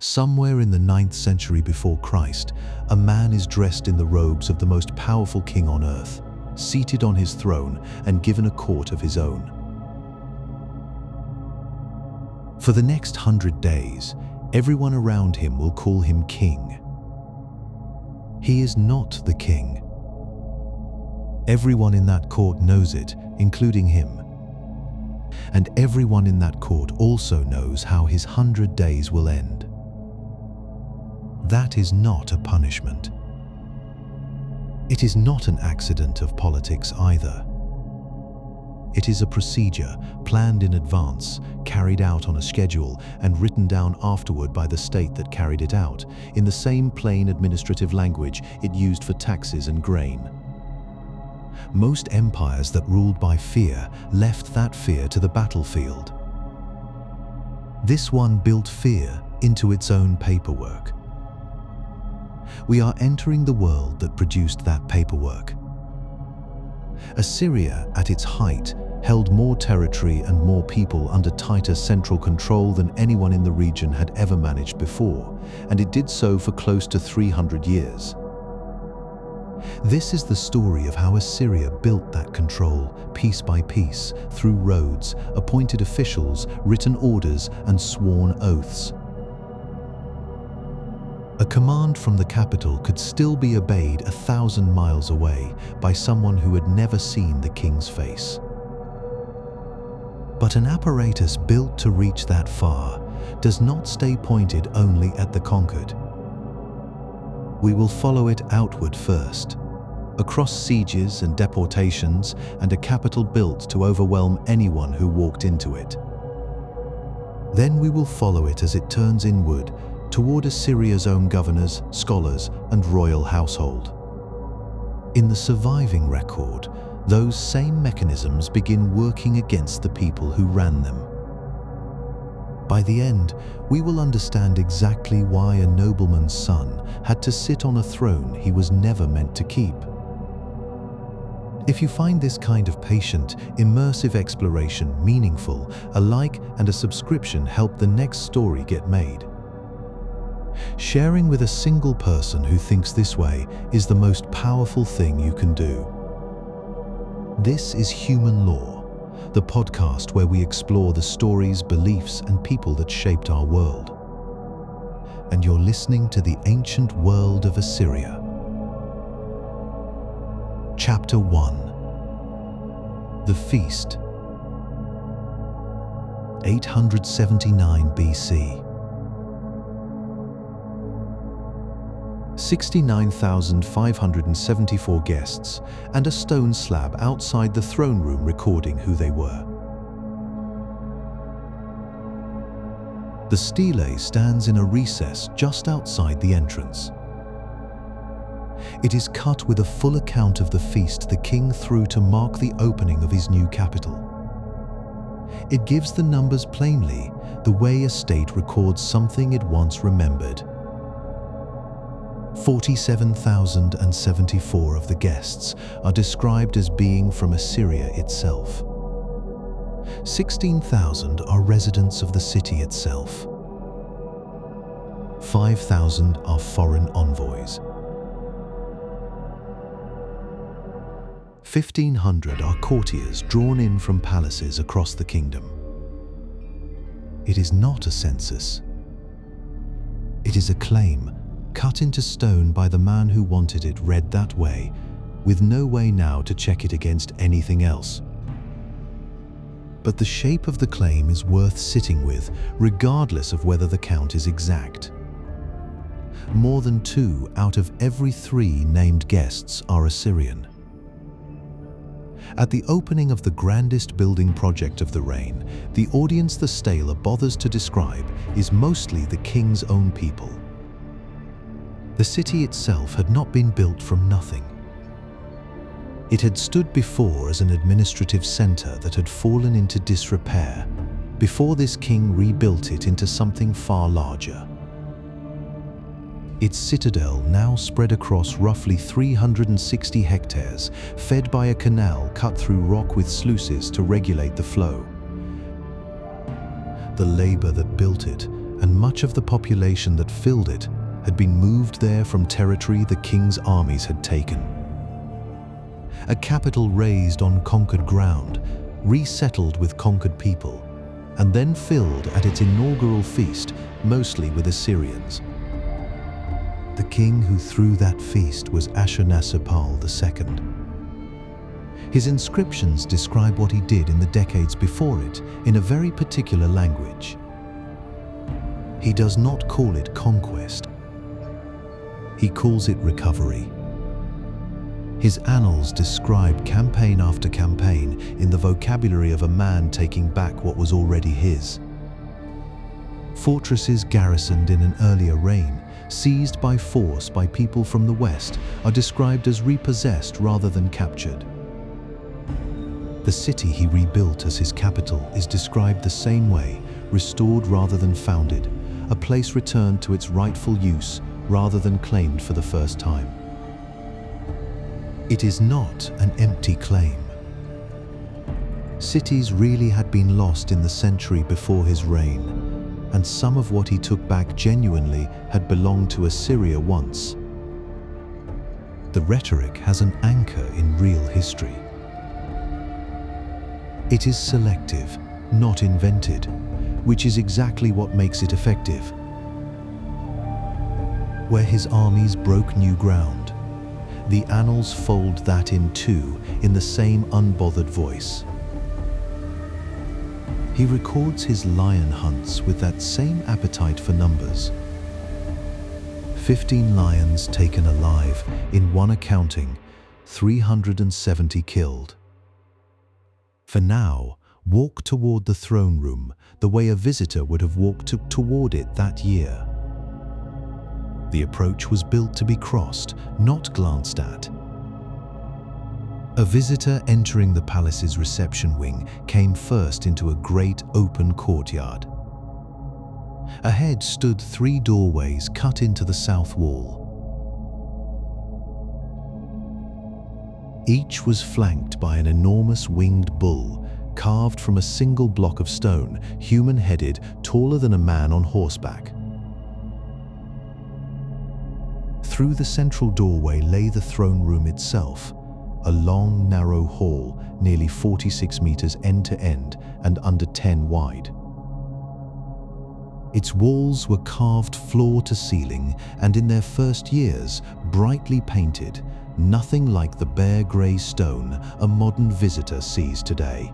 Somewhere in the 9th century before Christ, a man is dressed in the robes of the most powerful king on earth, seated on his throne and given a court of his own. For the next 100 days, everyone around him will call him king. He is not the king. Everyone in that court knows it, including him. And everyone in that court also knows how his 100 days will end. That is not a punishment. It is not an accident of politics either. It is a procedure planned in advance, carried out on a schedule, and written down afterward by the state that carried it out, in the same plain administrative language it used for taxes and grain. Most empires that ruled by fear left that fear to the battlefield. This one built fear into its own paperwork. We are entering the world that produced that paperwork. Assyria, at its height, held more territory and more people under tighter central control than anyone in the region had ever managed before, and it did so for close to 300 years. This is the story of how Assyria built that control, piece by piece, through roads, appointed officials, written orders, and sworn oaths. A command from the capital could still be obeyed 1,000 miles away by someone who had never seen the king's face. But an apparatus built to reach that far does not stay pointed only at the conquered. We will follow it outward first, across sieges and deportations and a capital built to overwhelm anyone who walked into it. Then we will follow it as it turns inward toward Assyria's own governors, scholars, and royal household. In the surviving record, those same mechanisms begin working against the people who ran them. By the end, we will understand exactly why a nobleman's son had to sit on a throne he was never meant to keep. If you find this kind of patient, immersive exploration meaningful, a like and a subscription help the next story get made. Sharing with a single person who thinks this way is the most powerful thing you can do. This is Human Law, the podcast where we explore the stories, beliefs, and people that shaped our world. And you're listening to the ancient world of Assyria. Chapter 1. The Feast. 879 BC. 69,574 guests and a stone slab outside the throne room recording who they were. The stele stands in a recess just outside the entrance. It is cut with a full account of the feast the king threw to mark the opening of his new capital. It gives the numbers plainly, the way a state records something it once remembered. 47,074 of the guests are described as being from Assyria itself. 16,000 are residents of the city itself. 5,000 are foreign envoys. 1,500 are courtiers drawn in from palaces across the kingdom. It is not a census. It is a claim cut into stone by the man who wanted it read that way, with no way now to check it against anything else. But the shape of the claim is worth sitting with, regardless of whether the count is exact. More than 2 out of every 3 named guests are Assyrian. At the opening of the grandest building project of the reign, the audience the stele bothers to describe is mostly the king's own people. The city itself had not been built from nothing. It had stood before as an administrative center that had fallen into disrepair, before this king rebuilt it into something far larger. Its citadel now spread across roughly 360 hectares, fed by a canal cut through rock with sluices to regulate the flow. The labor that built it, and much of the population that filled it had been moved there from territory the king's armies had taken. A capital raised on conquered ground, resettled with conquered people, and then filled at its inaugural feast mostly with Assyrians. The king who threw that feast was Ashurnasirpal II. His inscriptions describe what he did in the decades before it in a very particular language. He does not call it conquest. He calls it recovery. His annals describe campaign after campaign in the vocabulary of a man taking back what was already his. Fortresses garrisoned in an earlier reign, seized by force by people from the west, are described as repossessed rather than captured. The city he rebuilt as his capital is described the same way, restored rather than founded, a place returned to its rightful use rather than claimed for the first time. It is not an empty claim. Cities really had been lost in the century before his reign, and some of what he took back genuinely had belonged to Assyria once. The rhetoric has an anchor in real history. It is selective, not invented, which is exactly what makes it effective. Where his armies broke new ground, the annals fold that in too in the same unbothered voice. He records his lion hunts with that same appetite for numbers. 15 lions taken alive in one accounting, 370 killed. For now, walk toward the throne room the way a visitor would have walked toward it that year. The approach was built to be crossed, not glanced at. A visitor entering the palace's reception wing came first into a great open courtyard. Ahead stood 3 doorways cut into the south wall. Each was flanked by an enormous winged bull, carved from a single block of stone, human-headed, taller than a man on horseback. Through the central doorway lay the throne room itself, a long, narrow hall, nearly 46 meters end to end and under 10 wide. Its walls were carved floor to ceiling and in their first years brightly painted, nothing like the bare grey stone a modern visitor sees today.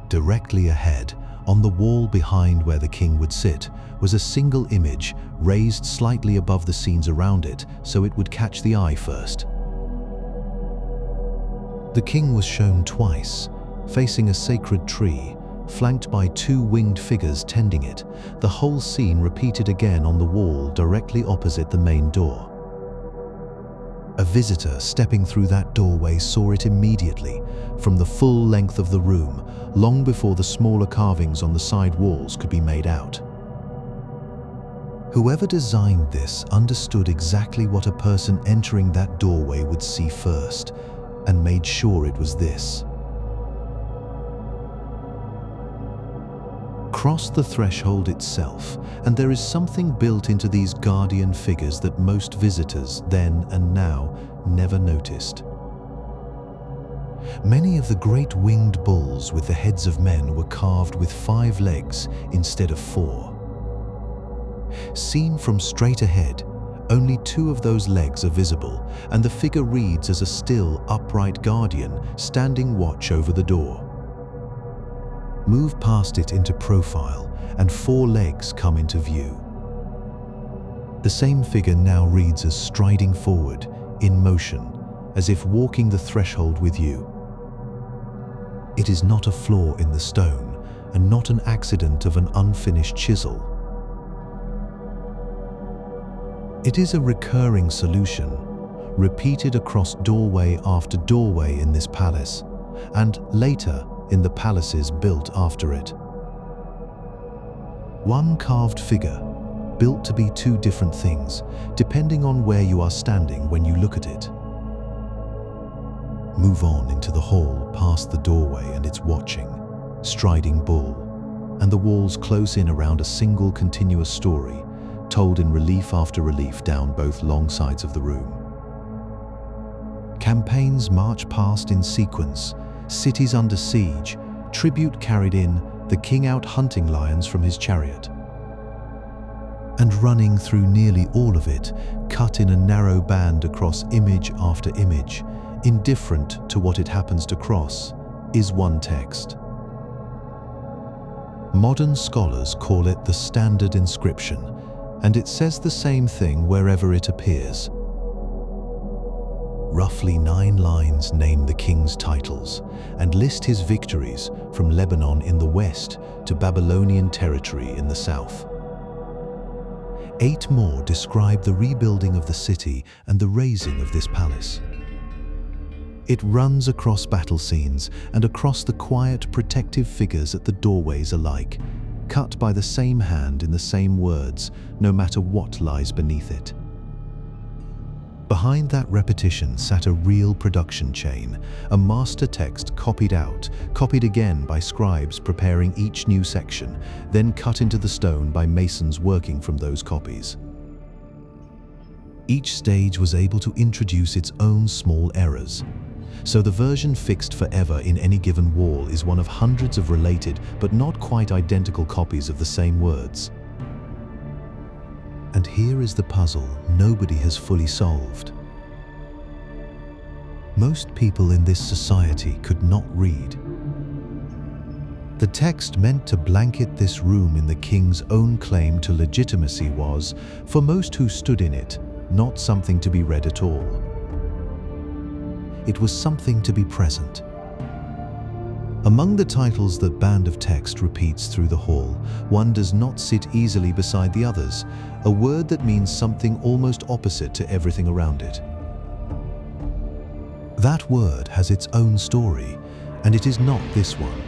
Directly ahead, on the wall behind where the king would sit, was a single image raised slightly above the scenes around it so it would catch the eye first. The king was shown twice, facing a sacred tree, flanked by 2 winged figures tending it, the whole scene repeated again on the wall directly opposite the main door. A visitor stepping through that doorway saw it immediately, from the full length of the room, long before the smaller carvings on the side walls could be made out. Whoever designed this understood exactly what a person entering that doorway would see first, and made sure it was this. Cross the threshold itself, and there is something built into these guardian figures that most visitors then and now never noticed. Many of the great winged bulls with the heads of men were carved with 5 legs instead of 4. Seen from straight ahead, only 2 of those legs are visible, and the figure reads as a still, upright guardian standing watch over the door. Move past it into profile, and 4 legs come into view. The same figure now reads as striding forward, in motion, as if walking the threshold with you. It is not a flaw in the stone, and not an accident of an unfinished chisel. It is a recurring solution, repeated across doorway after doorway in this palace, and later in the palaces built after it. One carved figure, built to be 2 different things, depending on where you are standing when you look at it. Move on into the hall past the doorway and its watching, striding bull. and the walls close in around a single continuous story, told in relief after relief down both long sides of the room. Campaigns march past in sequence, cities under siege, tribute carried in, the king out hunting lions from his chariot. And running through nearly all of it, cut in a narrow band across image after image, indifferent to what it happens to cross, is one text. Modern scholars call it the standard inscription, and it says the same thing wherever it appears. Roughly 9 lines name the king's titles and list his victories from Lebanon in the west to Babylonian territory in the south. 8 more describe the rebuilding of the city and the raising of this palace. It runs across battle scenes and across the quiet, protective figures at the doorways alike, cut by the same hand in the same words, no matter what lies beneath it. Behind that repetition sat a real production chain, a master text copied out, copied again by scribes preparing each new section, then cut into the stone by masons working from those copies. Each stage was able to introduce its own small errors, so the version fixed forever in any given wall is one of hundreds of related but not quite identical copies of the same words. And here is the puzzle nobody has fully solved. Most people in this society could not read. The text meant to blanket this room in the king's own claim to legitimacy was, for most who stood in it, not something to be read at all. It was something to be present. Among the titles that band of text repeats through the hall, one does not sit easily beside the others, a word that means something almost opposite to everything around it. That word has its own story, and it is not this one.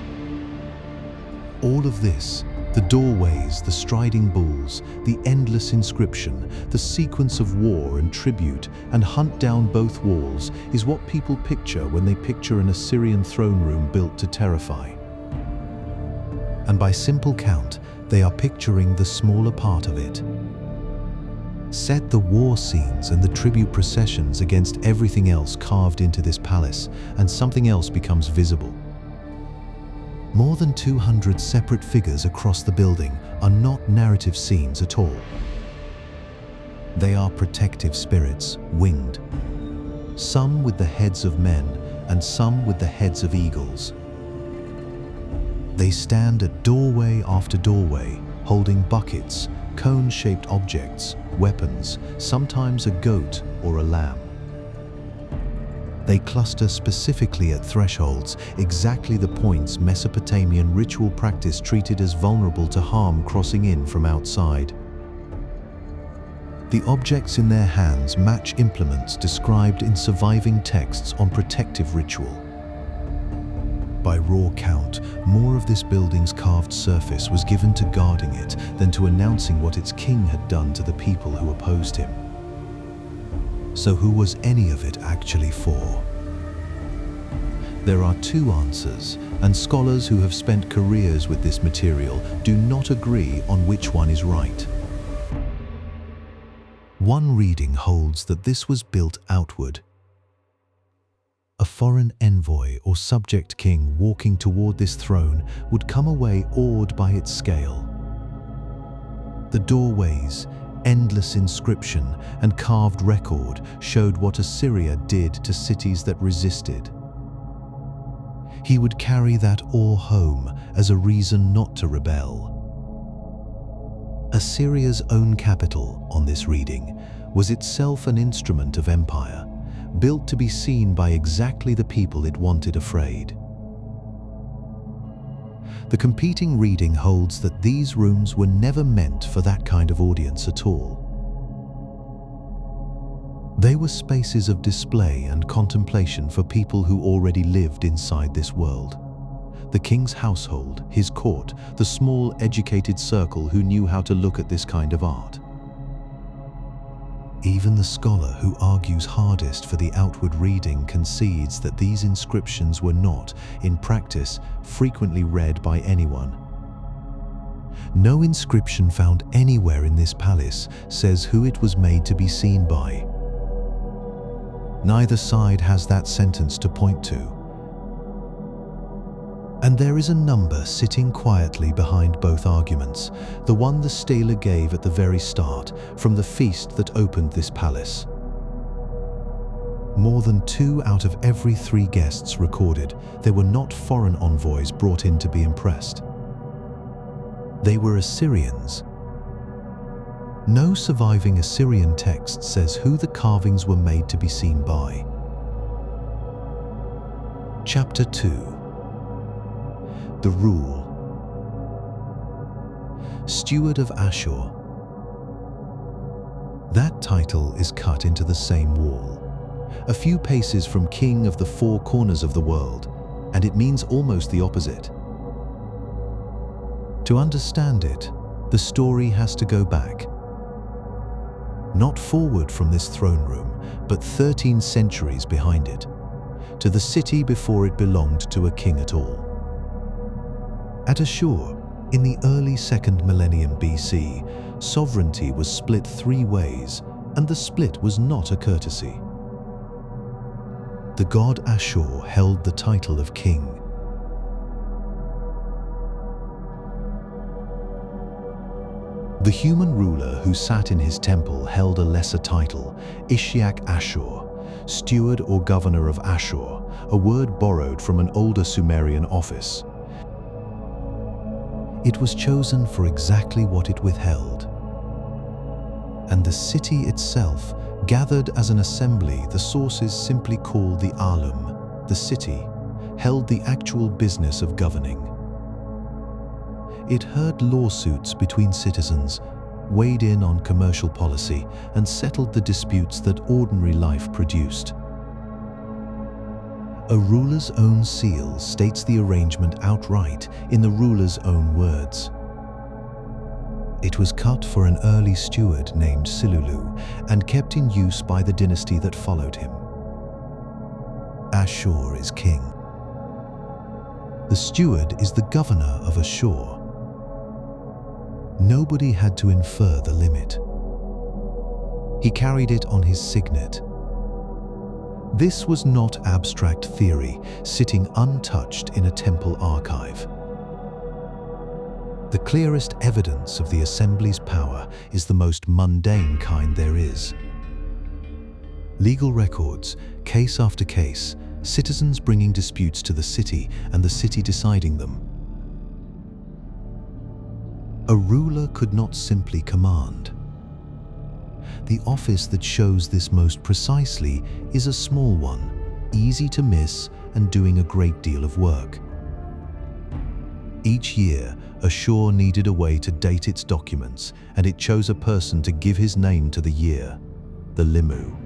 All of this, the doorways, the striding bulls, the endless inscription, the sequence of war and tribute, and hunt down both walls, is what people picture when they picture an Assyrian throne room built to terrify. And by simple count, they are picturing the smaller part of it. Set the war scenes and the tribute processions against everything else carved into this palace, and something else becomes visible. More than 200 separate figures across the building are not narrative scenes at all. They are protective spirits, winged. Some with the heads of men, and some with the heads of eagles. They stand at doorway after doorway, holding buckets, cone-shaped objects, weapons, sometimes a goat or a lamb. They cluster specifically at thresholds, exactly the points Mesopotamian ritual practice treated as vulnerable to harm crossing in from outside. The objects in their hands match implements described in surviving texts on protective ritual. By raw count, more of this building's carved surface was given to guarding it than to announcing what its king had done to the people who opposed him. So who was any of it actually for? There are 2 answers, and scholars who have spent careers with this material do not agree on which one is right. One reading holds that this was built outward. A foreign envoy or subject king walking toward this throne would come away awed by its scale. The doorways, endless inscription, and carved record showed what Assyria did to cities that resisted. He would carry that awe home as a reason not to rebel. Assyria's own capital, on this reading, was itself an instrument of empire, built to be seen by exactly the people it wanted afraid. The competing reading holds that these rooms were never meant for that kind of audience at all. They were spaces of display and contemplation for people who already lived inside this world. The king's household, his court, the small educated circle who knew how to look at this kind of art. Even the scholar who argues hardest for the outward reading concedes that these inscriptions were not, in practice, frequently read by anyone. No inscription found anywhere in this palace says who it was made to be seen by. Neither side has that sentence to point to. And there is a number sitting quietly behind both arguments, the one the stela gave at the very start, from the feast that opened this palace. More than 2 out of every 3 guests recorded they were not foreign envoys brought in to be impressed. They were Assyrians. No surviving Assyrian text says who the carvings were made to be seen by. Chapter 2. The Rule. Steward of Ashur. That title is cut into the same wall, a few paces from King of the 4 corners of the world, and it means almost the opposite. To understand it, the story has to go back. Not forward from this throne room, but 13 centuries behind it, to the city before it belonged to a king at all. At Ashur, in the early 2nd millennium BC, sovereignty was split 3 ways, and the split was not a courtesy. The god Ashur held the title of king. The human ruler who sat in his temple held a lesser title, Ishiak Ashur, steward or governor of Ashur, a word borrowed from an older Sumerian office. It was chosen for exactly what it withheld. And the city itself, gathered as an assembly the sources simply call the Alum, the city, held the actual business of governing. It heard lawsuits between citizens, weighed in on commercial policy, and settled the disputes that ordinary life produced. A ruler's own seal states the arrangement outright in the ruler's own words. It was cut for an early steward named Silulu and kept in use by the dynasty that followed him. Ashur is king. The steward is the governor of Ashur. Nobody had to infer the limit. He carried it on his signet. This was not abstract theory, sitting untouched in a temple archive. The clearest evidence of the assembly's power is the most mundane kind there is. Legal records, case after case, citizens bringing disputes to the city and the city deciding them. A ruler could not simply command. The office that shows this most precisely is a small one, easy to miss and doing a great deal of work. Each year, Ashur needed a way to date its documents, and it chose a person to give his name to the year, the Limu.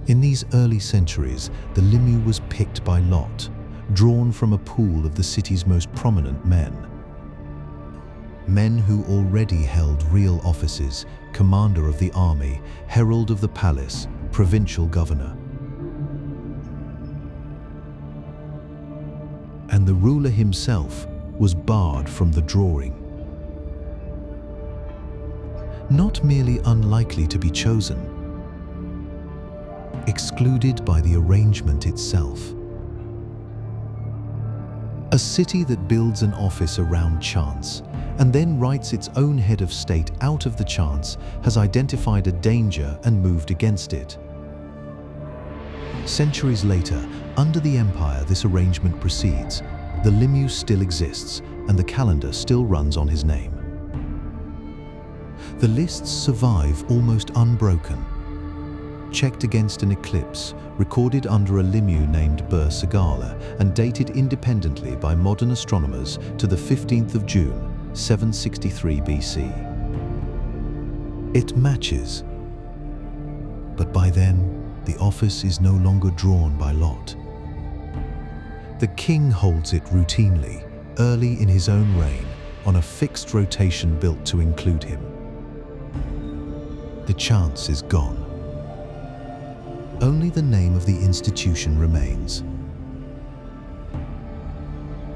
In these early centuries, the Limu was picked by lot, drawn from a pool of the city's most prominent men. Men who already held real offices, commander of the army, herald of the palace, provincial governor. And the ruler himself was barred from the drawing. Not merely unlikely to be chosen, excluded by the arrangement itself. A city that builds an office around chance and then writes its own head of state out of the chance has identified a danger and moved against it. Centuries later, under the empire this arrangement proceeds. The Limu still exists and the calendar still runs on his name. The lists survive almost unbroken. Checked against an eclipse, recorded under a Limu named Bur Sagala and dated independently by modern astronomers to the 15th of June, 763 BC. It matches, but by then the office is no longer drawn by lot. The king holds it routinely, early in his own reign, on a fixed rotation built to include him. The chance is gone. Only the name of the institution remains.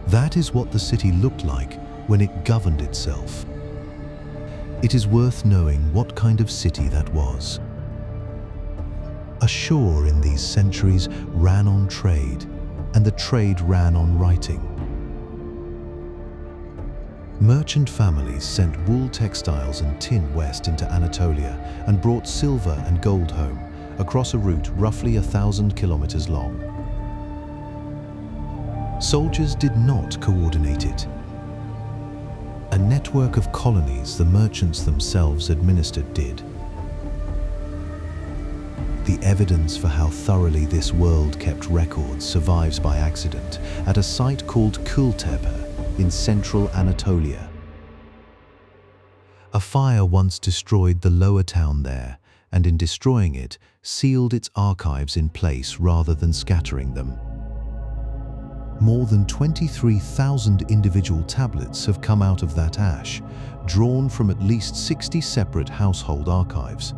That is what the city looked like when it governed itself. It is worth knowing what kind of city that was. Assur in these centuries ran on trade, and the trade ran on writing. Merchant families sent wool textiles and tin west into Anatolia and brought silver and gold home across a route roughly 1,000 kilometers long. Soldiers did not coordinate it. A network of colonies the merchants themselves administered did. The evidence for how thoroughly this world kept records survives by accident at a site called Kultepe in central Anatolia. A fire once destroyed the lower town there, and in destroying it, sealed its archives in place rather than scattering them. More than 23,000 individual tablets have come out of that ash, drawn from at least 60 separate household archives.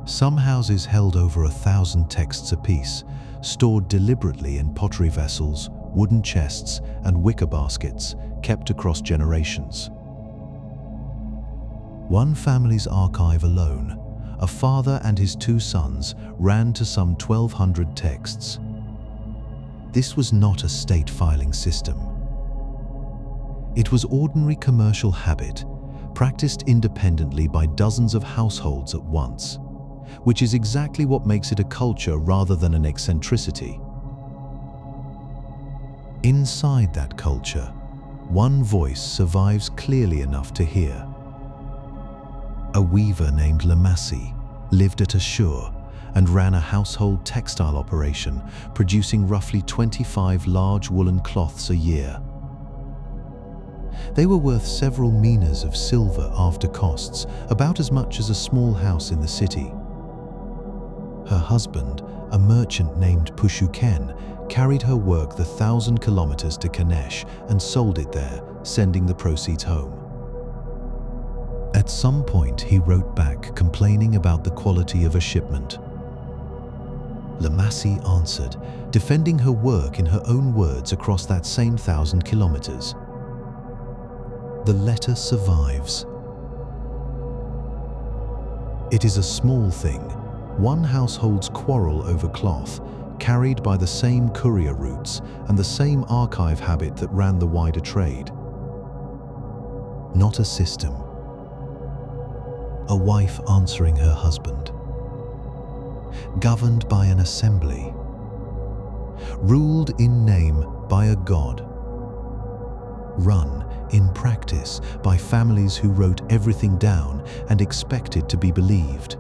Some houses held over 1,000 texts apiece, stored deliberately in pottery vessels, wooden chests, and wicker baskets, kept across generations. One family's archive alone, a father and his 2 sons, ran to some 1,200 texts. This was not a state filing system. It was ordinary commercial habit, practiced independently by dozens of households at once, which is exactly what makes it a culture rather than an eccentricity. Inside that culture, one voice survives clearly enough to hear. A weaver named Lamassi lived at Assur and ran a household textile operation, producing roughly 25 large woolen cloths a year. They were worth several minas of silver after costs, about as much as a small house in the city. Her husband, a merchant named Pushuken, carried her work the 1,000 kilometers to Kanesh and sold it there, sending the proceeds home. At some point, he wrote back complaining about the quality of a shipment. Lamassi answered, defending her work in her own words across that same 1,000 kilometers. The letter survives. It is a small thing, one household's quarrel over cloth, carried by the same courier routes and the same archive habit that ran the wider trade. Not a system. A wife answering her husband. Governed by an assembly. Ruled in name by a god. Run in practice by families who wrote everything down and expected to be believed.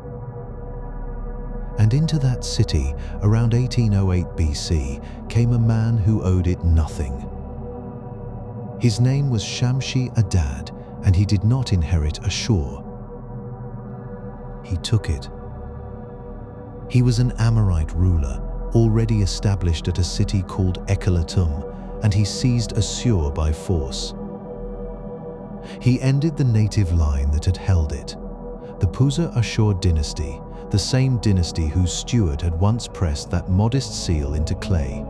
And into that city, around 1808 BC, came a man who owed it nothing. His name was Shamshi-Adad, and he did not inherit Assur. He took it. He was an Amorite ruler, already established at a city called Ekalatum, and he seized Assur by force. He ended the native line that had held it, the Pusa-Ashur dynasty, the same dynasty whose steward had once pressed that modest seal into clay.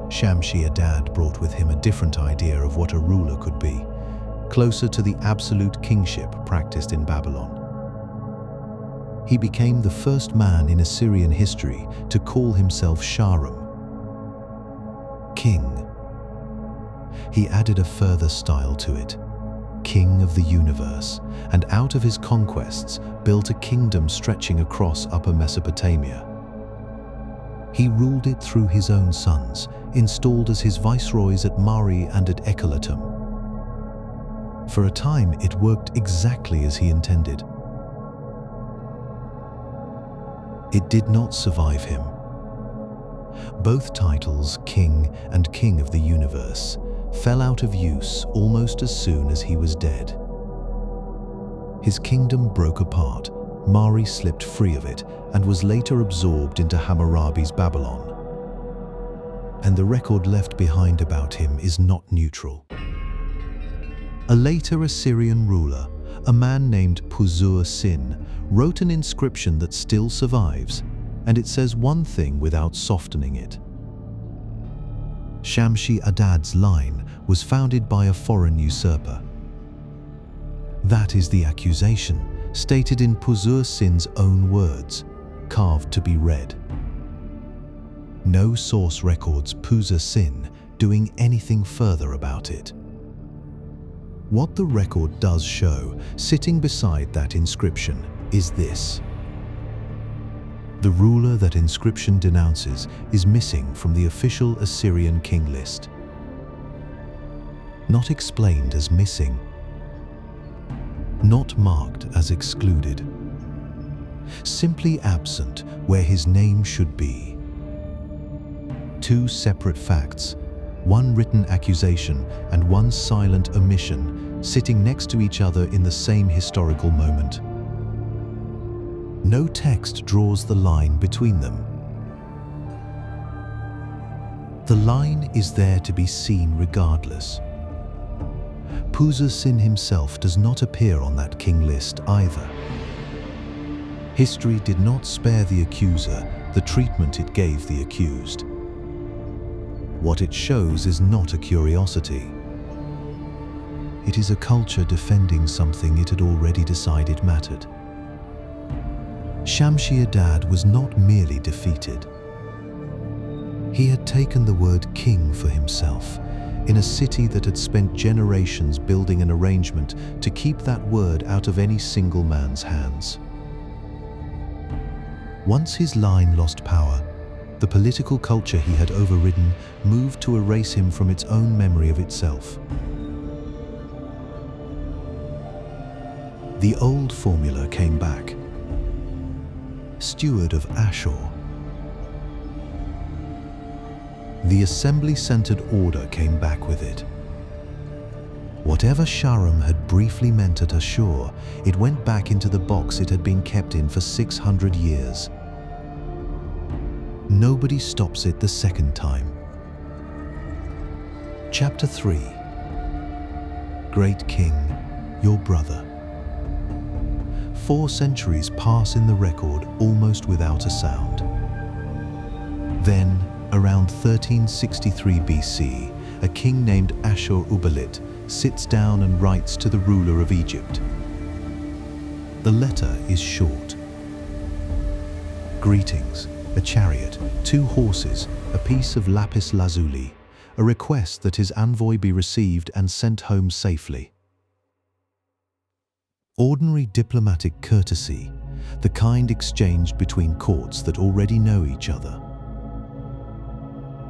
Shamshi-Adad brought with him a different idea of what a ruler could be, closer to the absolute kingship practiced in Babylon. He became the first man in Assyrian history to call himself Sharam, king. He added a further style to it, king of the universe, and out of his conquests built a kingdom stretching across Upper Mesopotamia. He ruled it through his own sons, installed as his viceroys at Mari and at Ekalatum. For a time, it worked exactly as he intended. It did not survive him. Both titles, king and king of the universe, fell out of use almost as soon as he was dead. His kingdom broke apart, Mari slipped free of it, and was later absorbed into Hammurabi's Babylon. And the record left behind about him is not neutral. A later Assyrian ruler, a man named Puzur-Sin, wrote an inscription that still survives, and it says one thing without softening it. Shamshi-Adad's line was founded by a foreign usurper. That is the accusation, stated in Puzur-Sin's own words, carved to be read. No source records Puzur-Sin doing anything further about it. What the record does show, sitting beside that inscription, is this. The ruler that inscription denounces is missing from the official Assyrian king list. Not explained as missing. Not marked as excluded. Simply absent where his name should be. Two separate facts, one written accusation and one silent omission, sitting next to each other in the same historical moment. No text draws the line between them. The line is there to be seen regardless. Puzur-Sin himself does not appear on that king list either. History did not spare the accuser the treatment it gave the accused. What it shows is not a curiosity. It is a culture defending something it had already decided mattered. Shamshi-Adad was not merely defeated. He had taken the word king for himself in a city that had spent generations building an arrangement to keep that word out of any single man's hands. Once his line lost power, the political culture he had overridden moved to erase him from its own memory of itself. The old formula came back. Steward of Ashur. The assembly-centered order came back with it. Whatever Sharam had briefly meant at Ashur, it went back into the box it had been kept in for 600 years. Nobody stops it the second time. Chapter 3. Great King, your brother. 4 centuries pass in the record almost without a sound. Then, around 1363 BC, a king named Ashur-uballit sits down and writes to the ruler of Egypt. The letter is short. Greetings, a chariot, 2 horses, a piece of lapis lazuli, a request that his envoy be received and sent home safely. Ordinary diplomatic courtesy, the kind exchanged between courts that already know each other.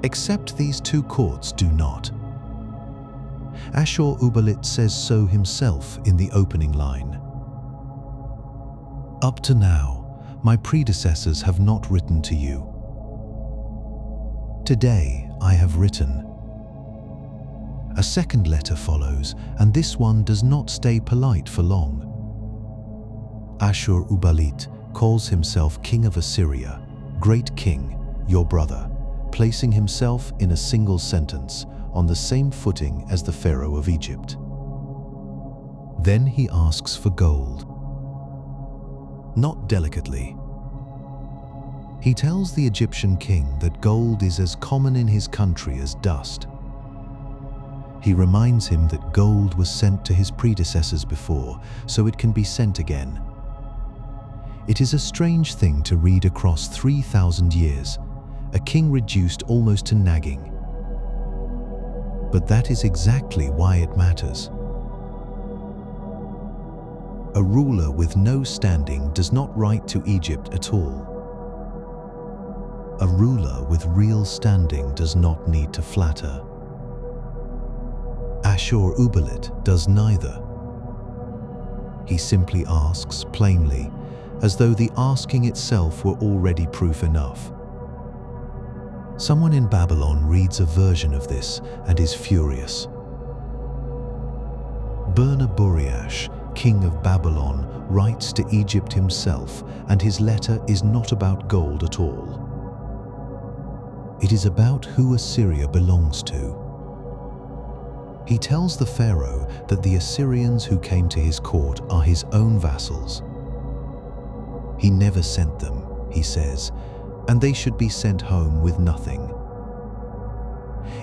Except these 2 courts do not. Ashur-uballit says so himself in the opening line. Up to now, my predecessors have not written to you. Today I have written. A second letter follows, and this one does not stay polite for long. Ashur-uballit calls himself King of Assyria, Great King, your brother, placing himself in a single sentence on the same footing as the Pharaoh of Egypt. Then he asks for gold. Not delicately. He tells the Egyptian king that gold is as common in his country as dust. He reminds him that gold was sent to his predecessors before, so it can be sent again. It is a strange thing to read across 3,000 years, a king reduced almost to nagging. But that is exactly why it matters. A ruler with no standing does not write to Egypt at all. A ruler with real standing does not need to flatter. Ashur-uballit does neither. He simply asks plainly, as though the asking itself were already proof enough. Someone in Babylon reads a version of this and is furious. Bernaburiash, king of Babylon, writes to Egypt himself, and his letter is not about gold at all. It is about who Assyria belongs to. He tells the Pharaoh that the Assyrians who came to his court are his own vassals. He never sent them, he says, and they should be sent home with nothing.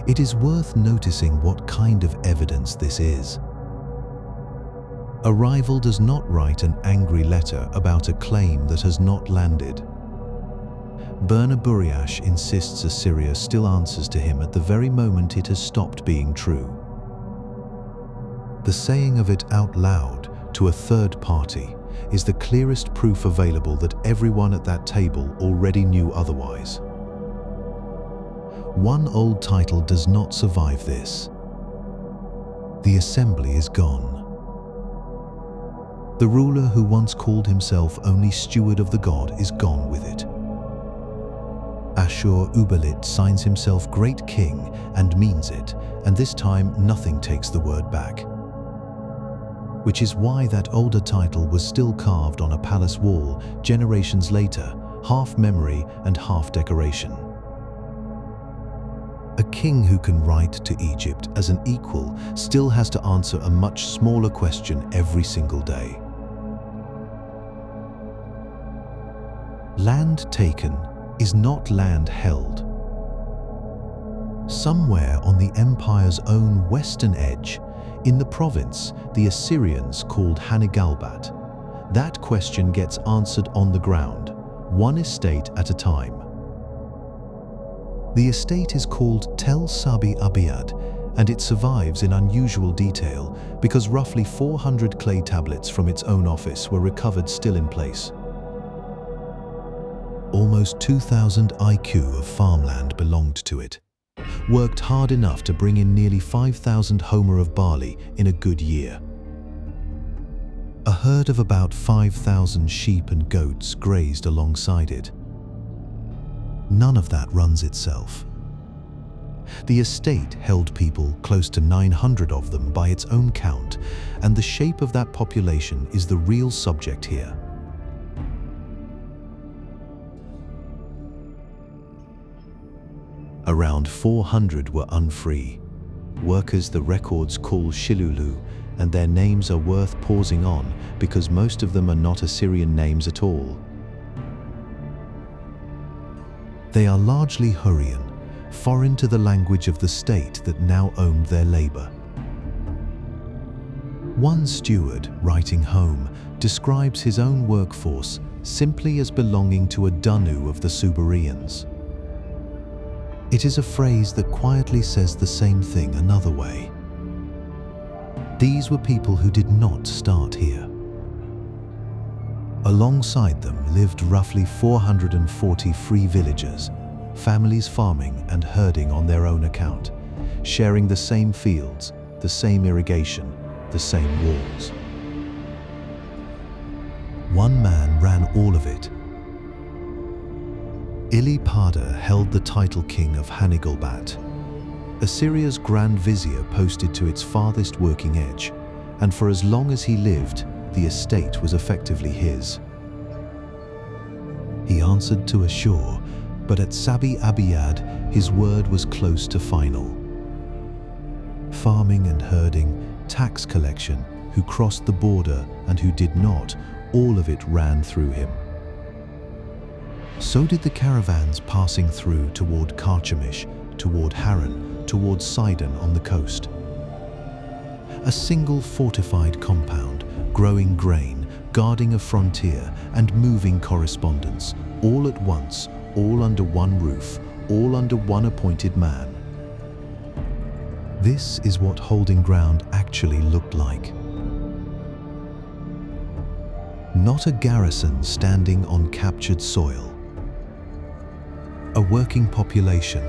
It is worth noticing what kind of evidence this is. A rival does not write an angry letter about a claim that has not landed. Burnaburiash insists Assyria still answers to him at the very moment it has stopped being true. The saying of it out loud to a third party is the clearest proof available that everyone at that table already knew otherwise. One old title does not survive this. The assembly is gone. The ruler who once called himself only steward of the god is gone with it. Ashur-uballit signs himself great king and means it, and this time nothing takes the word back. Which is why that older title was still carved on a palace wall generations later, half memory and half decoration. A king who can write to Egypt as an equal still has to answer a much smaller question every single day. Land taken is not land held. Somewhere on the empire's own western edge, in the province the Assyrians called Hanigalbat, that question gets answered on the ground, one estate at a time. The estate is called Tel Sabi Abiyad, and it survives in unusual detail because roughly 400 clay tablets from its own office were recovered still in place. Almost 2,000 IQ of farmland belonged to it. Worked hard enough to bring in nearly 5,000 homer of barley in a good year. A herd of about 5,000 sheep and goats grazed alongside it. None of that runs itself. The estate held people, close to 900 of them by its own count, and the shape of that population is the real subject here. Around 400 were unfree, workers the records call Shilulu, and their names are worth pausing on because most of them are not Assyrian names at all. They are largely Hurrian, foreign to the language of the state that now owned their labor. One steward, writing home, describes his own workforce simply as belonging to a Danu of the Subareans. It is a phrase that quietly says the same thing another way. These were people who did not start here. Alongside them lived roughly 440 free villagers, families farming and herding on their own account, sharing the same fields, the same irrigation, the same walls. One man ran all of it. Ilipada held the title king of Hanigalbat, Assyria's grand vizier posted to its farthest working edge, and for as long as he lived, the estate was effectively his. He answered to Ashur, but at Sabi Abiyad, his word was close to final. Farming and herding, tax collection, who crossed the border and who did not, all of it ran through him. So did the caravans passing through toward Karchemish, toward Haran, toward Sidon on the coast. A single fortified compound, growing grain, guarding a frontier, and moving correspondence, all at once, all under one roof, all under one appointed man. This is what holding ground actually looked like. Not a garrison standing on captured soil. A working population,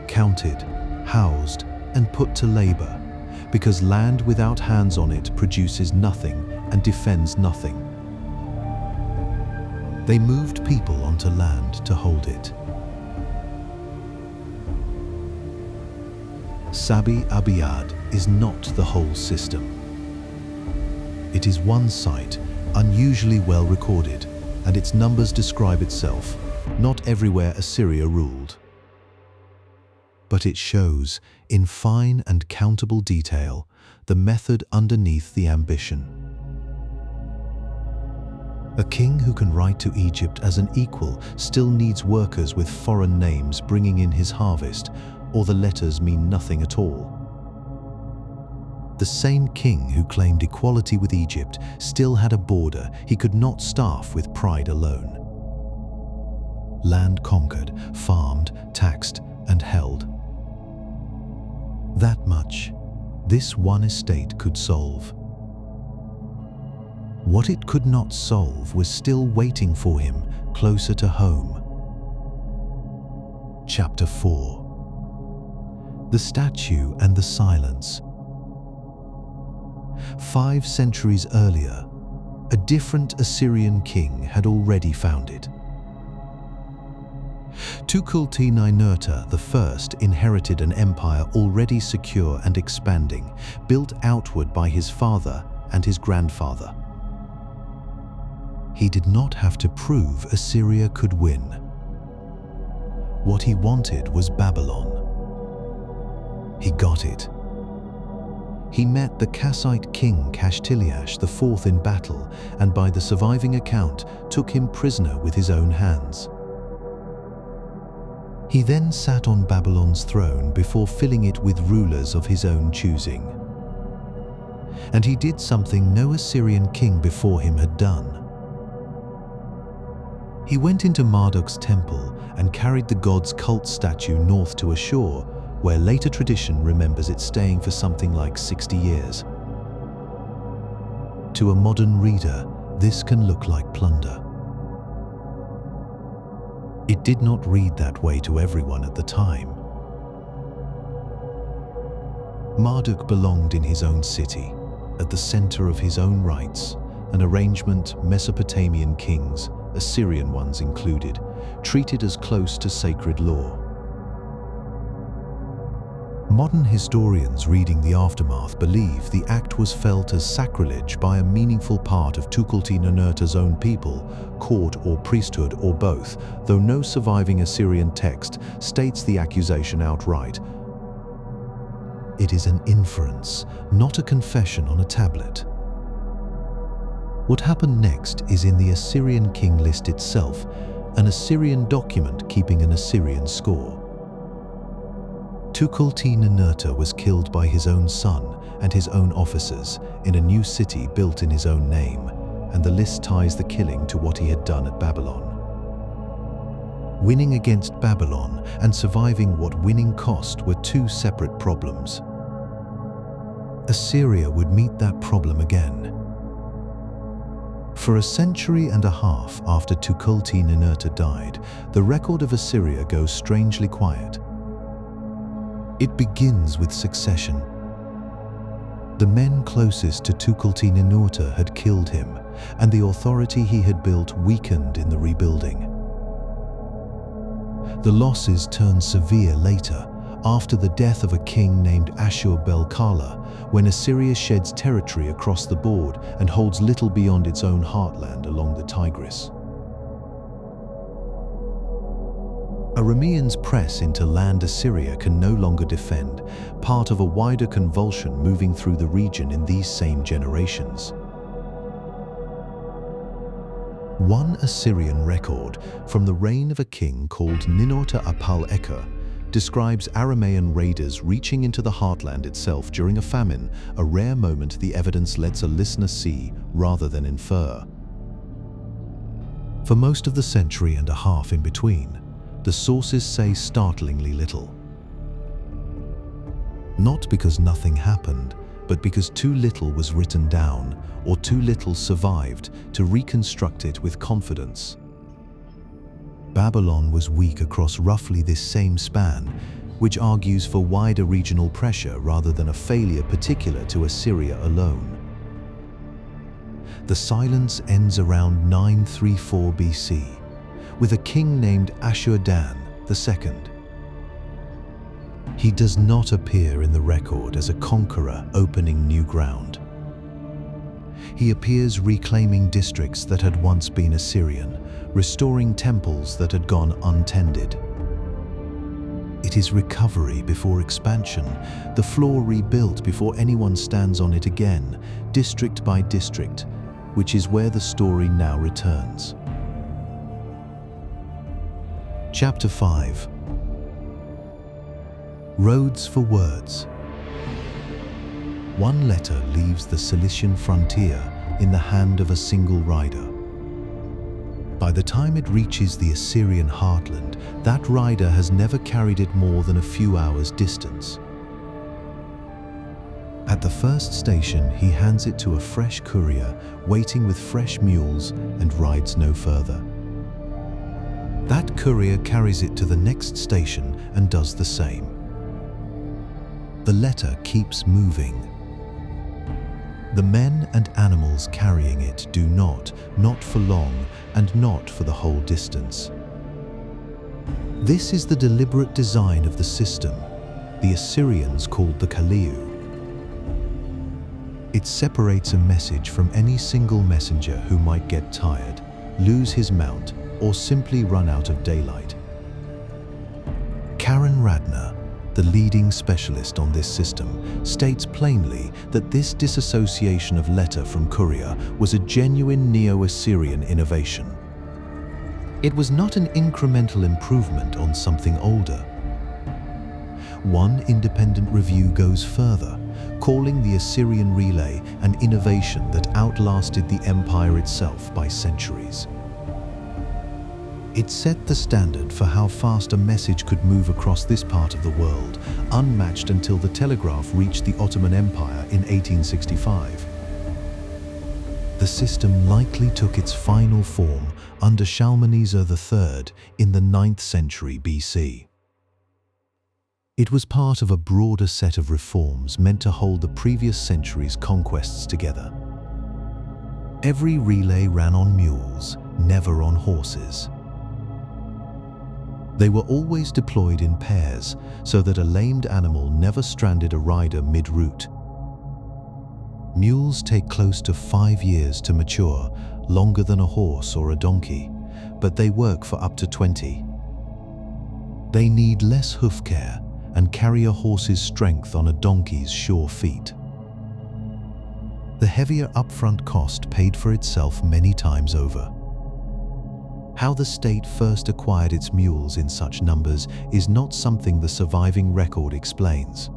counted, housed, and put to labor, because land without hands on it produces nothing and defends nothing. They moved people onto land to hold it. Sabi Abiyad is not the whole system. It is one site, unusually well recorded, and its numbers describe itself. Not everywhere Assyria ruled. But it shows, in fine and countable detail, the method underneath the ambition. A king who can write to Egypt as an equal still needs workers with foreign names bringing in his harvest, or the letters mean nothing at all. The same king who claimed equality with Egypt still had a border he could not staff with pride alone. Land conquered, farmed, taxed, and held. That much, this one estate could solve. What it could not solve was still waiting for him closer to home. Chapter 4. The Statue and the Silence. 5 centuries earlier, a different Assyrian king had already found it. Tukulti-Ninurta I inherited an empire already secure and expanding, built outward by his father and his grandfather. He did not have to prove Assyria could win. What he wanted was Babylon. He got it. He met the Kassite king Kashtiliash IV in battle, and by the surviving account, took him prisoner with his own hands. He then sat on Babylon's throne before filling it with rulers of his own choosing. And he did something no Assyrian king before him had done. He went into Marduk's temple and carried the god's cult statue north to Ashur, where later tradition remembers it staying for something like 60 years. To a modern reader, this can look like plunder. It did not read that way to everyone at the time. Marduk belonged in his own city, at the center of his own rights, an arrangement Mesopotamian kings, Assyrian ones included, treated as close to sacred law. Modern historians reading the aftermath believe the act was felt as sacrilege by a meaningful part of Tukulti-Ninurta's own people, court or priesthood or both, though no surviving Assyrian text states the accusation outright. It is an inference, not a confession on a tablet. What happened next is in the Assyrian king list itself, an Assyrian document keeping an Assyrian score. Tukulti-Ninurta was killed by his own son and his own officers in a new city built in his own name, and the list ties the killing to what he had done at Babylon. Winning against Babylon and surviving what winning cost were 2 separate problems. Assyria would meet that problem again. For a century and a half after Tukulti-Ninurta died, the record of Assyria goes strangely quiet. It begins with succession. The men closest to Tukulti-Ninurta had killed him, and the authority he had built weakened in the rebuilding. The losses turned severe later, after the death of a king named Ashur-bel-Kala, when Assyria sheds territory across the board and holds little beyond its own heartland along the Tigris. Arameans' press into land Assyria can no longer defend, part of a wider convulsion moving through the region in these same generations. One Assyrian record from the reign of a king called Ninurta-apal-Eker describes Aramean raiders reaching into the heartland itself during a famine, a rare moment the evidence lets a listener see rather than infer. For most of the century and a half in between, the sources say startlingly little. Not because nothing happened, but because too little was written down or too little survived to reconstruct it with confidence. Babylon was weak across roughly this same span, which argues for wider regional pressure rather than a failure particular to Assyria alone. The silence ends around 934 BC, with a king named Ashur-dan II. He does not appear in the record as a conqueror opening new ground. He appears reclaiming districts that had once been Assyrian, restoring temples that had gone untended. It is recovery before expansion, the floor rebuilt before anyone stands on it again, district by district, which is where the story now returns. Chapter 5. Roads for words. One letter leaves the Cilician frontier in the hand of a single rider. By the time it reaches the Assyrian heartland, that rider has never carried it more than a few hours' distance. At the first station, he hands it to a fresh courier waiting with fresh mules and rides no further. That courier carries it to the next station and does the same. The letter keeps moving. The men and animals carrying it do not for long, and not for the whole distance. This is the deliberate design of the system, the Assyrians called the Kaliu. It separates a message from any single messenger who might get tired, lose his mount, or simply run out of daylight. Karen Radner, the leading specialist on this system, states plainly that this disassociation of letter from courier was a genuine Neo-Assyrian innovation. It was not an incremental improvement on something older. One independent review goes further, calling the Assyrian relay an innovation that outlasted the empire itself by centuries. It set the standard for how fast a message could move across this part of the world, unmatched until the telegraph reached the Ottoman Empire in 1865. The system likely took its final form under Shalmaneser III in the 9th century BC. It was part of a broader set of reforms meant to hold the previous century's conquests together. Every relay ran on mules, never on horses. They were always deployed in pairs so that a lamed animal never stranded a rider mid-route. Mules take close to 5 years to mature, longer than a horse or a donkey, but they work for up to 20. They need less hoof care and carry a horse's strength on a donkey's sure feet. The heavier upfront cost paid for itself many times over. How the state first acquired its mules in such numbers is not something the surviving record explains.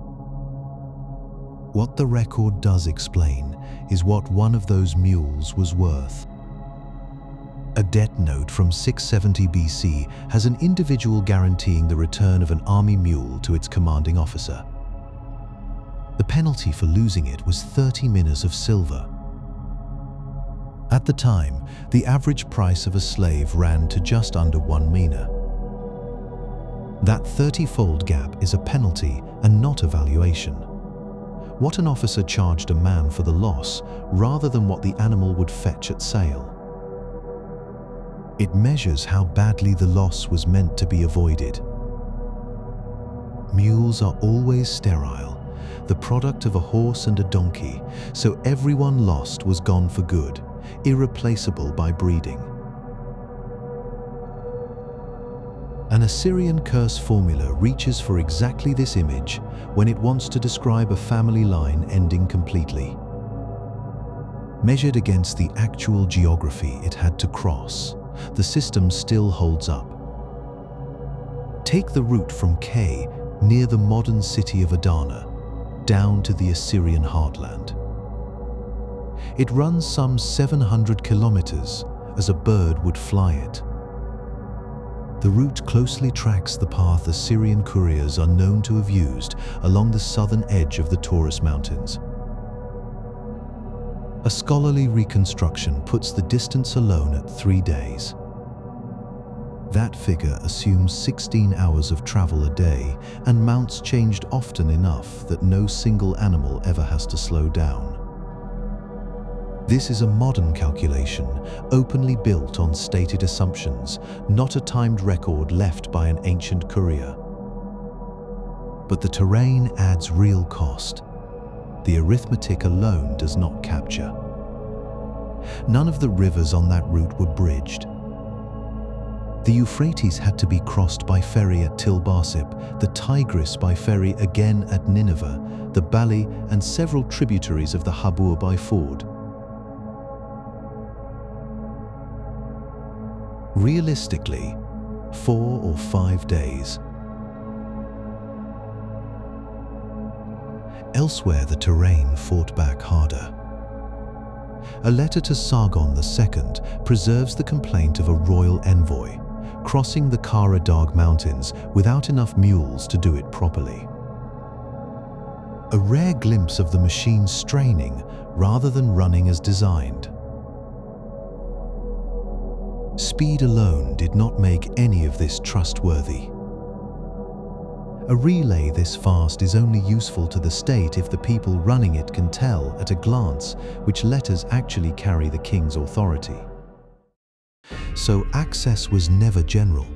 What the record does explain is what one of those mules was worth. A debt note from 670 BC has an individual guaranteeing the return of an army mule to its commanding officer. The penalty for losing it was 30 minas of silver. At the time, the average price of a slave ran to just under 1 mina. That 30-fold gap is a penalty and not a valuation. What an officer charged a man for the loss, rather than what the animal would fetch at sale. It measures how badly the loss was meant to be avoided. Mules are always sterile, the product of a horse and a donkey, so everyone lost was gone for good, irreplaceable by breeding. An Assyrian curse formula reaches for exactly this image when it wants to describe a family line ending completely. Measured against the actual geography it had to cross, the system still holds up. Take the route from Kay, near the modern city of Adana, down to the Assyrian heartland. It runs some 700 kilometers, as a bird would fly it. The route closely tracks the path Assyrian couriers are known to have used along the southern edge of the Taurus Mountains. A scholarly reconstruction puts the distance alone at 3 days. That figure assumes 16 hours of travel a day, and mounts changed often enough that no single animal ever has to slow down. This is a modern calculation, openly built on stated assumptions, not a timed record left by an ancient courier. But the terrain adds real cost. The arithmetic alone does not capture. None of the rivers on that route were bridged. The Euphrates had to be crossed by ferry at Tilbarsip, the Tigris by ferry again at Nineveh, the Bali and several tributaries of the Habur by ford. Realistically, 4 or 5 days. Elsewhere, the terrain fought back harder. A letter to Sargon II preserves the complaint of a royal envoy crossing the Kara Dag Mountains without enough mules to do it properly. A rare glimpse of the machine straining rather than running as designed. Speed alone did not make any of this trustworthy. A relay this fast is only useful to the state if the people running it can tell at a glance which letters actually carry the king's authority. So access was never general.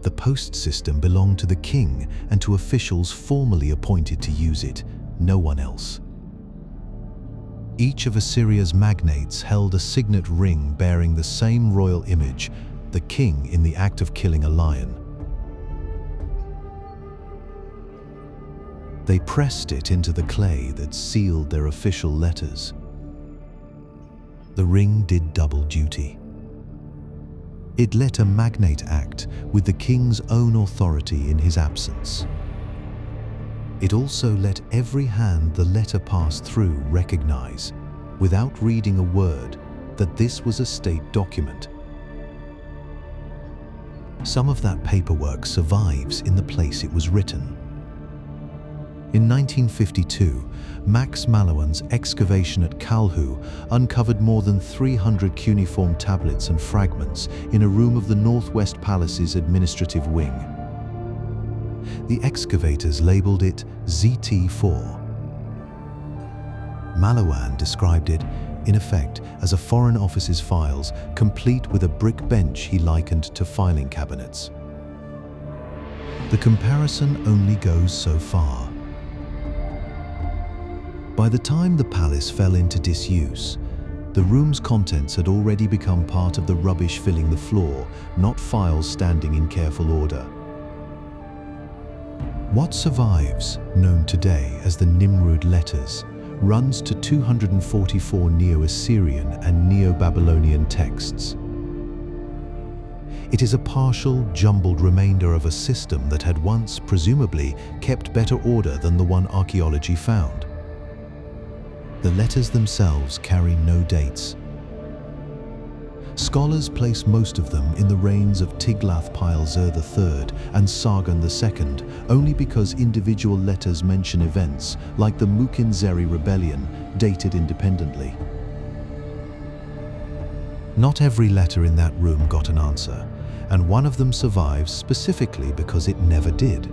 The post system belonged to the king and to officials formally appointed to use it, no one else. Each of Assyria's magnates held a signet ring bearing the same royal image, the king in the act of killing a lion. They pressed it into the clay that sealed their official letters. The ring did double duty. It let a magnate act with the king's own authority in his absence. It also let every hand the letter passed through recognize, without reading a word, that this was a state document. Some of that paperwork survives in the place it was written. In 1952, Max Mallowan's excavation at Kalhu uncovered more than 300 cuneiform tablets and fragments in a room of the Northwest Palace's administrative wing. The excavators labeled it ZT4. Mallowan described it, in effect, as a Foreign Office's files, complete with a brick bench he likened to filing cabinets. The comparison only goes so far. By the time the palace fell into disuse, the room's contents had already become part of the rubbish filling the floor, not files standing in careful order. What survives, known today as the Nimrud letters, runs to 244 Neo-Assyrian and Neo-Babylonian texts. It is a partial, jumbled remainder of a system that had once, presumably, kept better order than the one archaeology found. The letters themselves carry no dates. Scholars place most of them in the reigns of Tiglath-Pileser III and Sargon II only because individual letters mention events like the Mukinzeri rebellion dated independently. Not every letter in that room got an answer, and one of them survives specifically because it never did.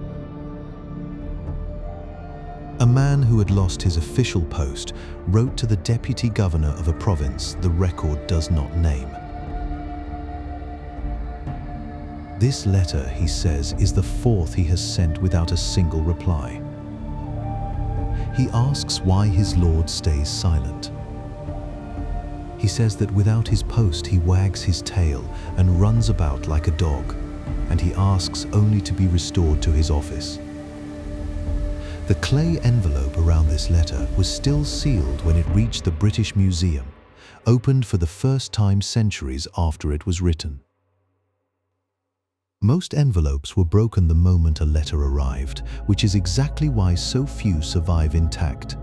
A man who had lost his official post wrote to the deputy governor of a province the record does not name. This letter, he says, is the fourth he has sent without a single reply. He asks why his lord stays silent. He says that without his post he wags his tail and runs about like a dog, and he asks only to be restored to his office. The clay envelope around this letter was still sealed when it reached the British Museum, opened for the first time centuries after it was written. Most envelopes were broken the moment a letter arrived, which is exactly why so few survive intact.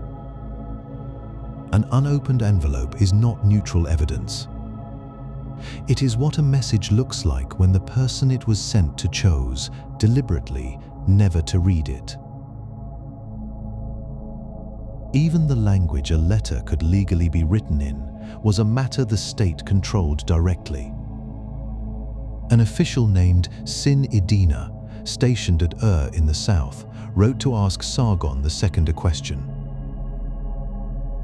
An unopened envelope is not neutral evidence. It is what a message looks like when the person it was sent to chose, deliberately, never to read it. Even the language a letter could legally be written in was a matter the state controlled directly. An official named Sin Idina, stationed at in the south, wrote to ask Sargon II a question.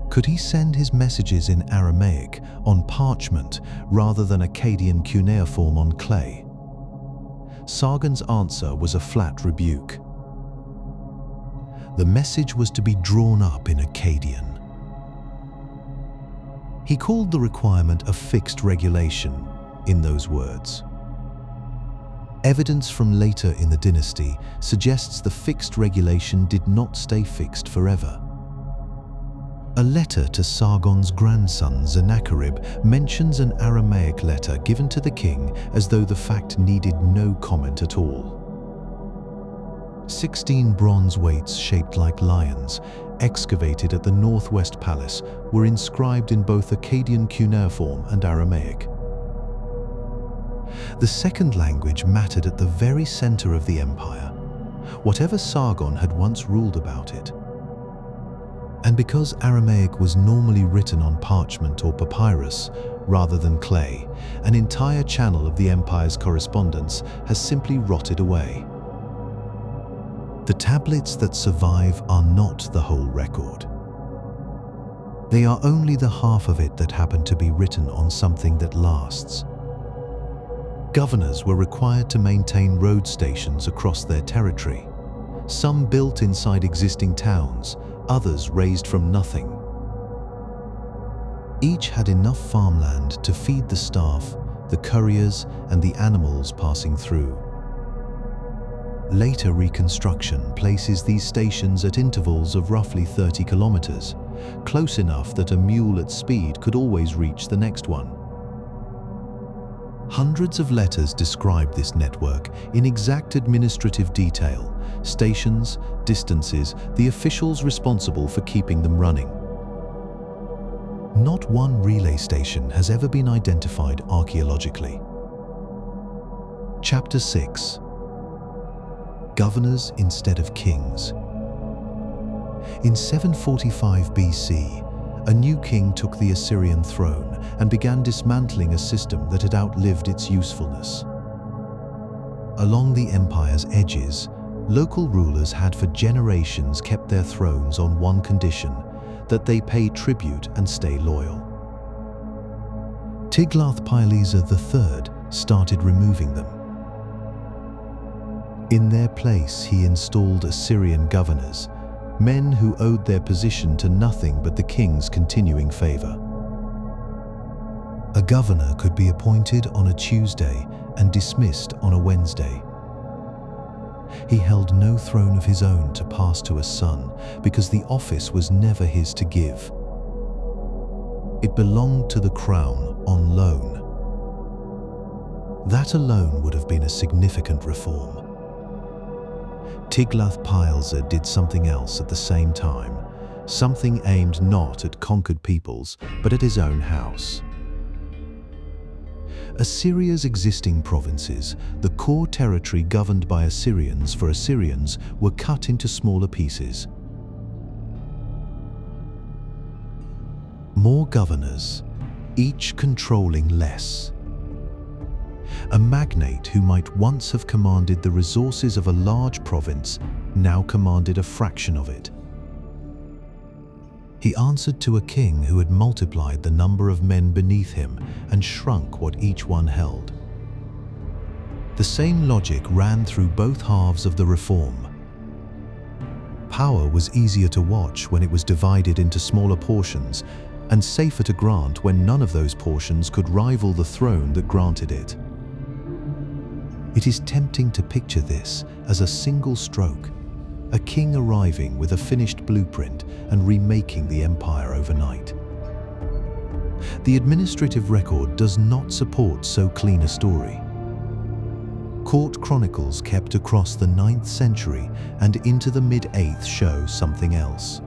Could he send his messages in Aramaic on parchment rather than Akkadian cuneiform on clay? Sargon's answer was a flat rebuke. The message was to be drawn up in Akkadian. He called the requirement a fixed regulation, in those words. Evidence from later in the dynasty suggests the fixed regulation did not stay fixed forever. A letter to Sargon's grandson Sennacherib mentions an Aramaic letter given to the king as though the fact needed no comment at all. 16 bronze weights shaped like lions, excavated at the Northwest Palace, were inscribed in both Akkadian cuneiform and Aramaic. The second language mattered at the very center of the empire, whatever Sargon had once ruled about it. And because Aramaic was normally written on parchment or papyrus rather than clay, an entire channel of the empire's correspondence has simply rotted away. The tablets that survive are not the whole record. They are only the half of it that happened to be written on something that lasts. Governors were required to maintain road stations across their territory, some built inside existing towns, others raised from nothing. Each had enough farmland to feed the staff, the couriers, and the animals passing through. Later reconstruction places these stations at intervals of roughly 30 kilometers, close enough that a mule at speed could always reach the next one. Hundreds of letters describe this network in exact administrative detail, stations, distances, the officials responsible for keeping them running. Not one relay station has ever been identified archaeologically. Chapter 6. Governors instead of kings. In 745 BC, a new king took the Assyrian throne and began dismantling a system that had outlived its usefulness. Along the empire's edges, local rulers had for generations kept their thrones on one condition: that they pay tribute and stay loyal. Tiglath-Pileser III started removing them. In their place, he installed Assyrian governors, men who owed their position to nothing but the king's continuing favor. A governor could be appointed on a Tuesday and dismissed on a Wednesday. He held no throne of his own to pass to a son, because the office was never his to give. It belonged to the crown on loan. That alone would have been a significant reform. Tiglath-Pileser did something else at the same time, something aimed not at conquered peoples, but at his own house. Assyria's existing provinces, the core territory governed by Assyrians for Assyrians, were cut into smaller pieces. More governors, each controlling less. A magnate who might once have commanded the resources of a large province now commanded a fraction of it. He answered to a king who had multiplied the number of men beneath him and shrunk what each one held. The same logic ran through both halves of the reform. Power was easier to watch when it was divided into smaller portions, and safer to grant when none of those portions could rival the throne that granted it. It is tempting to picture this as a single stroke, a king arriving with a finished blueprint and remaking the empire overnight. The administrative record does not support so clean a story. Court chronicles kept across the 9th century and into the mid-8th show something else.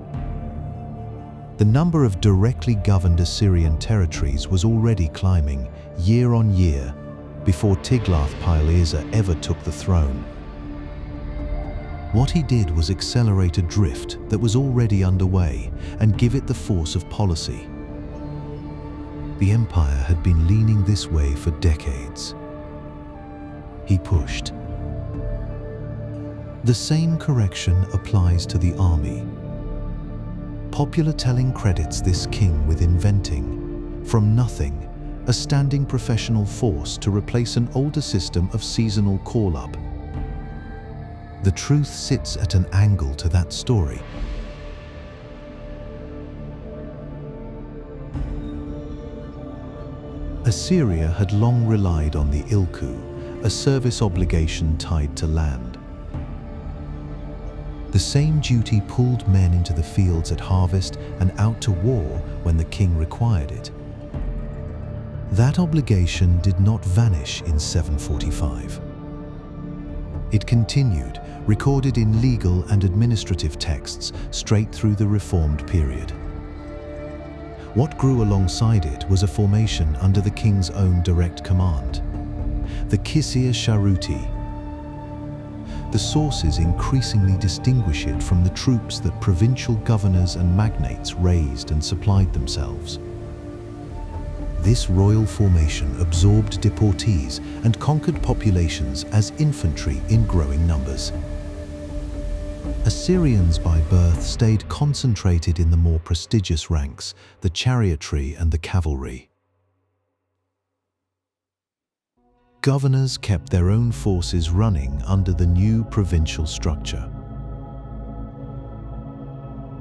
The number of directly governed Assyrian territories was already climbing year on year before Tiglath-Pileser ever took the throne. What he did was accelerate a drift that was already underway and give it the force of policy. The empire had been leaning this way for decades. He pushed. The same correction applies to the army. Popular telling credits this king with inventing, from nothing, a standing professional force to replace an older system of seasonal call-up. The truth sits at an angle to that story. Assyria had long relied on the ilku, a service obligation tied to land. The same duty pulled men into the fields at harvest and out to war when the king required it. That obligation did not vanish in 745. It continued, recorded in legal and administrative texts straight through the Reformed period. What grew alongside it was a formation under the king's own direct command, the Kisir Sharuti. The sources increasingly distinguish it from the troops that provincial governors and magnates raised and supplied themselves. This royal formation absorbed deportees and conquered populations as infantry in growing numbers. Assyrians by birth stayed concentrated in the more prestigious ranks, the chariotry and the cavalry. Governors kept their own forces running under the new provincial structure.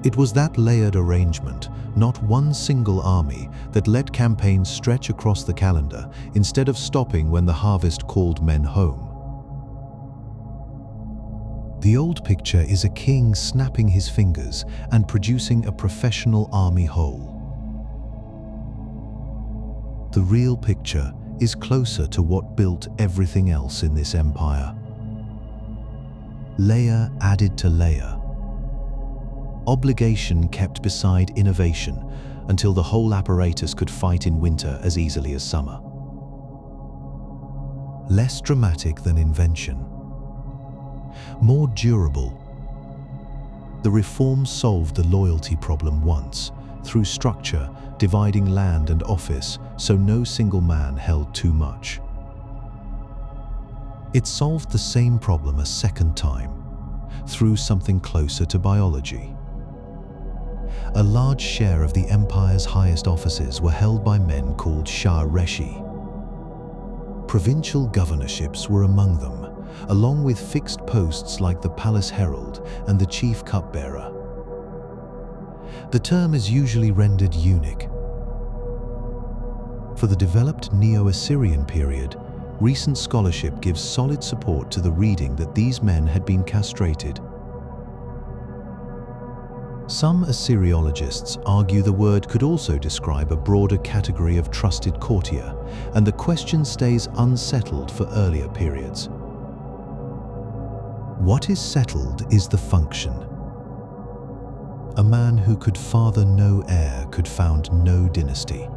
It was that layered arrangement, not one single army, that let campaigns stretch across the calendar instead of stopping when the harvest called men home. The old picture is a king snapping his fingers and producing a professional army whole. The real picture is closer to what built everything else in this empire. Layer added to layer. Obligation kept beside innovation until the whole apparatus could fight in winter as easily as summer. Less dramatic than invention. More durable. The reforms solved the loyalty problem once, through structure, dividing land and office so no single man held too much. It solved the same problem a second time, through something closer to biology. A large share of the empire's highest offices were held by men called Shah Reshi. Provincial governorships were among them, along with fixed posts like the palace herald and the chief cupbearer. The term is usually rendered eunuch. For the developed Neo-Assyrian period, recent scholarship gives solid support to the reading that these men had been castrated. Some Assyriologists argue the word could also describe a broader category of trusted courtier, and the question stays unsettled for earlier periods. What is settled is the function. A man who could father no heir could found no dynasty.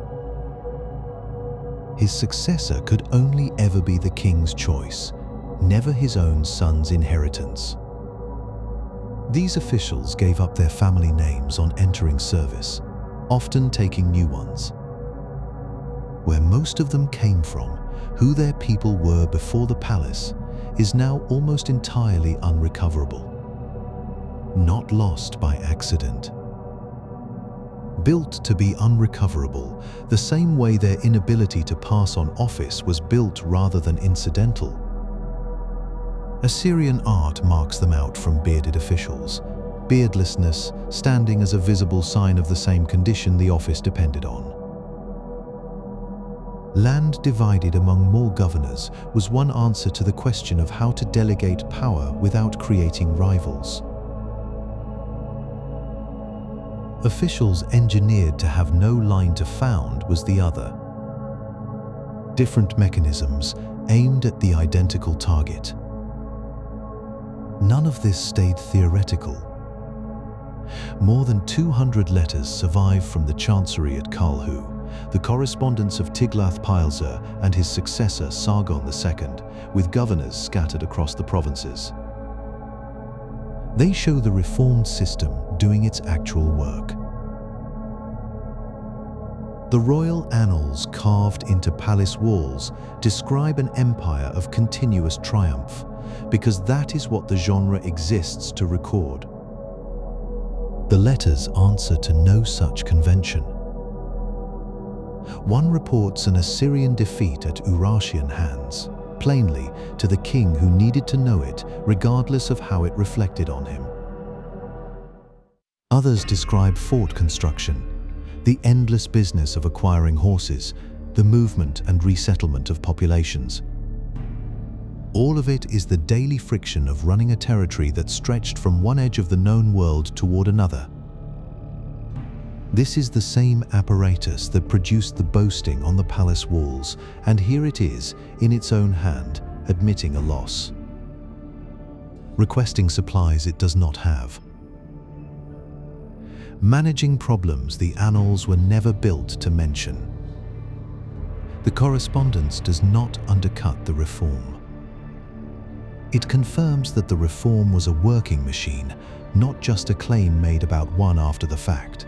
His successor could only ever be the king's choice, never his own son's inheritance. These officials gave up their family names on entering service, often taking new ones. Where most of them came from, who their people were before the palace, is now almost entirely unrecoverable. Not lost by accident. Built to be unrecoverable, the same way their inability to pass on office was built rather than incidental. Assyrian art marks them out from bearded officials, beardlessness standing as a visible sign of the same condition the office depended on. Land divided among more governors was one answer to the question of how to delegate power without creating rivals. Officials engineered to have no line to found was the other. Different mechanisms aimed at the identical target. None of this stayed theoretical. More than 200 letters survive from the chancery at Kalhu, the correspondence of Tiglath-Pileser and his successor Sargon II, with governors scattered across the provinces. They show the reformed system doing its actual work. The royal annals carved into palace walls describe an empire of continuous triumph, because that is what the genre exists to record. The letters answer to no such convention. One reports an Assyrian defeat at Urartian hands, plainly to the king who needed to know it, regardless of how it reflected on him. Others describe fort construction, the endless business of acquiring horses, the movement and resettlement of populations. All of it is the daily friction of running a territory that stretched from one edge of the known world toward another. This is the same apparatus that produced the boasting on the palace walls, and here it is, in its own hand, admitting a loss. requesting supplies it does not have. Managing problems the annals were never built to mention. The correspondence does not undercut the reform. It confirms that the reform was a working machine, not just a claim made about one after the fact.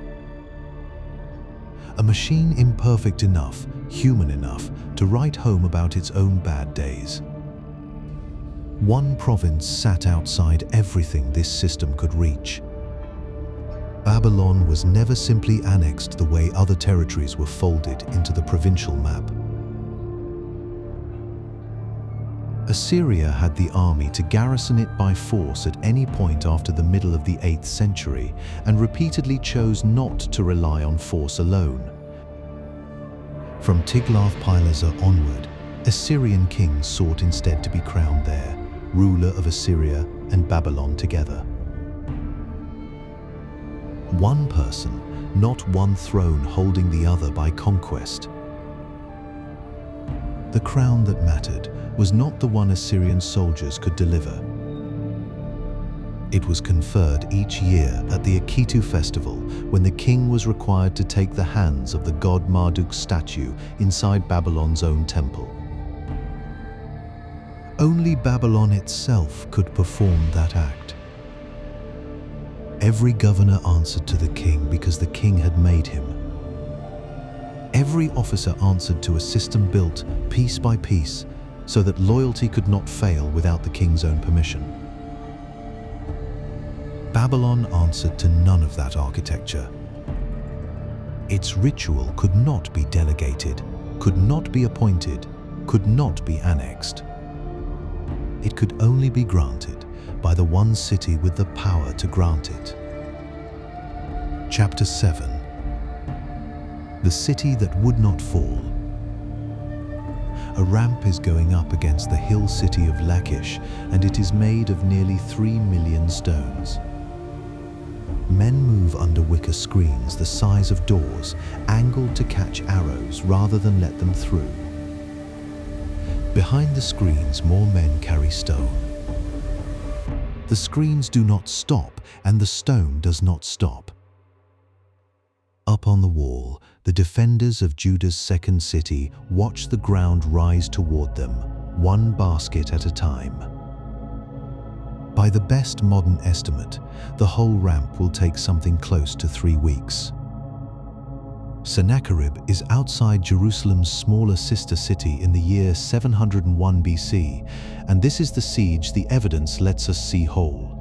A machine imperfect enough, human enough, to write home about its own bad days. One province sat outside everything this system could reach. Babylon was never simply annexed the way other territories were folded into the provincial map. Assyria had the army to garrison it by force at any point after the middle of the 8th century and repeatedly chose not to rely on force alone. From Tiglath-Pileser onward, Assyrian kings sought instead to be crowned there, ruler of Assyria and Babylon together. One person, not one throne holding the other by conquest. The crown that mattered was not the one Assyrian soldiers could deliver. It was conferred each year at the Akitu festival when the king was required to take the hands of the god Marduk's statue inside Babylon's own temple. Only Babylon itself could perform that act. Every governor answered to the king because the king had made him. Every officer answered to a system built piece by piece so that loyalty could not fail without the king's own permission. Babylon answered to none of that architecture. Its ritual could not be delegated, could not be appointed, could not be annexed. It could only be granted by the one city with the power to grant it. Chapter 7. The city that would not fall. A ramp is going up against the hill city of Lachish, and it is made of nearly 3 million stones. Men move under wicker screens the size of doors, angled to catch arrows rather than let them through. Behind the screens, more men carry stone. The screens do not stop, and the stone does not stop. Up on the wall, the defenders of Judah's second city watch the ground rise toward them, one basket at a time. By the best modern estimate, the whole ramp will take something close to 3 weeks. Sennacherib is outside Jerusalem's smaller sister city in the year 701 BC, and this is the siege the evidence lets us see whole.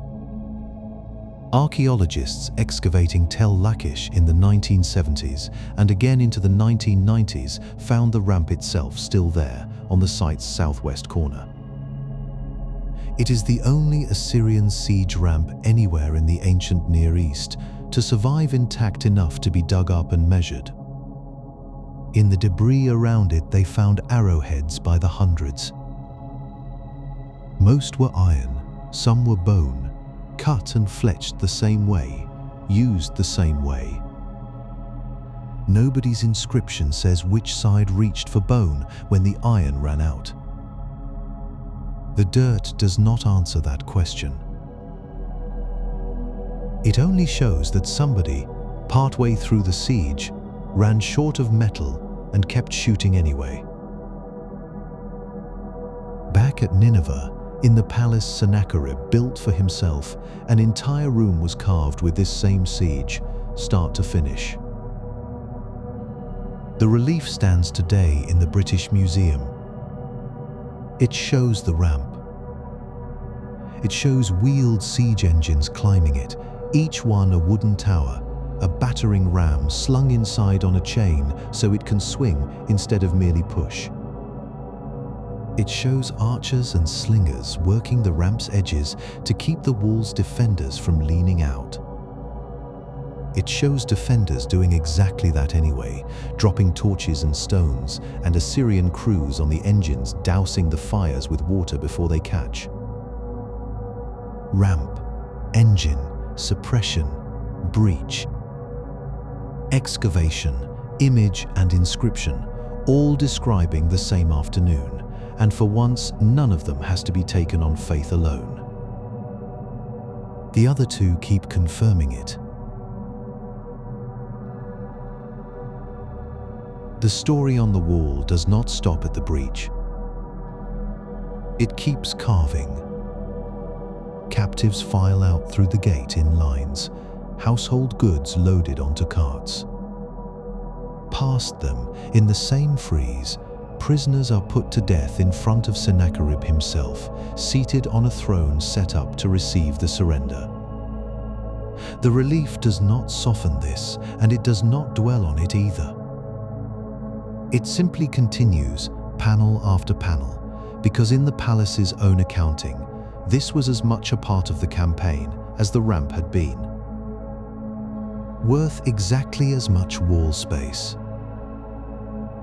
Archaeologists excavating Tel Lachish in the 1970s and again into the 1990s found the ramp itself still there on the site's southwest corner. It is the only Assyrian siege ramp anywhere in the ancient Near East to survive intact enough to be dug up and measured. In the debris around it, they found arrowheads by the hundreds. Most were iron, some were bone, cut and fletched the same way, used the same way. Nobody's inscription says which side reached for bone when the iron ran out. The dirt does not answer that question. It only shows that somebody, partway through the siege, ran short of metal and kept shooting anyway. Back at Nineveh, in the palace Sennacherib built for himself, an entire room was carved with this same siege, start to finish. The relief stands today in the British Museum. It shows the ramp. It shows wheeled siege engines climbing it, each one a wooden tower, a battering ram slung inside on a chain so it can swing instead of merely push. It shows archers and slingers working the ramp's edges to keep the wall's defenders from leaning out. It shows defenders doing exactly that anyway, dropping torches and stones, and Assyrian crews on the engines dousing the fires with water before they catch. Ramp, engine, suppression, breach, excavation, image and inscription, all describing the same afternoon, and for once none of them has to be taken on faith alone. The other two keep confirming it. The story on the wall does not stop at the breach. It keeps carving. Captives file out through the gate in lines, household goods loaded onto carts. Past them, in the same frieze, prisoners are put to death in front of Sennacherib himself, seated on a throne set up to receive the surrender. The relief does not soften this, and it does not dwell on it either. It simply continues, panel after panel, because in the palace's own accounting, this was as much a part of the campaign as the ramp had been. Worth exactly as much wall space.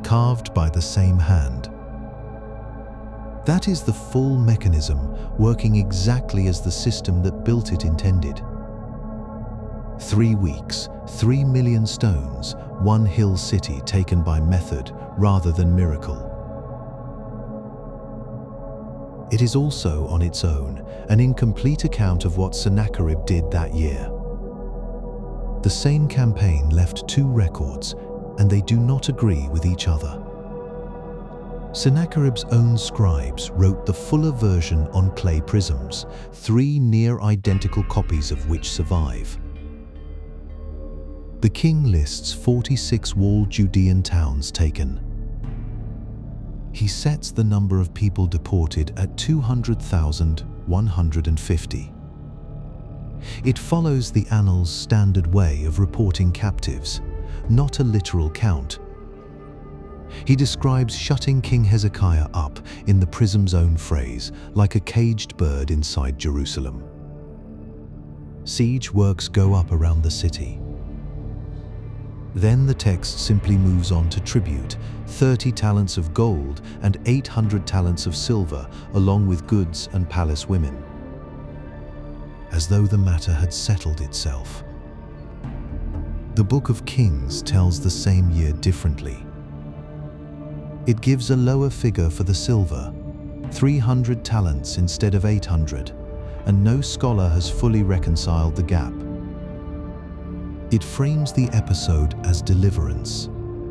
Carved by the same hand. That is the full mechanism working exactly as the system that built it intended. 3 weeks, 3 million stones, one hill city taken by method rather than miracle. It is also, on its own, an incomplete account of what Sennacherib did that year. The same campaign left 2 records, and they do not agree with each other. Sennacherib's own scribes wrote the fuller version on clay prisms, 3 near-identical copies of which survive. The king lists 46 walled Judean towns taken. He sets the number of people deported at 200,150. It follows the annals' standard way of reporting captives, not a literal count. He describes shutting King Hezekiah up, in the prism's own phrase, like a caged bird inside Jerusalem. Siege works go up around the city. Then the text simply moves on to tribute, 30 talents of gold and 800 talents of silver, along with goods and palace women. As though the matter had settled itself. The Book of Kings tells the same year differently. It gives a lower figure for the silver, 300 talents instead of 800, and no scholar has fully reconciled the gap. It frames the episode as deliverance,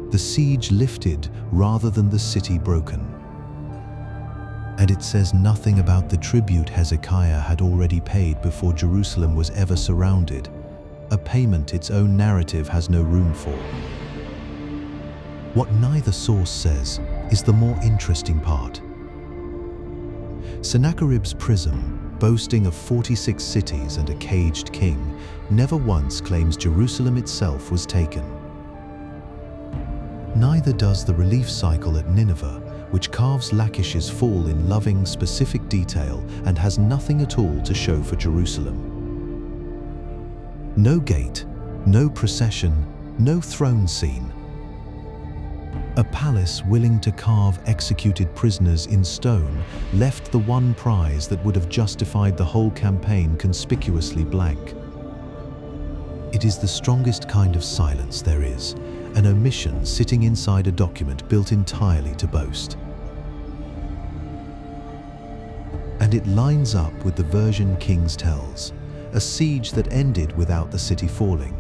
the siege lifted rather than the city broken. And it says nothing about the tribute Hezekiah had already paid before Jerusalem was ever surrounded, a payment its own narrative has no room for. What neither source says is the more interesting part. Sennacherib's prism, boasting of 46 cities and a caged king, never once claims Jerusalem itself was taken. Neither does the relief cycle at Nineveh, which carves Lachish's fall in loving, specific detail and has nothing at all to show for Jerusalem. No gate, no procession, no throne scene. A palace willing to carve executed prisoners in stone left the one prize that would have justified the whole campaign conspicuously blank. It is the strongest kind of silence there is, an omission sitting inside a document built entirely to boast. And it lines up with the version Kings tells, a siege that ended without the city falling.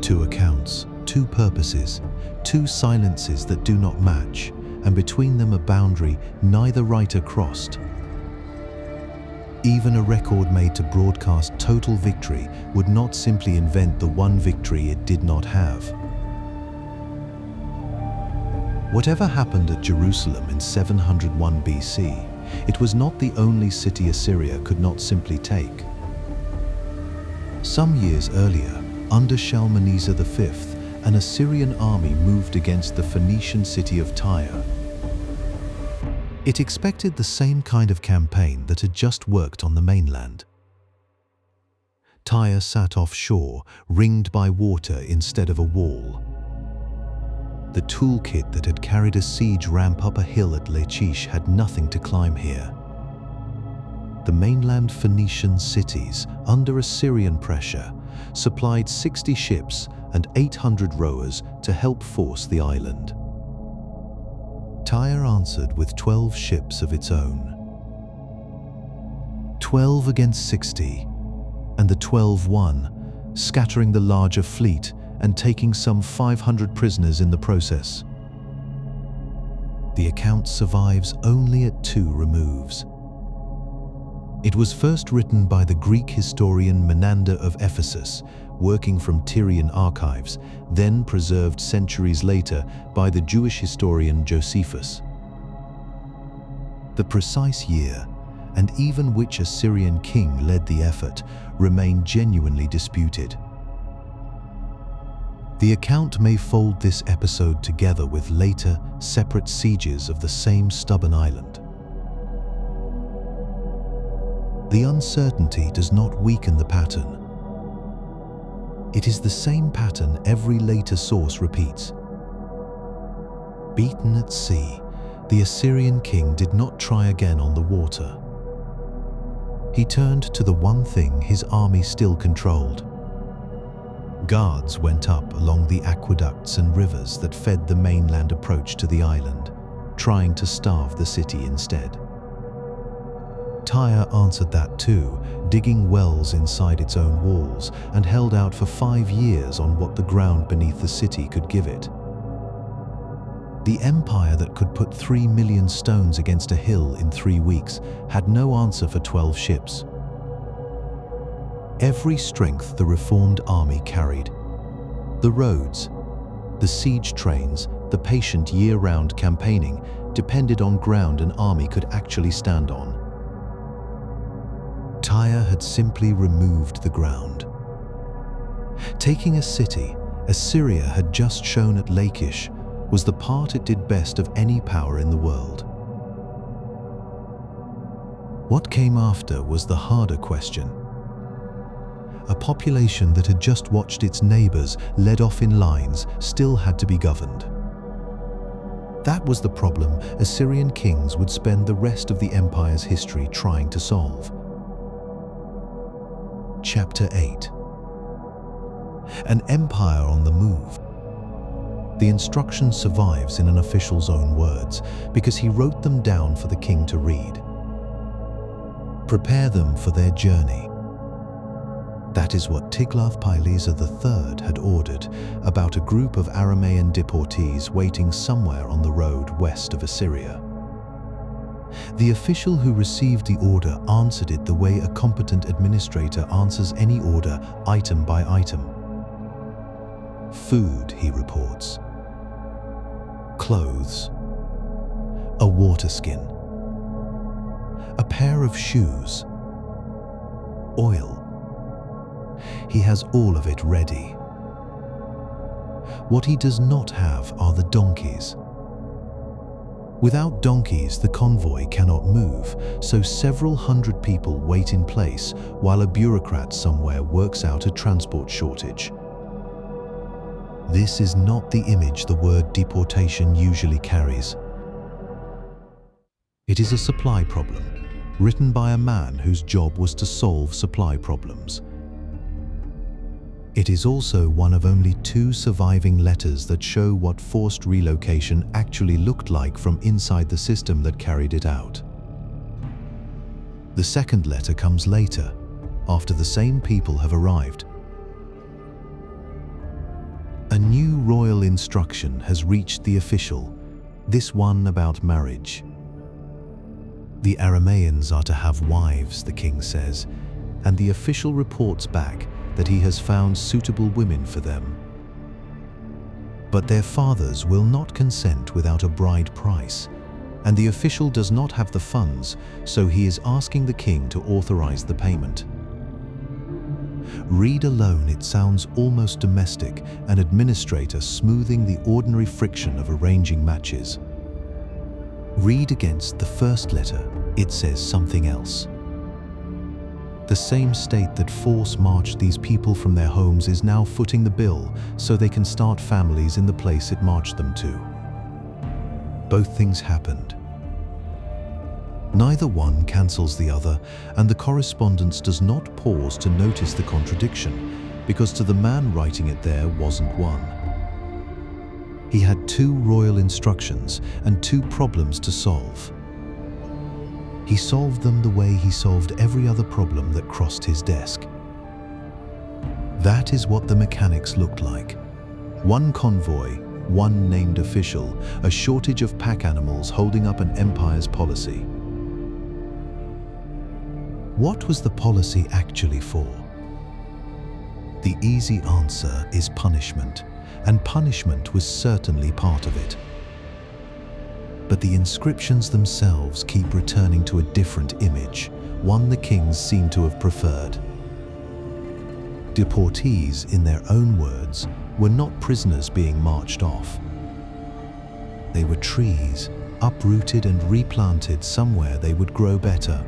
2 accounts, 2 purposes, 2 silences that do not match, and between them a boundary neither writer crossed. Even a record made to broadcast total victory would not simply invent the one victory it did not have. Whatever happened at Jerusalem in 701 BC, it was not the only city Assyria could not simply take. Some years earlier, under Shalmaneser V, an Assyrian army moved against the Phoenician city of Tyre. It expected the same kind of campaign that had just worked on the mainland. Tyre sat offshore, ringed by water instead of a wall. The toolkit that had carried a siege ramp up a hill at Lachish had nothing to climb here. The mainland Phoenician cities, under Assyrian pressure, supplied 60 ships and 800 rowers to help force the island. Tyre answered with 12 ships of its own. 12 against 60, and the 12 won, scattering the larger fleet and taking some 500 prisoners in the process. The account survives only at 2 removes. It was first written by the Greek historian Menander of Ephesus, working from Tyrian archives, then preserved centuries later by the Jewish historian Josephus. The precise year, and even which Assyrian king led the effort, remain genuinely disputed. The account may fold this episode together with later, separate sieges of the same stubborn island. The uncertainty does not weaken the pattern. It is the same pattern every later source repeats. Beaten at sea, the Assyrian king did not try again on the water. He turned to the one thing his army still controlled. Guards went up along the aqueducts and rivers that fed the mainland approach to the island, trying to starve the city instead. Tyre answered that too, digging wells inside its own walls, and held out for 5 years on what the ground beneath the city could give it. The empire that could put 3 million stones against a hill in 3 weeks had no answer for 12 ships. Every strength the reformed army carried, the roads, the siege trains, the patient year-round campaigning, depended on ground an army could actually stand on. Tyre had simply removed the ground. Taking a city, Assyria had just shown at Lachish, was the part it did best of any power in the world. What came after was the harder question. A population that had just watched its neighbors led off in lines still had to be governed. That was the problem Assyrian kings would spend the rest of the empire's history trying to solve. Chapter 8. An empire on the move. The instruction survives in an official's own words because he wrote them down for the king to read. Prepare them for their journey. That is what Tiglath-Pileser III had ordered about a group of Aramaean deportees waiting somewhere on the road west of Assyria. The official who received the order answered it the way a competent administrator answers any order, item by item. Food, he reports. Clothes. A water skin. A pair of shoes. Oil. He has all of it ready. What he does not have are the donkeys. Without donkeys, the convoy cannot move, so several hundred people wait in place while a bureaucrat somewhere works out a transport shortage. This is not the image the word deportation usually carries. It is a supply problem, written by a man whose job was to solve supply problems. It is also one of only 2 surviving letters that show what forced relocation actually looked like from inside the system that carried it out. The second letter comes later, after the same people have arrived. A new royal instruction has reached the official, this one about marriage. The Aramaeans are to have wives, the king says, and the official reports back that he has found suitable women for them. But their fathers will not consent without a bride price, and the official does not have the funds, so he is asking the king to authorize the payment. Read alone, it sounds almost domestic, an administrator smoothing the ordinary friction of arranging matches. Read against the first letter, it says something else. The same state that force marched these people from their homes is now footing the bill so they can start families in the place it marched them to. Both things happened. Neither one cancels the other, and the correspondence does not pause to notice the contradiction, because to the man writing it there wasn't one. He had 2 royal instructions and 2 problems to solve. He solved them the way he solved every other problem that crossed his desk. That is what the mechanics looked like. One convoy, one named official, a shortage of pack animals holding up an empire's policy. What was the policy actually for? The easy answer is punishment, and punishment was certainly part of it. But the inscriptions themselves keep returning to a different image, one the kings seem to have preferred. Deportees, in their own words, were not prisoners being marched off. They were trees, uprooted and replanted somewhere they would grow better.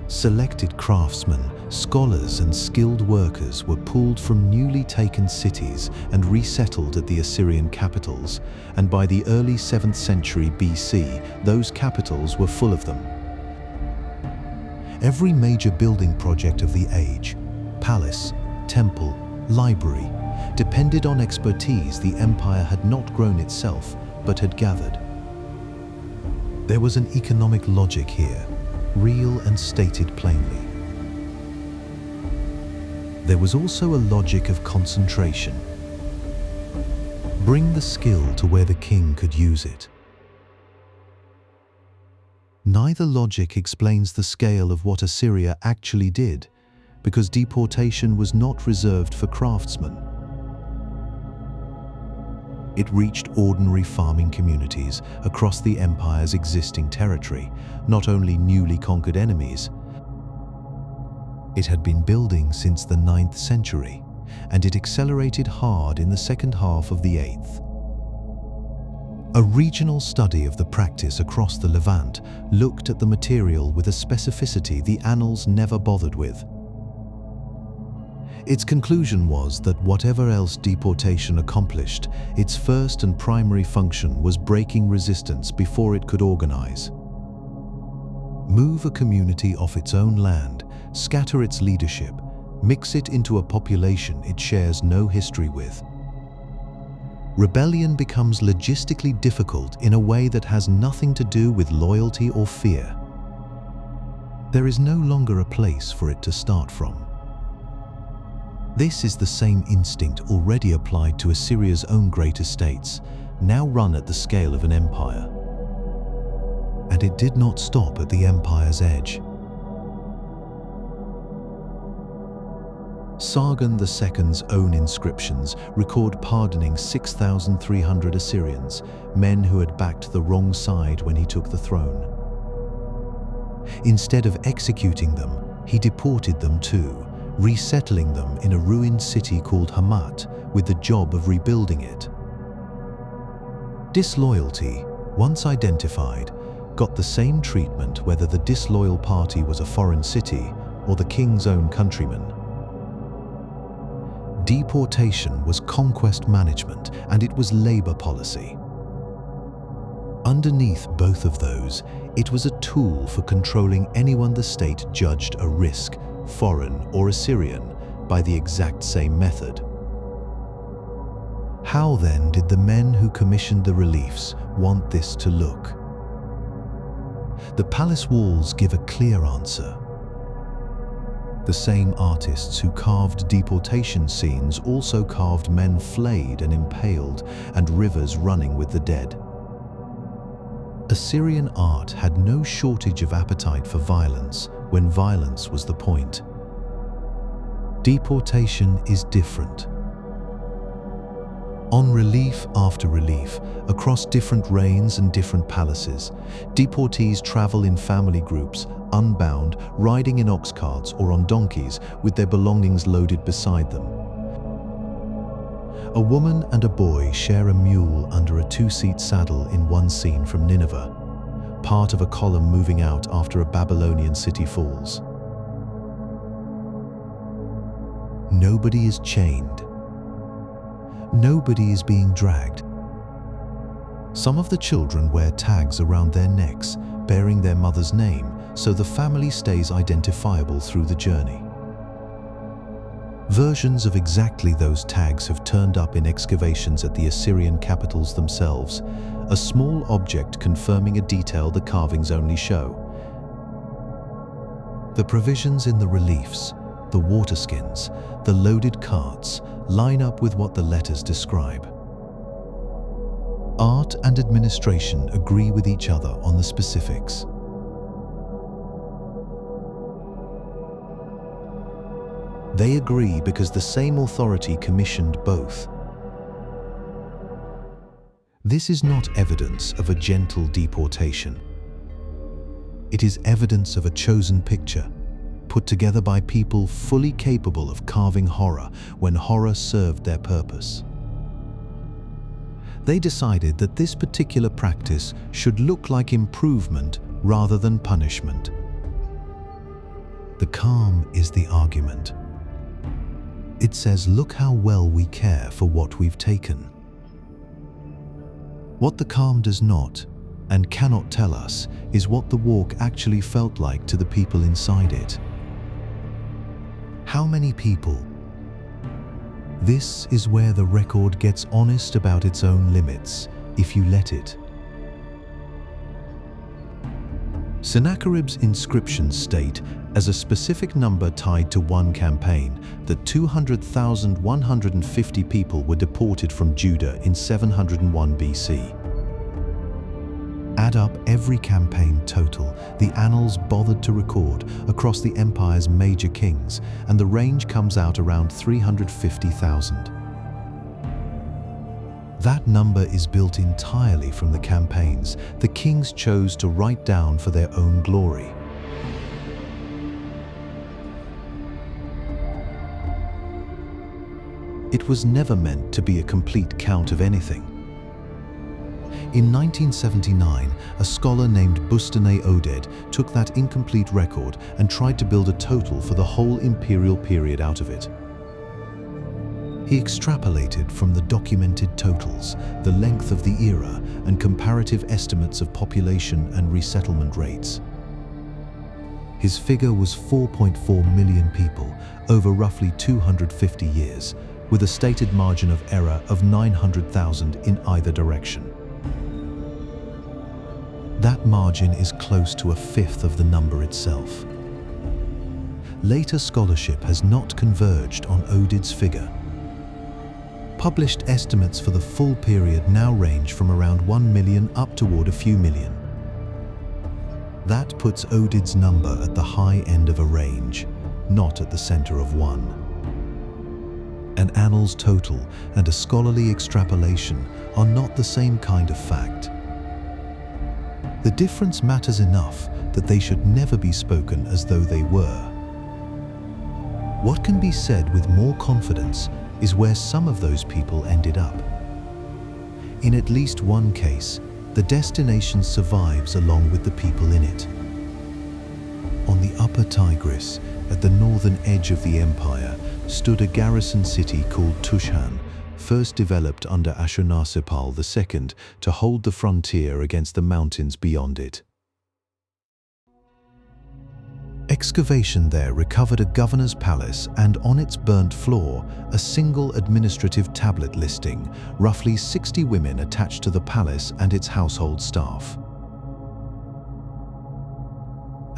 Selected craftsmen, scholars and skilled workers were pulled from newly taken cities and resettled at the Assyrian capitals, and by the early 7th century BC, those capitals were full of them. Every major building project of the age, palace, temple, library, depended on expertise the empire had not grown itself, but had gathered. There was an economic logic here, real and stated plainly. There was also a logic of concentration. Bring the skill to where the king could use it. Neither logic explains the scale of what Assyria actually did, because deportation was not reserved for craftsmen. It reached ordinary farming communities across the empire's existing territory, not only newly conquered enemies. It had been building since the 9th century, and it accelerated hard in the second half of the 8th. A regional study of the practice across the Levant looked at the material with a specificity the annals never bothered with. Its conclusion was that whatever else deportation accomplished, its first and primary function was breaking resistance before it could organize. Move a community off its own land, scatter its leadership, mix it into a population it shares no history with. Rebellion becomes logistically difficult in a way that has nothing to do with loyalty or fear. There is no longer a place for it to start from. This is the same instinct already applied to Assyria's own great estates, now run at the scale of an empire. And it did not stop at the empire's edge. Sargon II's own inscriptions record pardoning 6,300 Assyrians, men who had backed the wrong side when he took the throne. Instead of executing them, he deported them too, resettling them in a ruined city called Hamat with the job of rebuilding it. Disloyalty, once identified, got the same treatment whether the disloyal party was a foreign city or the king's own countrymen. Deportation was conquest management and it was labor policy. Underneath both of those, it was a tool for controlling anyone the state judged a risk, foreign or Assyrian, by the exact same method. How then did the men who commissioned the reliefs want this to look? The palace walls give a clear answer. The same artists who carved deportation scenes also carved men flayed and impaled and rivers running with the dead. Assyrian art had no shortage of appetite for violence when violence was the point. Deportation is different. On relief after relief, across different reigns and different palaces, deportees travel in family groups, unbound, riding in ox carts or on donkeys with their belongings loaded beside them. A woman and a boy share a mule under a two-seat saddle in one scene from Nineveh, part of a column moving out after a Babylonian city falls. Nobody is chained. Nobody is being dragged. Some of the children wear tags around their necks, bearing their mother's name, so the family stays identifiable through the journey. Versions of exactly those tags have turned up in excavations at the Assyrian capitals themselves, a small object confirming a detail the carvings only show, The provisions in the reliefs, the water skins, the loaded carts line up with what the letters describe. Art and administration agree with each other on the specifics. They agree because the same authority commissioned both. This is not evidence of a gentle deportation. It is evidence of a chosen picture, put together by people fully capable of carving horror when horror served their purpose. They decided that this particular practice should look like improvement rather than punishment. The calm is the argument. It says, look how well we care for what we've taken. What the calm does not and cannot tell us is what the walk actually felt like to the people inside it. How many people? This is where the record gets honest about its own limits, if you let it. Sennacherib's inscriptions state, as a specific number tied to one campaign, that 200,150 people were deported from Judah in 701 BC. Add up every campaign total the annals bothered to record across the empire's major kings, and the range comes out around 350,000. That number is built entirely from the campaigns the kings chose to write down for their own glory. It was never meant to be a complete count of anything. In 1979, a scholar named Bustane Oded took that incomplete record and tried to build a total for the whole imperial period out of it. He extrapolated from the documented totals, the length of the era, and comparative estimates of population and resettlement rates. His figure was 4.4 million people over roughly 250 years, with a stated margin of error of 900,000 in either direction. That margin is close to a fifth of the number itself. Later scholarship has not converged on Oded's figure. Published estimates for the full period now range from around 1 million up toward a few million. That puts Oded's number at the high end of a range, not at the center of one. An annals total and a scholarly extrapolation are not the same kind of fact. The difference matters enough that they should never be spoken as though they were. What can be said with more confidence is where some of those people ended up. In at least one case, the destination survives along with the people in it. On the upper Tigris, at the northern edge of the empire, stood a garrison city called Tushan, first developed under Ashurnasirpal II to hold the frontier against the mountains beyond it. Excavation there recovered a governor's palace and on its burnt floor, a single administrative tablet listing roughly 60 women attached to the palace and its household staff.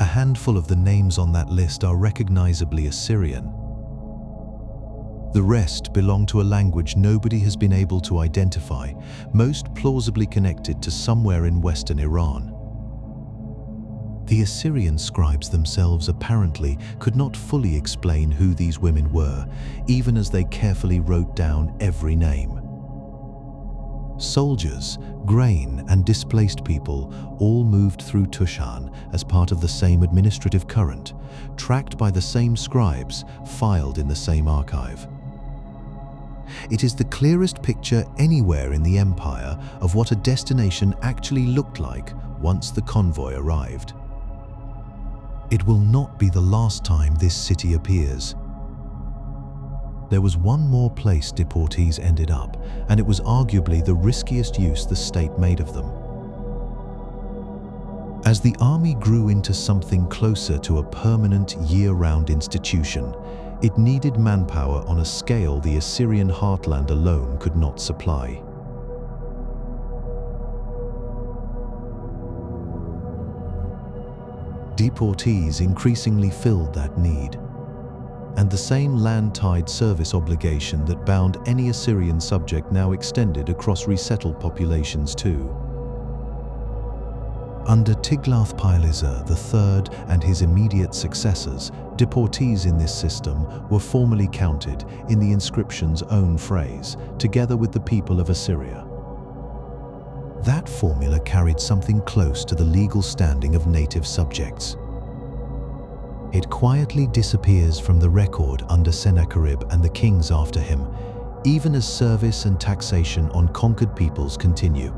A handful of the names on that list are recognizably Assyrian. The rest belong to a language nobody has been able to identify, most plausibly connected to somewhere in western Iran. The Assyrian scribes themselves apparently could not fully explain who these women were, even as they carefully wrote down every name. Soldiers, grain, and displaced people all moved through Tushan as part of the same administrative current, tracked by the same scribes, filed in the same archive. It is the clearest picture anywhere in the empire of what a destination actually looked like once the convoy arrived. It will not be the last time this city appears. There was one more place deportees ended up, and it was arguably the riskiest use the state made of them. As the army grew into something closer to a permanent year-round institution, it needed manpower on a scale the Assyrian heartland alone could not supply. Deportees increasingly filled that need, and the same land-tied service obligation that bound any Assyrian subject now extended across resettled populations too. Under Tiglath-Pileser III and his immediate successors, deportees in this system were formally counted, in the inscription's own phrase, together with the people of Assyria. That formula carried something close to the legal standing of native subjects. It quietly disappears from the record under Sennacherib and the kings after him, even as service and taxation on conquered peoples continue.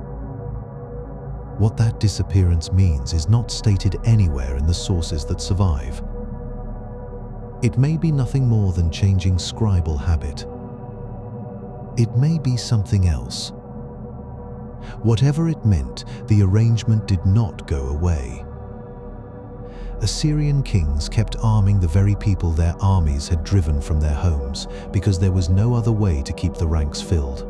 What that disappearance means is not stated anywhere in the sources that survive. It may be nothing more than changing scribal habit. It may be something else. Whatever it meant, the arrangement did not go away. Assyrian kings kept arming the very people their armies had driven from their homes because there was no other way to keep the ranks filled.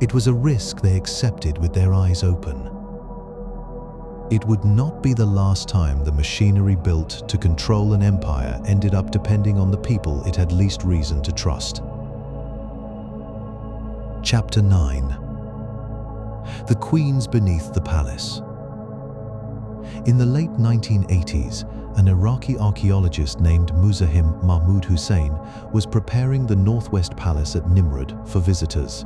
It was a risk they accepted with their eyes open. It would not be the last time the machinery built to control an empire ended up depending on the people it had least reason to trust. Chapter 9. The Queens Beneath the Palace. In the late 1980s, an Iraqi archaeologist named Muzahim Mahmud Hussein was preparing the Northwest Palace at Nimrud for visitors.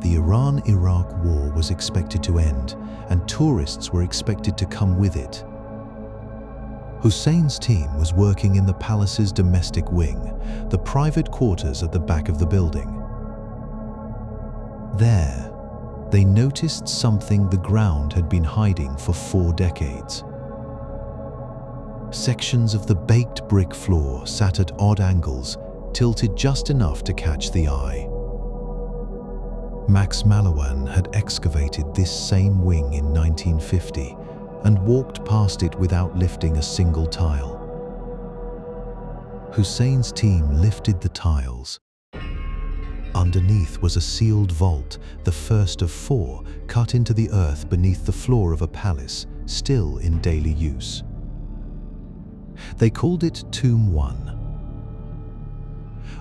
The Iran-Iraq war was expected to end, and tourists were expected to come with it. Hussein's team was working in the palace's domestic wing, the private quarters at the back of the building. There, they noticed something the ground had been hiding for 4 decades. Sections of the baked brick floor sat at odd angles, tilted just enough to catch the eye. Max Malawan had excavated this same wing in 1950 and walked past it without lifting a single tile. Hussein's team lifted the tiles. Underneath was a sealed vault, the first of 4 cut into the earth beneath the floor of a palace, still in daily use. They called it Tomb 1.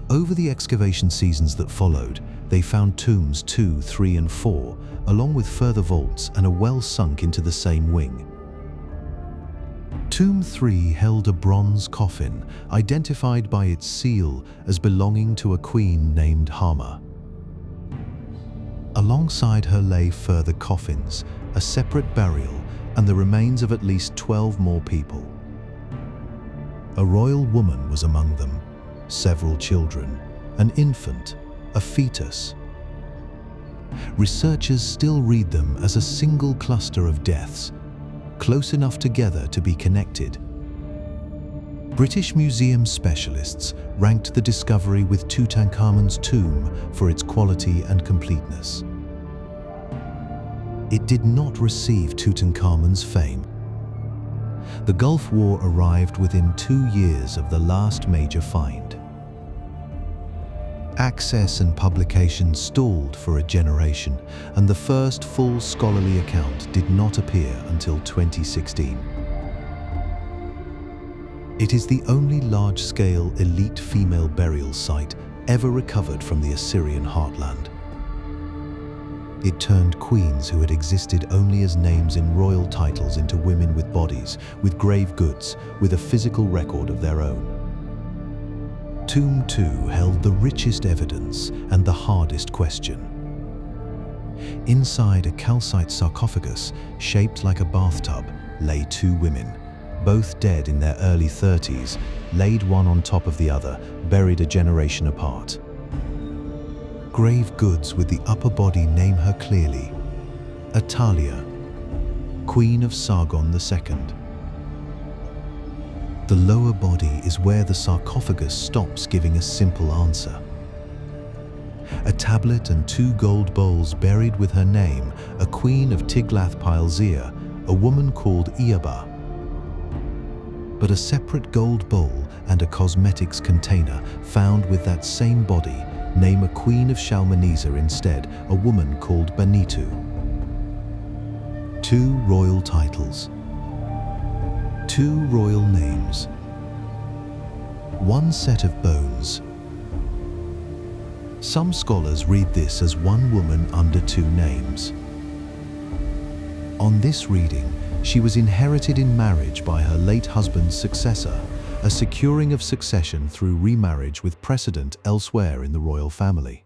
Over the excavation seasons that followed, they found tombs 2, 3, and 4, along with further vaults and a well sunk into the same wing. Tomb 3 held a bronze coffin, identified by its seal as belonging to a queen named Hama. Alongside her lay further coffins, a separate burial, and the remains of at least 12 more people. A royal woman was among them, several children, an infant, a fetus. Researchers still read them as a single cluster of deaths, close enough together to be connected. British museum specialists ranked the discovery with Tutankhamun's tomb for its quality and completeness. It did not receive Tutankhamun's fame. The Gulf War arrived within 2 years of the last major find. Access and publication stalled for a generation, and the first full scholarly account did not appear until 2016. It is the only large-scale elite female burial site ever recovered from the Assyrian heartland. It turned queens who had existed only as names in royal titles into women with bodies, with grave goods, with a physical record of their own. Tomb 2 held the richest evidence and the hardest question. Inside a calcite sarcophagus, shaped like a bathtub, lay 2 women, both dead in their early 30s, laid one on top of the other, buried a generation apart. Grave goods with the upper body name her clearly: Atalia, Queen of Sargon II. The lower body is where the sarcophagus stops giving a simple answer. A tablet and 2 gold bowls buried with her name, a queen of Tiglath-Pileser, a woman called Iaba. But a separate gold bowl and a cosmetics container found with that same body name a queen of Shalmaneser instead, a woman called Banitu. 2 royal titles, Two royal names. One set of bones. Some scholars read this as one woman under two names. On this reading, she was inherited in marriage by her late husband's successor, a securing of succession through remarriage with precedent elsewhere in the royal family.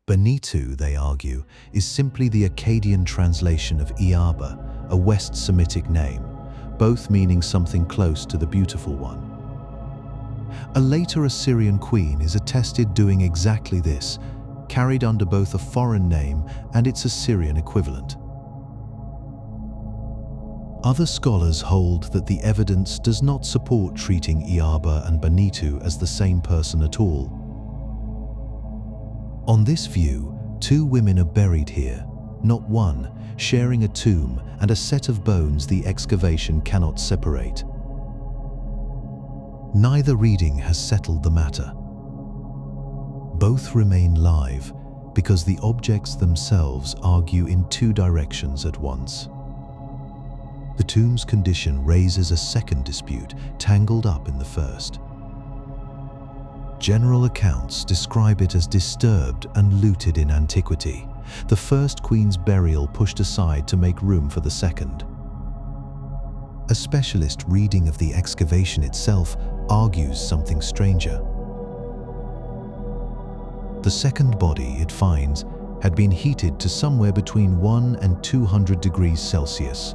Benitu, they argue, is simply the Akkadian translation of Iaba, a West Semitic name, both meaning something close to the beautiful one. A later Assyrian queen is attested doing exactly this, carried under both a foreign name and its Assyrian equivalent. Other scholars hold that the evidence does not support treating Iaba and Benitu as the same person at all. On this view, two women are buried here, not one, sharing a tomb and a set of bones the excavation cannot separate. Neither reading has settled the matter. Both remain live because the objects themselves argue in two directions at once. The tomb's condition raises a second dispute tangled up in the first. General accounts describe it as disturbed and looted in antiquity, the first queen's burial pushed aside to make room for the second. A specialist reading of the excavation itself argues something stranger. The second body it finds had been heated to somewhere between 1 and 200 degrees Celsius.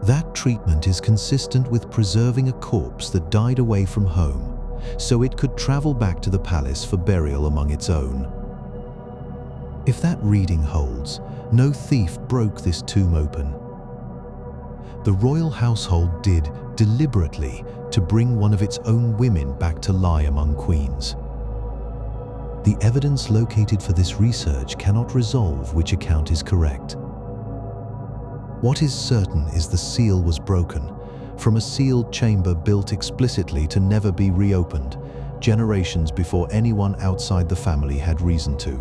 That treatment is consistent with preserving a corpse that died away from home, so it could travel back to the palace for burial among its own. If that reading holds, no thief broke this tomb open. The royal household did deliberately to bring one of its own women back to lie among queens. The evidence located for this research cannot resolve which account is correct. What is certain is the seal was broken, from a sealed chamber built explicitly to never be reopened, generations before anyone outside the family had reason to.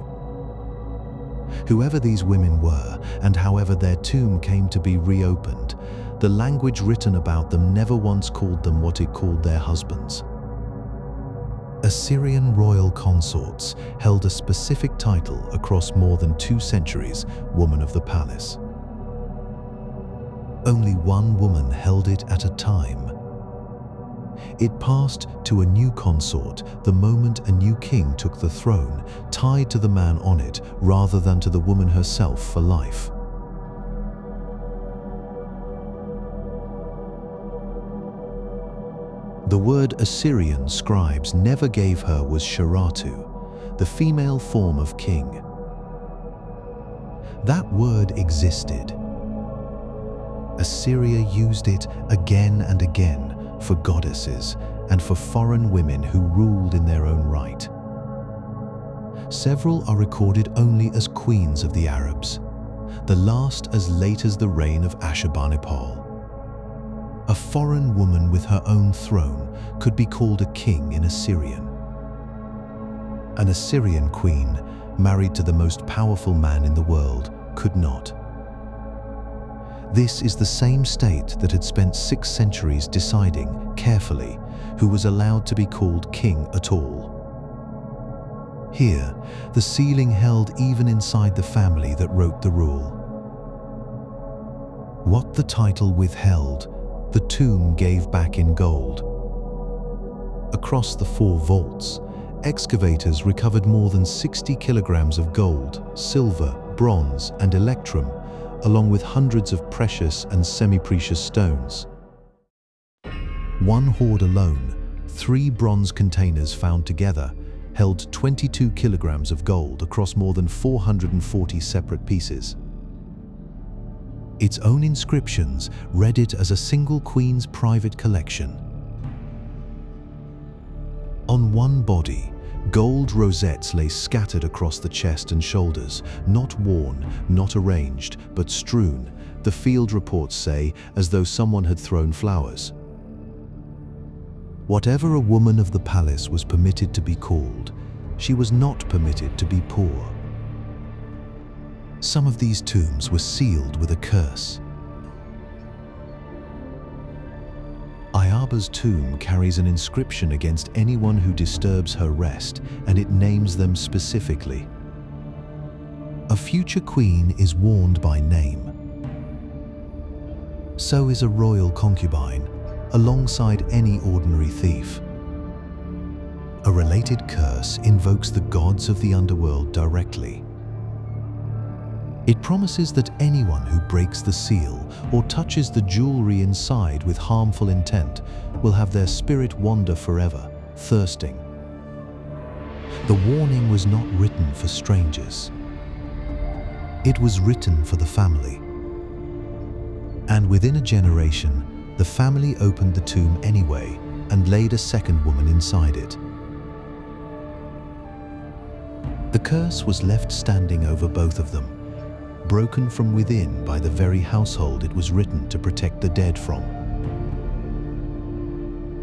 Whoever these women were, and however their tomb came to be reopened, the language written about them never once called them what it called their husbands. Assyrian royal consorts held a specific title across more than 2 centuries, woman of the palace. Only one woman held it at a time. It passed to a new consort the moment a new king took the throne, tied to the man on it rather than to the woman herself for life. The word Assyrian scribes never gave her was Sharatu, the female form of king. That word existed. Assyria used it again and again for goddesses and for foreign women who ruled in their own right. Several are recorded only as queens of the Arabs, the last as late as the reign of Ashurbanipal. A foreign woman with her own throne could be called a king in Assyrian. An Assyrian queen, married to the most powerful man in the world, could not. This is the same state that had spent 6 centuries deciding, carefully, who was allowed to be called king at all. Here, the sealing held even inside the family that wrote the rule. What the title withheld, the tomb gave back in gold. Across the 4 vaults, excavators recovered more than 60 kilograms of gold, silver, bronze, and electrum, along with hundreds of precious and semi-precious stones. One hoard alone, 3 bronze containers found together, held 22 kilograms of gold across more than 440 separate pieces. Its own inscriptions read it as a single queen's private collection. On one body, gold rosettes lay scattered across the chest and shoulders, not worn, not arranged, but strewn, the field reports say, as though someone had thrown flowers. Whatever a woman of the palace was permitted to be called, she was not permitted to be poor. Some of these tombs were sealed with a curse. Kaba's tomb carries an inscription against anyone who disturbs her rest, and it names them specifically. A future queen is warned by name. So is a royal concubine, alongside any ordinary thief. A related curse invokes the gods of the underworld directly. It promises that anyone who breaks the seal or touches the jewelry inside with harmful intent will have their spirit wander forever, thirsting. The warning was not written for strangers. It was written for the family. And within a generation, the family opened the tomb anyway and laid a second woman inside it. The curse was left standing over both of them, broken from within by the very household it was written to protect the dead from.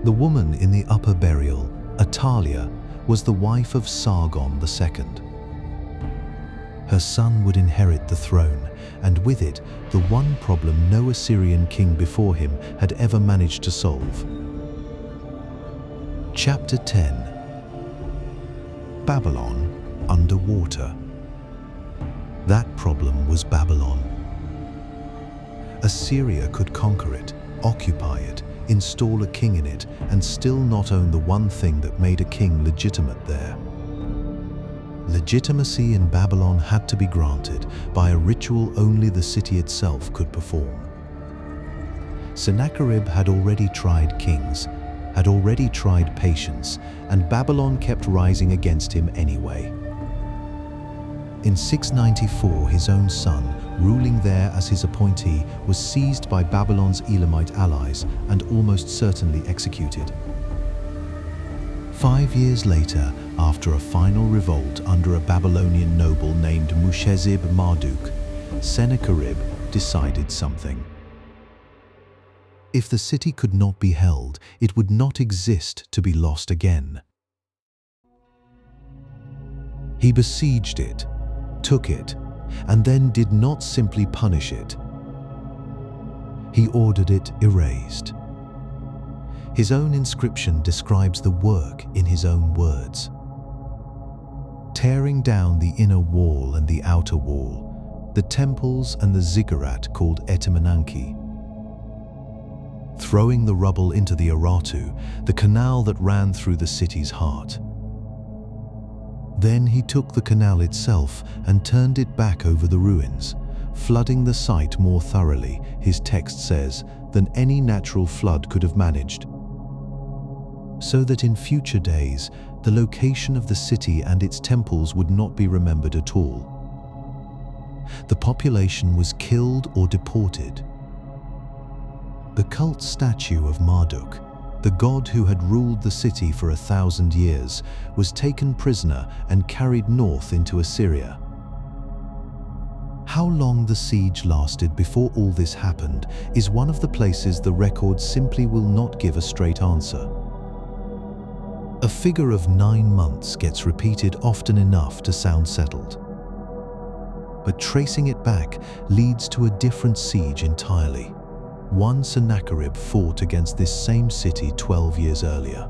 The woman in the upper burial, Atalia, was the wife of Sargon II. Her son would inherit the throne, and with it, the one problem no Assyrian king before him had ever managed to solve. Chapter 10. Babylon underwater. That problem was Babylon. Assyria could conquer it, occupy it, install a king in it, and still not own the one thing that made a king legitimate there. Legitimacy in Babylon had to be granted by a ritual only the city itself could perform. Sennacherib had already tried kings, had already tried patience, and Babylon kept rising against him anyway. In 694, his own son, ruling there as his appointee, was seized by Babylon's Elamite allies and almost certainly executed. 5 years later, after a final revolt under a Babylonian noble named Mushezib-Marduk, Sennacherib decided something. If the city could not be held, it would not exist to be lost again. He besieged it, took it, and then did not simply punish it. He ordered it erased. His own inscription describes the work in his own words. Tearing down the inner wall and the outer wall, the temples and the ziggurat called Etemenanki. Throwing the rubble into the Aratu, the canal that ran through the city's heart. Then he took the canal itself and turned it back over the ruins, flooding the site more thoroughly, his text says, than any natural flood could have managed. So that in future days, the location of the city and its temples would not be remembered at all. The population was killed or deported. The cult statue of Marduk, the god who had ruled the city for 1,000 years, was taken prisoner and carried north into Assyria. How long the siege lasted before all this happened is one of the places the record simply will not give a straight answer. A figure of 9 months gets repeated often enough to sound settled. But tracing it back leads to a different siege entirely. One Sennacherib fought against this same city 12 years earlier.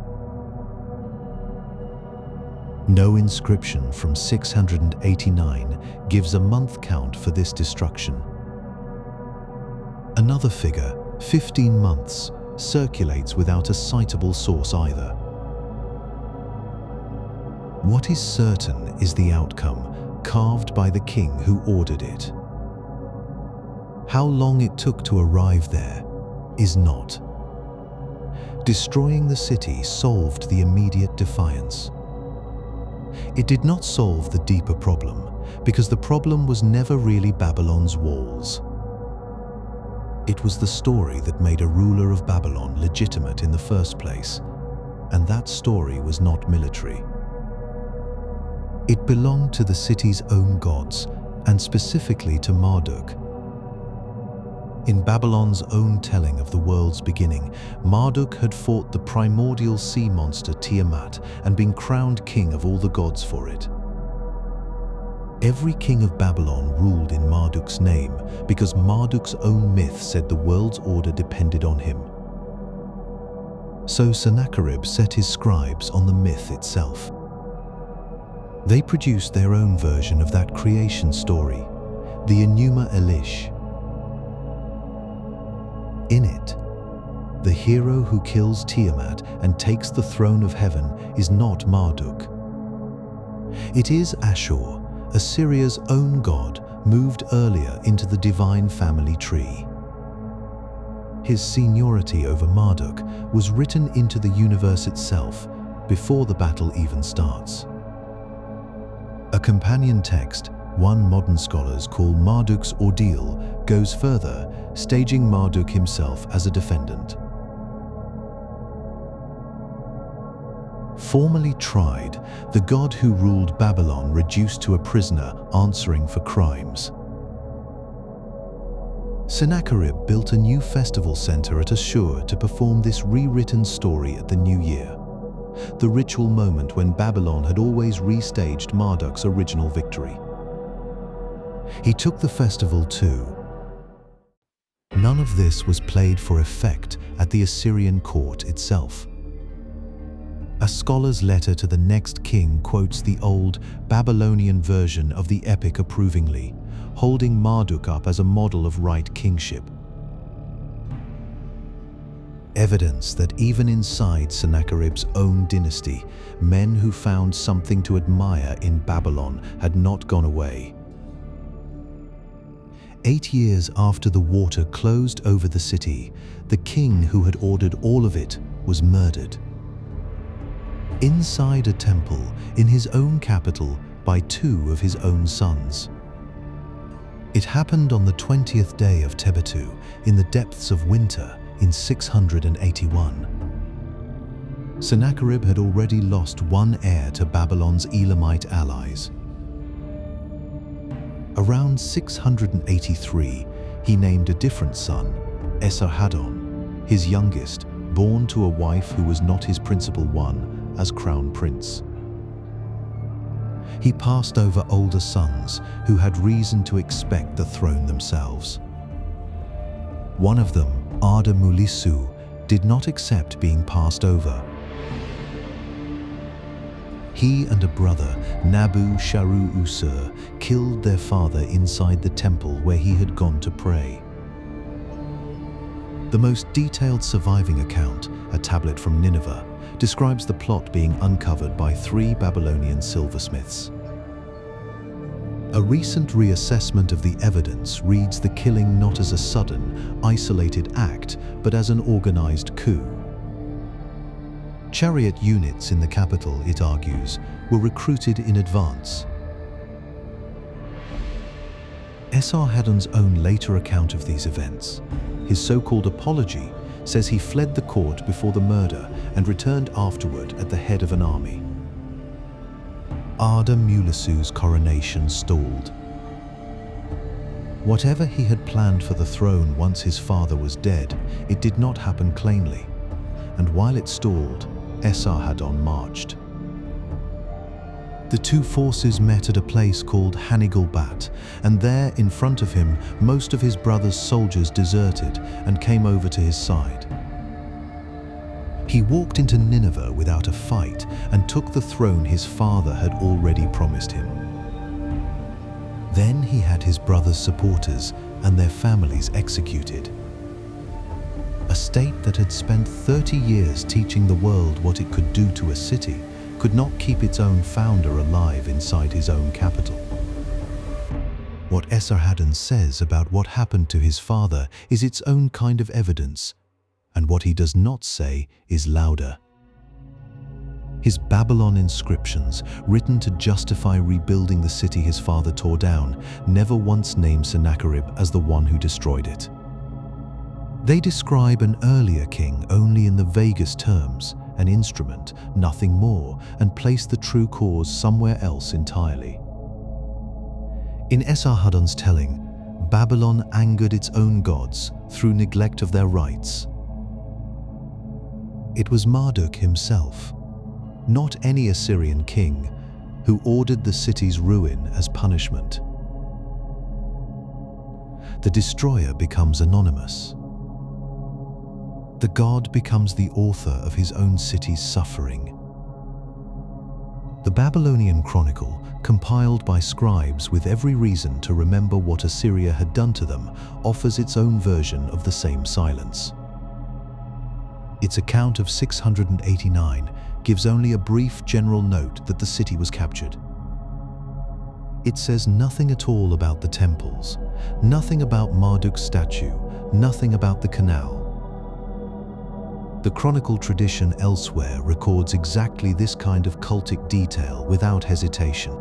No inscription from 689 gives a month count for this destruction. Another figure, 15 months, circulates without a citable source either. What is certain is the outcome, carved by the king who ordered it. How long it took to arrive there is not. Destroying the city solved the immediate defiance. It did not solve the deeper problem, because the problem was never really Babylon's walls. It was the story that made a ruler of Babylon legitimate in the first place, and that story was not military. It belonged to the city's own gods, and specifically to Marduk. In Babylon's own telling of the world's beginning, Marduk had fought the primordial sea monster Tiamat and been crowned king of all the gods for it. Every king of Babylon ruled in Marduk's name because Marduk's own myth said the world's order depended on him. So Sennacherib set his scribes on the myth itself. They produced their own version of that creation story, the Enuma Elish. In it, the hero who kills Tiamat and takes the throne of heaven is not Marduk. It is Ashur, Assyria's own god, moved earlier into the divine family tree. His seniority over Marduk was written into the universe itself before the battle even starts. A companion text one modern scholars call Marduk's Ordeal goes further, staging Marduk himself as a defendant. Formally tried, the god who ruled Babylon reduced to a prisoner answering for crimes. Sennacherib built a new festival center at Ashur to perform this rewritten story at the new year, the ritual moment when Babylon had always restaged Marduk's original victory. He took the festival too. None of this was played for effect at the Assyrian court itself. A scholar's letter to the next king quotes the old Babylonian version of the epic approvingly, holding Marduk up as a model of right kingship. Evidence that even inside Sennacherib's own dynasty, men who found something to admire in Babylon had not gone away. 8 years after the water closed over the city, the king who had ordered all of it was murdered. Inside a temple in his own capital by 2 of his own sons. It happened on the 20th day of Tebetu in the depths of winter in 681. Sennacherib had already lost one heir to Babylon's Elamite allies. Around 683, he named a different son, Esarhaddon, his youngest, born to a wife who was not his principal one, as crown prince. He passed over older sons who had reason to expect the throne themselves. One of them, Arda-Mulisu, did not accept being passed over. He and a brother, Nabu-Sharu-Usur, killed their father inside the temple where he had gone to pray. The most detailed surviving account, a tablet from Nineveh, describes the plot being uncovered by 3 Babylonian silversmiths. A recent reassessment of the evidence reads the killing not as a sudden, isolated act, but as an organized coup. Chariot units in the capital, it argues, were recruited in advance. Esarhaddon's own later account of these events, his so-called apology, says he fled the court before the murder and returned afterward at the head of an army. Arda-Mulisu's coronation stalled. Whatever he had planned for the throne once his father was dead, it did not happen cleanly, and while it stalled, Esarhaddon marched. The 2 forces met at a place called Hanigalbat, and there, in front of him, most of his brother's soldiers deserted and came over to his side. He walked into Nineveh without a fight and took the throne his father had already promised him. Then he had his brother's supporters and their families executed. A state that had spent 30 years teaching the world what it could do to a city could not keep its own founder alive inside his own capital. What Esarhaddon says about what happened to his father is its own kind of evidence, and what he does not say is louder. His Babylon inscriptions, written to justify rebuilding the city his father tore down, never once name Sennacherib as the one who destroyed it. They describe an earlier king only in the vaguest terms, an instrument, nothing more, and place the true cause somewhere else entirely. In Esarhaddon's telling, Babylon angered its own gods through neglect of their rights. It was Marduk himself, not any Assyrian king, who ordered the city's ruin as punishment. The destroyer becomes anonymous. the god becomes the author of his own city's suffering. The Babylonian Chronicle, compiled by scribes with every reason to remember what Assyria had done to them, offers its own version of the same silence. Its account of 689 gives only a brief general note that the city was captured. It says nothing at all about the temples, nothing about Marduk's statue, nothing about the canal. The chronicle tradition elsewhere records exactly this kind of cultic detail without hesitation.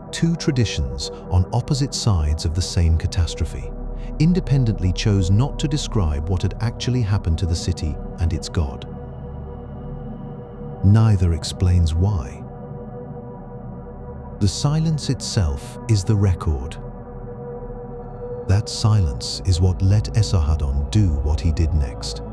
Two traditions on opposite sides of the same catastrophe independently chose not to describe what had actually happened to the city and its god. Neither explains why. The silence itself is the record. That silence is what let Esarhaddon do what he did next.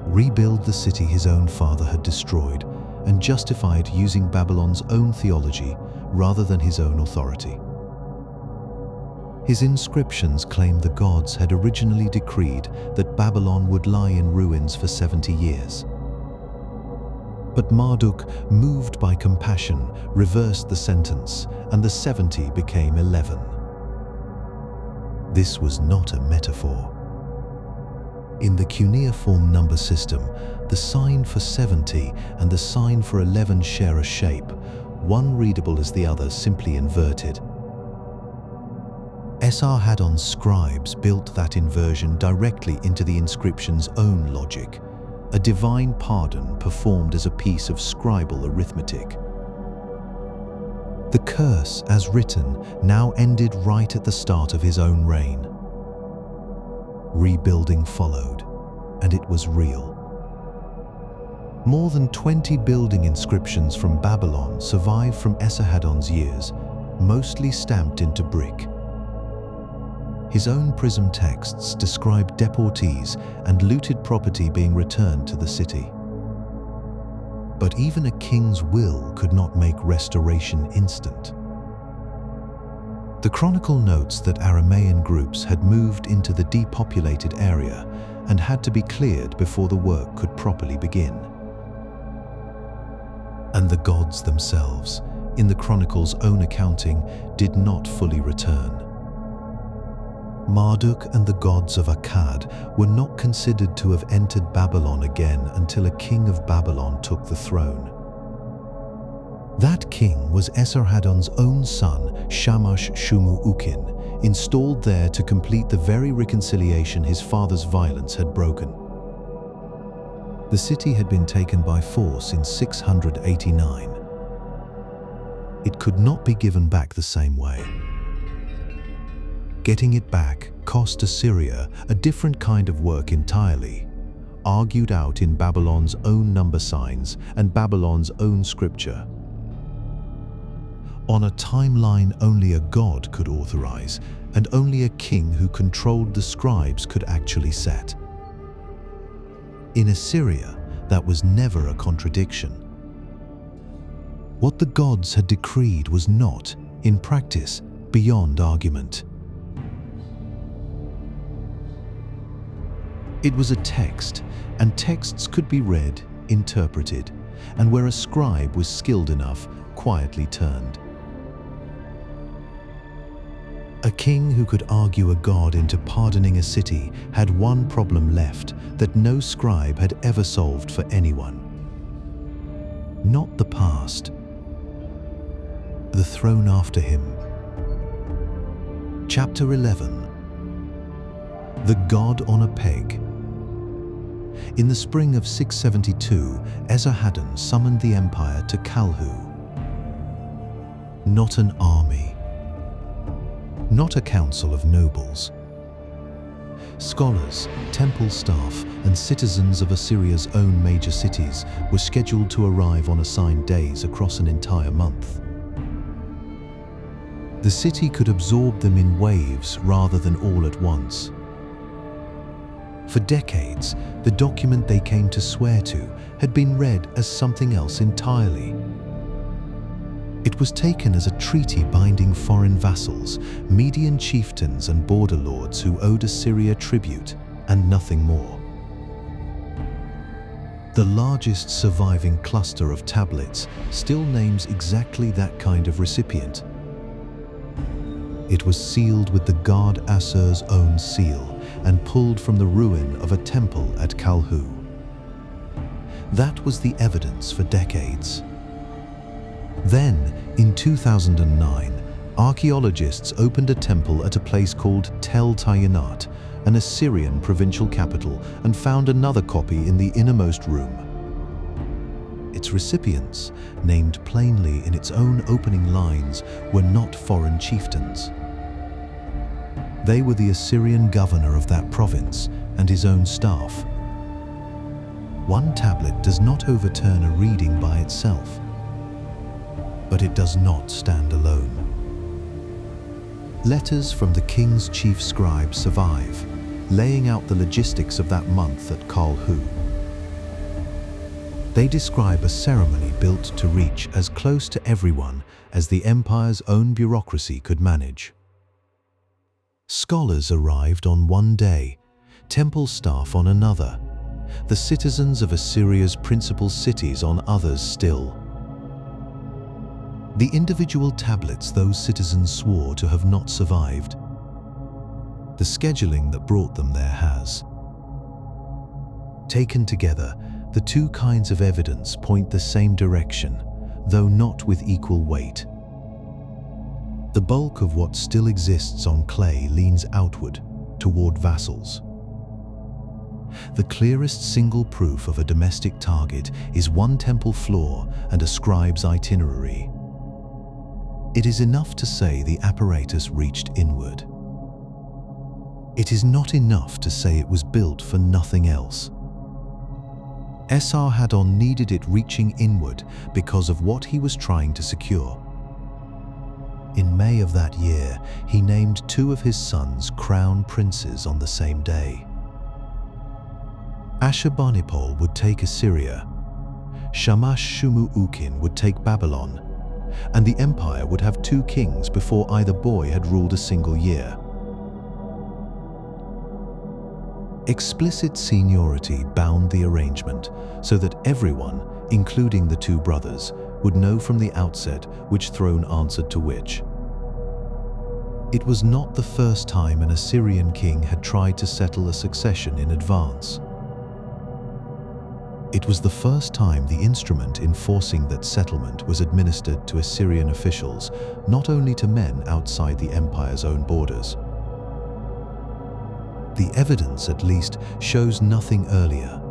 Rebuild the city his own father had destroyed and justified using Babylon's own theology rather than his own authority. His inscriptions claim the gods had originally decreed that Babylon would lie in ruins for 70 years. But Marduk, moved by compassion, reversed the sentence, and the 70 became 11. This was not a metaphor. In the cuneiform number system, the sign for 70 and the sign for 11 share a shape, one readable as the other simply inverted. Esarhaddon's scribes built that inversion directly into the inscription's own logic, a divine pardon performed as a piece of scribal arithmetic. The curse, as written, now ended right at the start of his own reign. Rebuilding followed, and it was real. More than 20 building inscriptions from Babylon survive from Esarhaddon's years, mostly stamped into brick. His own prism texts describe deportees and looted property being returned to the city. But even a king's will could not make restoration instant. The chronicle notes that Aramaean groups had moved into the depopulated area and had to be cleared before the work could properly begin. And the gods themselves, in the chronicle's own accounting, did not fully return. Marduk and the gods of Akkad were not considered to have entered Babylon again until a king of Babylon took the throne. That king was Esarhaddon's own son, Shamash-Shumuukin, installed there to complete the very reconciliation his father's violence had broken. The city had been taken by force in 689. It could not be given back the same way. Getting it back cost Assyria a different kind of work entirely, argued out in Babylon's own number signs and Babylon's own scripture. On a timeline only a god could authorize, and only a king who controlled the scribes could actually set. In Assyria, that was never a contradiction. What the gods had decreed was not, in practice, beyond argument. It was a text, and texts could be read, interpreted, and where a scribe was skilled enough, quietly turned. A king who could argue a god into pardoning a city had one problem left that no scribe had ever solved for anyone. Not the past. The throne after him. Chapter 11. The God on a Peg. In the spring of 672, Esarhaddon summoned the empire to Kalhu. Not an army. Not a council of nobles. Scholars, temple staff, and citizens of Assyria's own major cities were scheduled to arrive on assigned days across an entire month. The city could absorb them in waves rather than all at once. For decades, the document they came to swear to had been read as something else entirely. It was taken as a treaty binding foreign vassals, Median chieftains and border lords who owed Assyria tribute, and nothing more. The largest surviving cluster of tablets still names exactly that kind of recipient. It was sealed with the god Assur's own seal and pulled from the ruin of a temple at Kalhu. That was the evidence for decades. Then, in 2009, archaeologists opened a temple at a place called Tel Tayinat, an Assyrian provincial capital, and found another copy in the innermost room. Its recipients, named plainly in its own opening lines, were not foreign chieftains. They were the Assyrian governor of that province and his own staff. One tablet does not overturn a reading by itself, but it does not stand alone. Letters from the king's chief scribe survive, laying out the logistics of that month at Kalhu. They describe a ceremony built to reach as close to everyone as the empire's own bureaucracy could manage. Scholars arrived on one day, temple staff on another, the citizens of Assyria's principal cities on others still. The individual tablets those citizens swore to have not survived. The scheduling that brought them there has. Taken together, the two kinds of evidence point the same direction, though not with equal weight. The bulk of what still exists on clay leans outward, toward vassals. The clearest single proof of a domestic target is one temple floor and a scribe's itinerary. It is enough to say the apparatus reached inward. It is not enough to say it was built for nothing else. Esarhaddon needed it reaching inward because of what he was trying to secure. In May of that year, he named two of his sons crown princes on the same day. Ashurbanipal would take Assyria, Shamash-Shumuukin would take Babylon, and the empire would have two kings before either boy had ruled a single year. Explicit seniority bound the arrangement so that everyone, including the two brothers, would know from the outset which throne answered to which. It was not the first time an Assyrian king had tried to settle a succession in advance. It was the first time the instrument enforcing that settlement was administered to Assyrian officials, not only to men outside the empire's own borders. The evidence, at least, shows nothing earlier.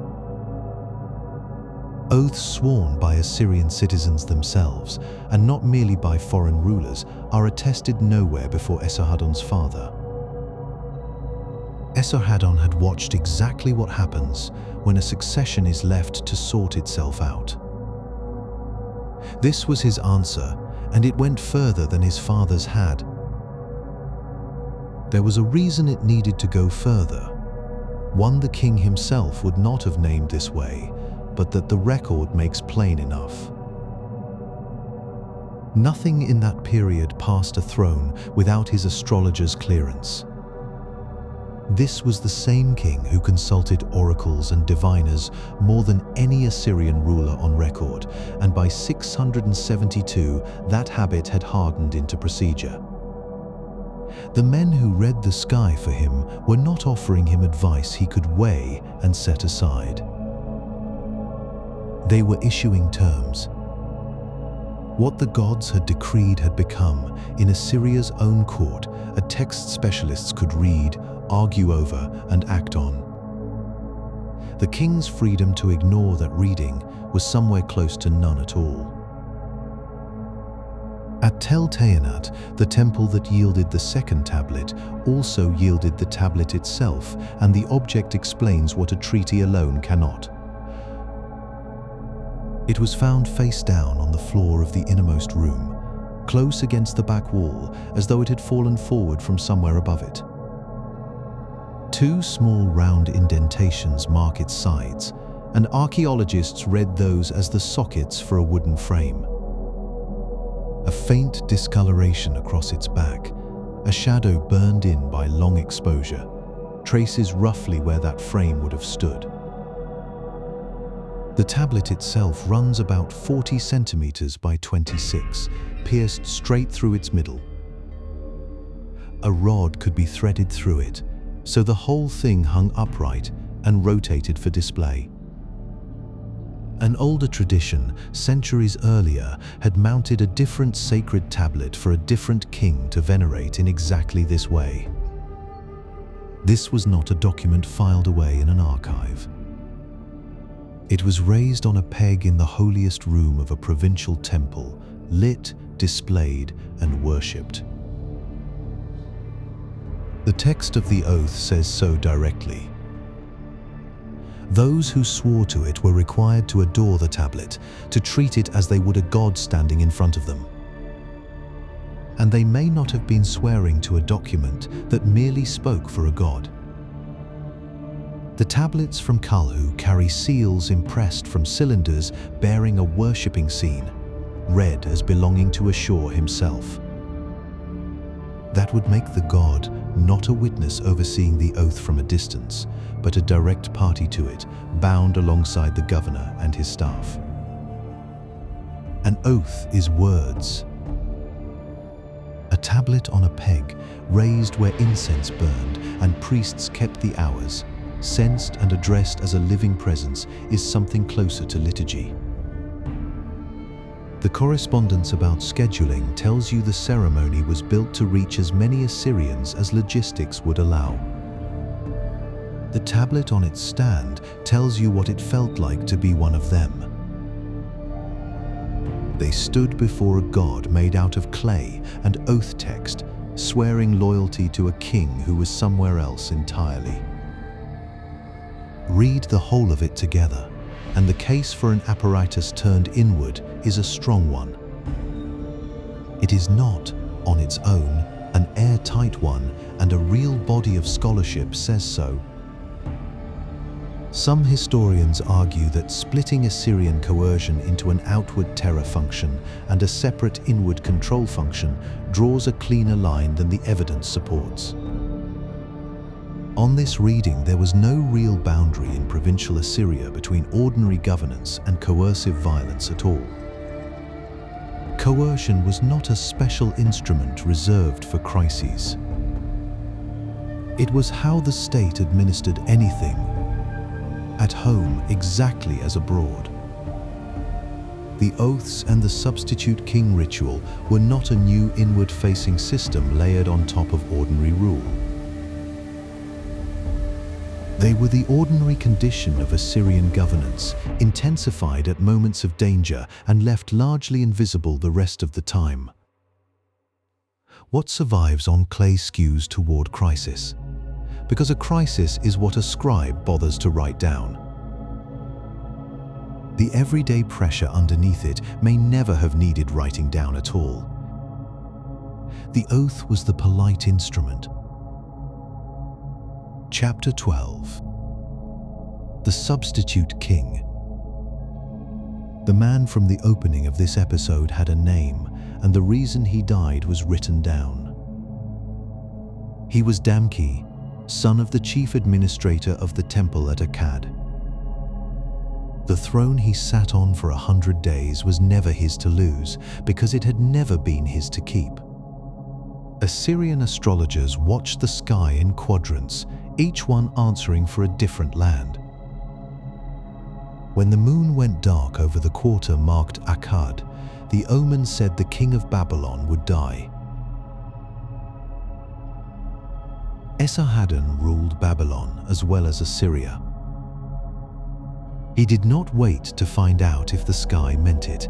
Oaths sworn by Assyrian citizens themselves, and not merely by foreign rulers, are attested nowhere before Esarhaddon's father. Esarhaddon had watched exactly what happens when a succession is left to sort itself out. This was his answer, and it went further than his father's had. There was a reason it needed to go further, one the king himself would not have named this way, but that the record makes plain enough. Nothing in that period passed a throne without his astrologer's clearance. This was the same king who consulted oracles and diviners more than any Assyrian ruler on record, and by 672 that habit had hardened into procedure. The men who read the sky for him were not offering him advice he could weigh and set aside. They were issuing terms. What the gods had decreed had become, in Assyria's own court, a text specialists could read, argue over, and act on. The king's freedom to ignore that reading was somewhere close to none at all. At Tel Tayinat, the temple that yielded the second tablet also yielded the tablet itself, and the object explains what a treaty alone cannot. It was found face down on the floor of the innermost room, close against the back wall, as though it had fallen forward from somewhere above it. Two small round indentations mark its sides, and archaeologists read those as the sockets for a wooden frame. A faint discoloration across its back, a shadow burned in by long exposure, traces roughly where that frame would have stood. The tablet itself runs about 40 centimeters by 26, pierced straight through its middle. A rod could be threaded through it, so the whole thing hung upright and rotated for display. An older tradition, centuries earlier, had mounted a different sacred tablet for a different king to venerate in exactly this way. This was not a document filed away in an archive. It was raised on a peg in the holiest room of a provincial temple, lit, displayed, and worshipped. The text of the oath says so directly. Those who swore to it were required to adore the tablet, to treat it as they would a god standing in front of them. And they may not have been swearing to a document that merely spoke for a god. The tablets from Kalhu carry seals impressed from cylinders bearing a worshipping scene, read as belonging to Ashur himself. That would make the god not a witness overseeing the oath from a distance, but a direct party to it, bound alongside the governor and his staff. An oath is words. A tablet on a peg, raised where incense burned and priests kept the hours, sensed and addressed as a living presence, is something closer to liturgy. The correspondence about scheduling tells you the ceremony was built to reach as many Assyrians as logistics would allow. The tablet on its stand tells you what it felt like to be one of them. They stood before a god made out of clay and oath text, swearing loyalty to a king who was somewhere else entirely. Read the whole of it together, and the case for an apparatus turned inward is a strong one. It is not, on its own, an airtight one, and a real body of scholarship says so. Some historians argue that splitting Assyrian coercion into an outward terror function and a separate inward control function draws a cleaner line than the evidence supports. On this reading, there was no real boundary in provincial Assyria between ordinary governance and coercive violence at all. Coercion was not a special instrument reserved for crises. It was how the state administered anything, at home exactly as abroad. The oaths and the substitute king ritual were not a new inward-facing system layered on top of ordinary rule. They were the ordinary condition of Assyrian governance, intensified at moments of danger and left largely invisible the rest of the time. What survives on clay skews toward crisis, because a crisis is what a scribe bothers to write down. The everyday pressure underneath it may never have needed writing down at all. The oath was the polite instrument. Chapter 12. The Substitute King. The man from the opening of this episode had a name, and the reason he died was written down. He was Damki, son of the chief administrator of the temple at Akkad. The throne he sat on for 100 days was never his to lose, because it had never been his to keep. Assyrian astrologers watched the sky in quadrants, each one answering for a different land. When the moon went dark over the quarter marked Akkad, the omen said the king of Babylon would die. Esarhaddon ruled Babylon as well as Assyria. He did not wait to find out if the sky meant it.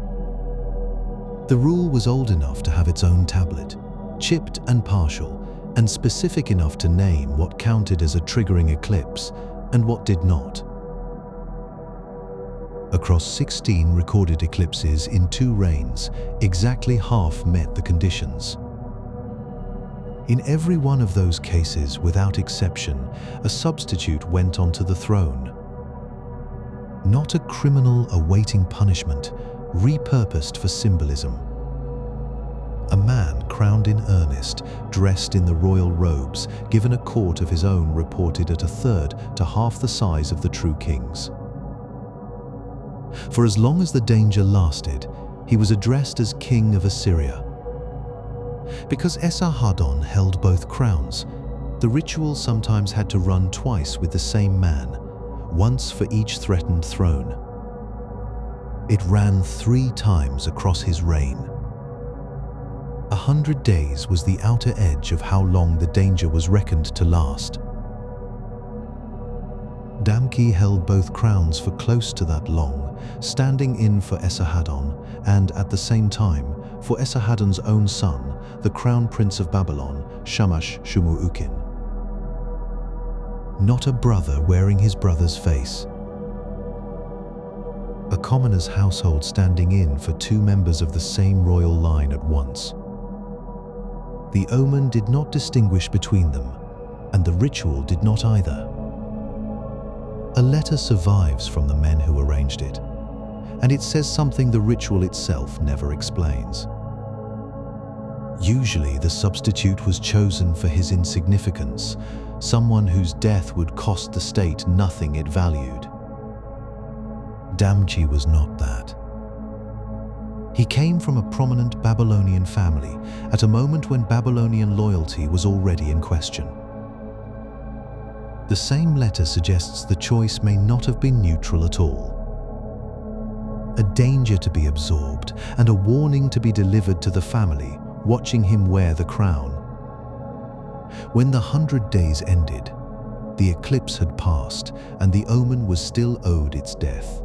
The rule was old enough to have its own tablet, chipped and partial, and specific enough to name what counted as a triggering eclipse and what did not. Across 16 recorded eclipses in 2 reigns, exactly half met the conditions. In every one of those cases, without exception, a substitute went onto the throne. Not a criminal awaiting punishment, repurposed for symbolism. A man crowned in earnest, dressed in the royal robes, given a court of his own reported at a third to half the size of the true king's. For as long as the danger lasted, he was addressed as King of Assyria. Because Esarhaddon held both crowns, the ritual sometimes had to run twice with the same man, once for each threatened throne. It ran 3 times across his reign. 100 days was the outer edge of how long the danger was reckoned to last. Damki held both crowns for close to that long, standing in for Esarhaddon and, at the same time, for Esarhaddon's own son, the crown prince of Babylon, Shamash Shumuukin. Not a brother wearing his brother's face. A commoner's household standing in for 2 members of the same royal line at once. The omen did not distinguish between them, and the ritual did not either. A letter survives from the men who arranged it, and it says something the ritual itself never explains. Usually the substitute was chosen for his insignificance, someone whose death would cost the state nothing it valued. Damchi was not that. He came from a prominent Babylonian family at a moment when Babylonian loyalty was already in question. The same letter suggests the choice may not have been neutral at all. A danger to be absorbed and a warning to be delivered to the family watching him wear the crown. When the 100 days ended, the eclipse had passed and the omen was still owed its death.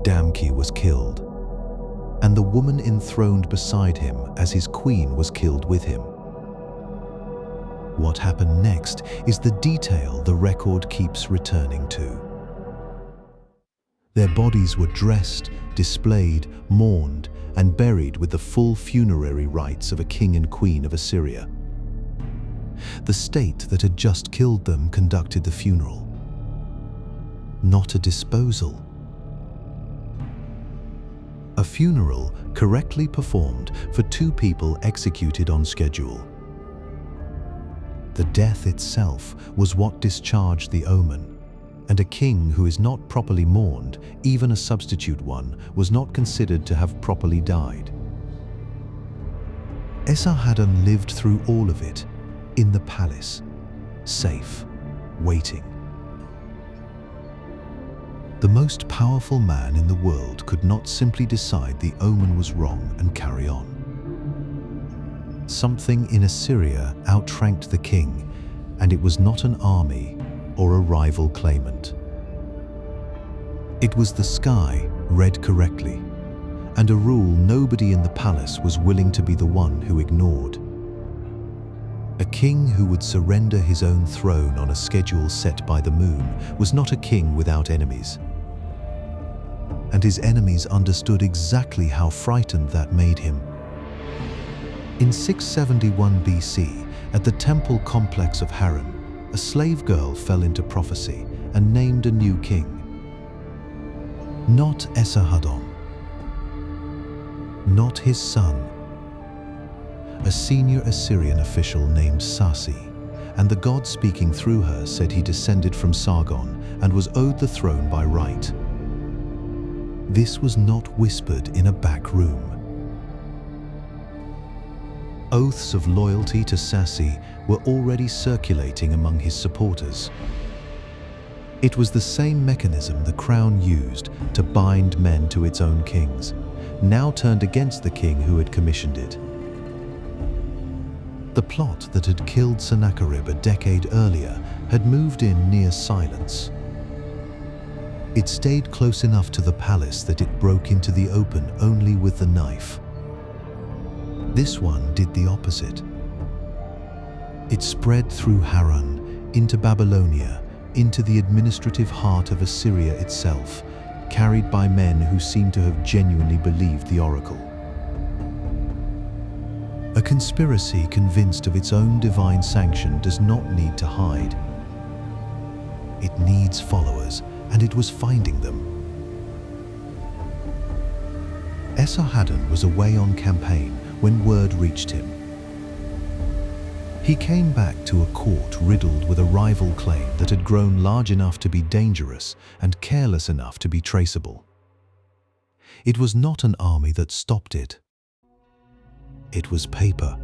Damki was killed, and the woman enthroned beside him as his queen was killed with him. What happened next is the detail the record keeps returning to. Their bodies were dressed, displayed, mourned, and buried with the full funerary rites of a king and queen of Assyria. The state that had just killed them conducted the funeral. Not a disposal. A funeral correctly performed for 2 people executed on schedule. The death itself was what discharged the omen, and a king who is not properly mourned, even a substitute one, was not considered to have properly died. Esarhaddon lived through all of it, in the palace, safe, waiting. The most powerful man in the world could not simply decide the omen was wrong and carry on. Something in Assyria outranked the king, and it was not an army or a rival claimant. It was the sky read correctly, and a rule nobody in the palace was willing to be the one who ignored. A king who would surrender his own throne on a schedule set by the moon was not a king without enemies. And his enemies understood exactly how frightened that made him. In 671 BC, at the temple complex of Haran, a slave girl fell into prophecy and named a new king. Not Esarhaddon, not his son. A senior Assyrian official named Sasi, and the god speaking through her said he descended from Sargon and was owed the throne by right. This was not whispered in a back room. Oaths of loyalty to Sasi were already circulating among his supporters. It was the same mechanism the crown used to bind men to its own kings, now turned against the king who had commissioned it. The plot that had killed Sennacherib a decade earlier had moved in near silence. It stayed close enough to the palace that it broke into the open only with the knife. This one did the opposite. It spread through Haran, into Babylonia, into the administrative heart of Assyria itself, carried by men who seemed to have genuinely believed the oracle. A conspiracy convinced of its own divine sanction does not need to hide. It needs followers, and it was finding them. Esarhaddon was away on campaign when word reached him. He came back to a court riddled with a rival claim that had grown large enough to be dangerous and careless enough to be traceable. It was not an army that stopped it. It was paper.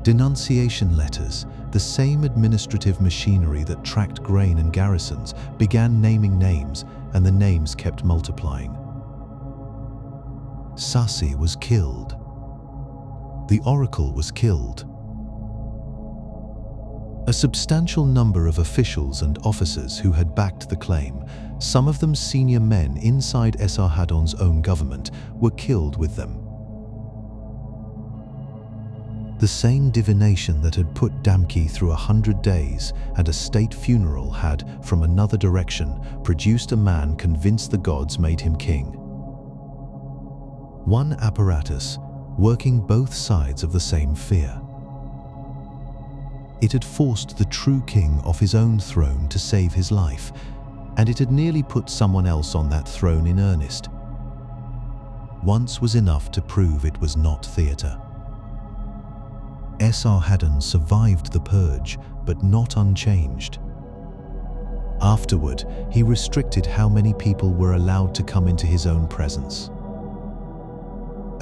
Denunciation letters, the same administrative machinery that tracked grain and garrisons, began naming names, and the names kept multiplying. Sassi was killed. The oracle was killed. A substantial number of officials and officers who had backed the claim, some of them senior men inside Esarhaddon's own government, were killed with them. The same divination that had put Damki through 100 days and a state funeral had, from another direction, produced a man convinced the gods made him king. One apparatus, working both sides of the same fear. It had forced the true king off his own throne to save his life, and it had nearly put someone else on that throne in earnest. Once was enough to prove it was not theatre. Esarhaddon survived the purge, but not unchanged. Afterward, he restricted how many people were allowed to come into his own presence.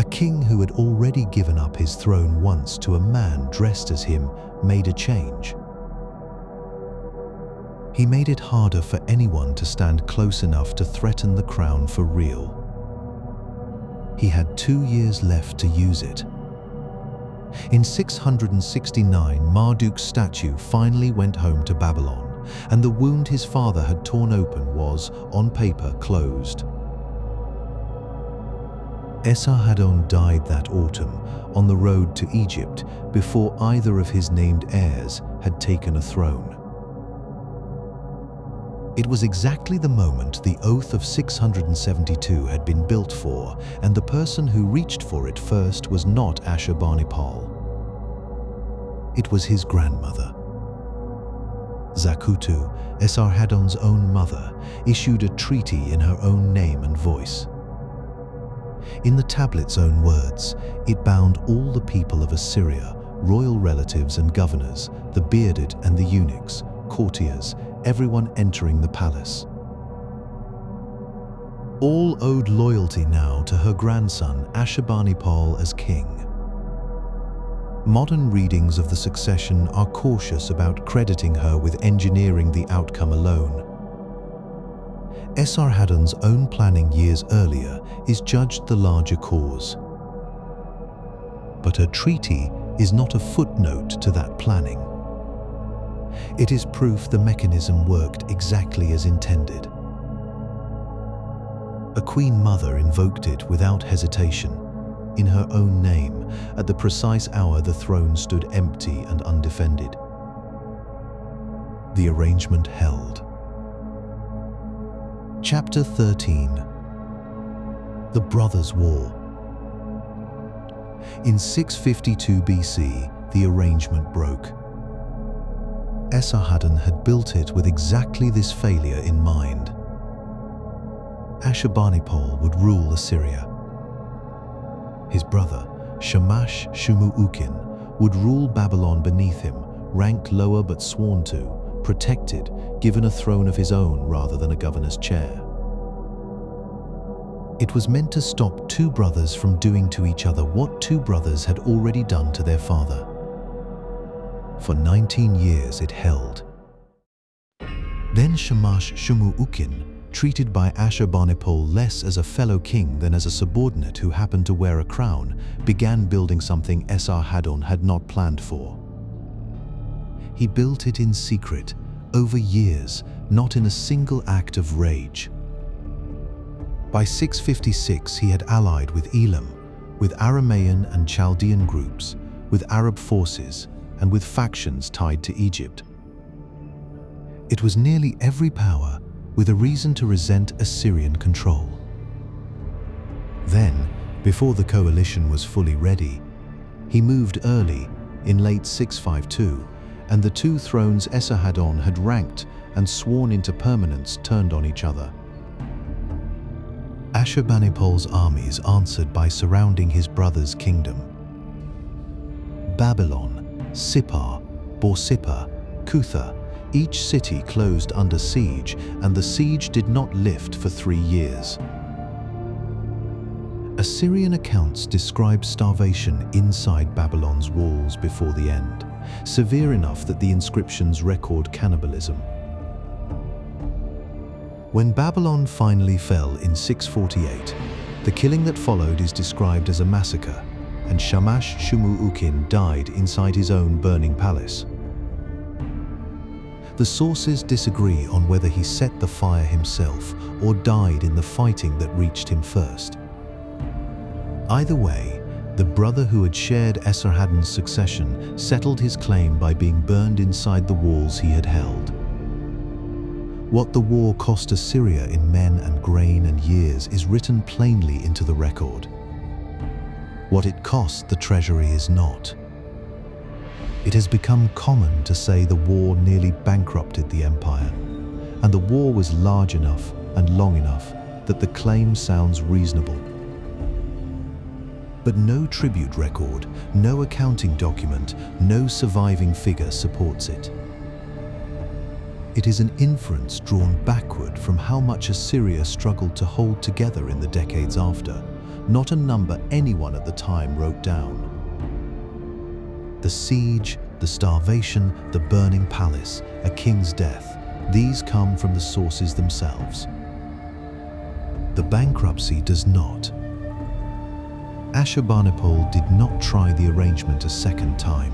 A king who had already given up his throne once to a man dressed as him made a change. He made it harder for anyone to stand close enough to threaten the crown for real. He had 2 years left to use it. In 669, Marduk's statue finally went home to Babylon, and the wound his father had torn open was, on paper, closed. Esarhaddon died that autumn on the road to Egypt before either of his named heirs had taken a throne. It was exactly the moment the Oath of 672 had been built for, and the person who reached for it first was not Ashurbanipal. It was his grandmother. Zakutu, Esarhaddon's own mother, issued a treaty in her own name and voice. In the tablet's own words, it bound all the people of Assyria, royal relatives and governors, the bearded and the eunuchs, courtiers, everyone entering the palace. All owed loyalty now to her grandson Ashurbanipal as king. Modern readings of the succession are cautious about crediting her with engineering the outcome alone. Esarhaddon's own planning years earlier is judged the larger cause. But her treaty is not a footnote to that planning. It is proof the mechanism worked exactly as intended. A queen mother invoked it without hesitation, in her own name, at the precise hour the throne stood empty and undefended. The arrangement held. Chapter 13. The Brothers' War. In 652 BC, the arrangement broke. Esarhaddon had built it with exactly this failure in mind. Ashurbanipal would rule Assyria. His brother, Shamash-Shumuukin, would rule Babylon beneath him, ranked lower but sworn to, protected, given a throne of his own rather than a governor's chair. It was meant to stop two brothers from doing to each other what two brothers had already done to their father. For 19 years it held. Then Shamash-Shumuukin, treated by Ashurbanipal less as a fellow king than as a subordinate who happened to wear a crown, began building something Esarhaddon had not planned for. He built it in secret, over years, not in a single act of rage. By 656 he had allied with Elam, with Aramaean and Chaldean groups, with Arab forces, and with factions tied to Egypt. It was nearly every power with a reason to resent Assyrian control. Then, before the coalition was fully ready, he moved early, in late 652, and the two thrones Esarhaddon had ranked and sworn into permanence turned on each other. Ashurbanipal's armies answered by surrounding his brother's kingdom. Babylon, Sippar, Borsippa, Cutha, each city closed under siege, and the siege did not lift for 3 years. Assyrian accounts describe starvation inside Babylon's walls before the end, severe enough that the inscriptions record cannibalism. When Babylon finally fell in 648, the killing that followed is described as a massacre, and Shamash Shumuukin died inside his own burning palace. The sources disagree on whether he set the fire himself or died in the fighting that reached him first. Either way, the brother who had shared Esarhaddon's succession settled his claim by being burned inside the walls he had held. What the war cost Assyria in men and grain and years is written plainly into the record. What it cost the treasury is not. It has become common to say the war nearly bankrupted the empire, and the war was large enough and long enough that the claim sounds reasonable. But no tribute record, no accounting document, no surviving figure supports it. It is an inference drawn backward from how much Assyria struggled to hold together in the decades after, not a number anyone at the time wrote down. The siege, the starvation, the burning palace, a king's death, these come from the sources themselves. The bankruptcy does not. Ashurbanipal did not try the arrangement a second time.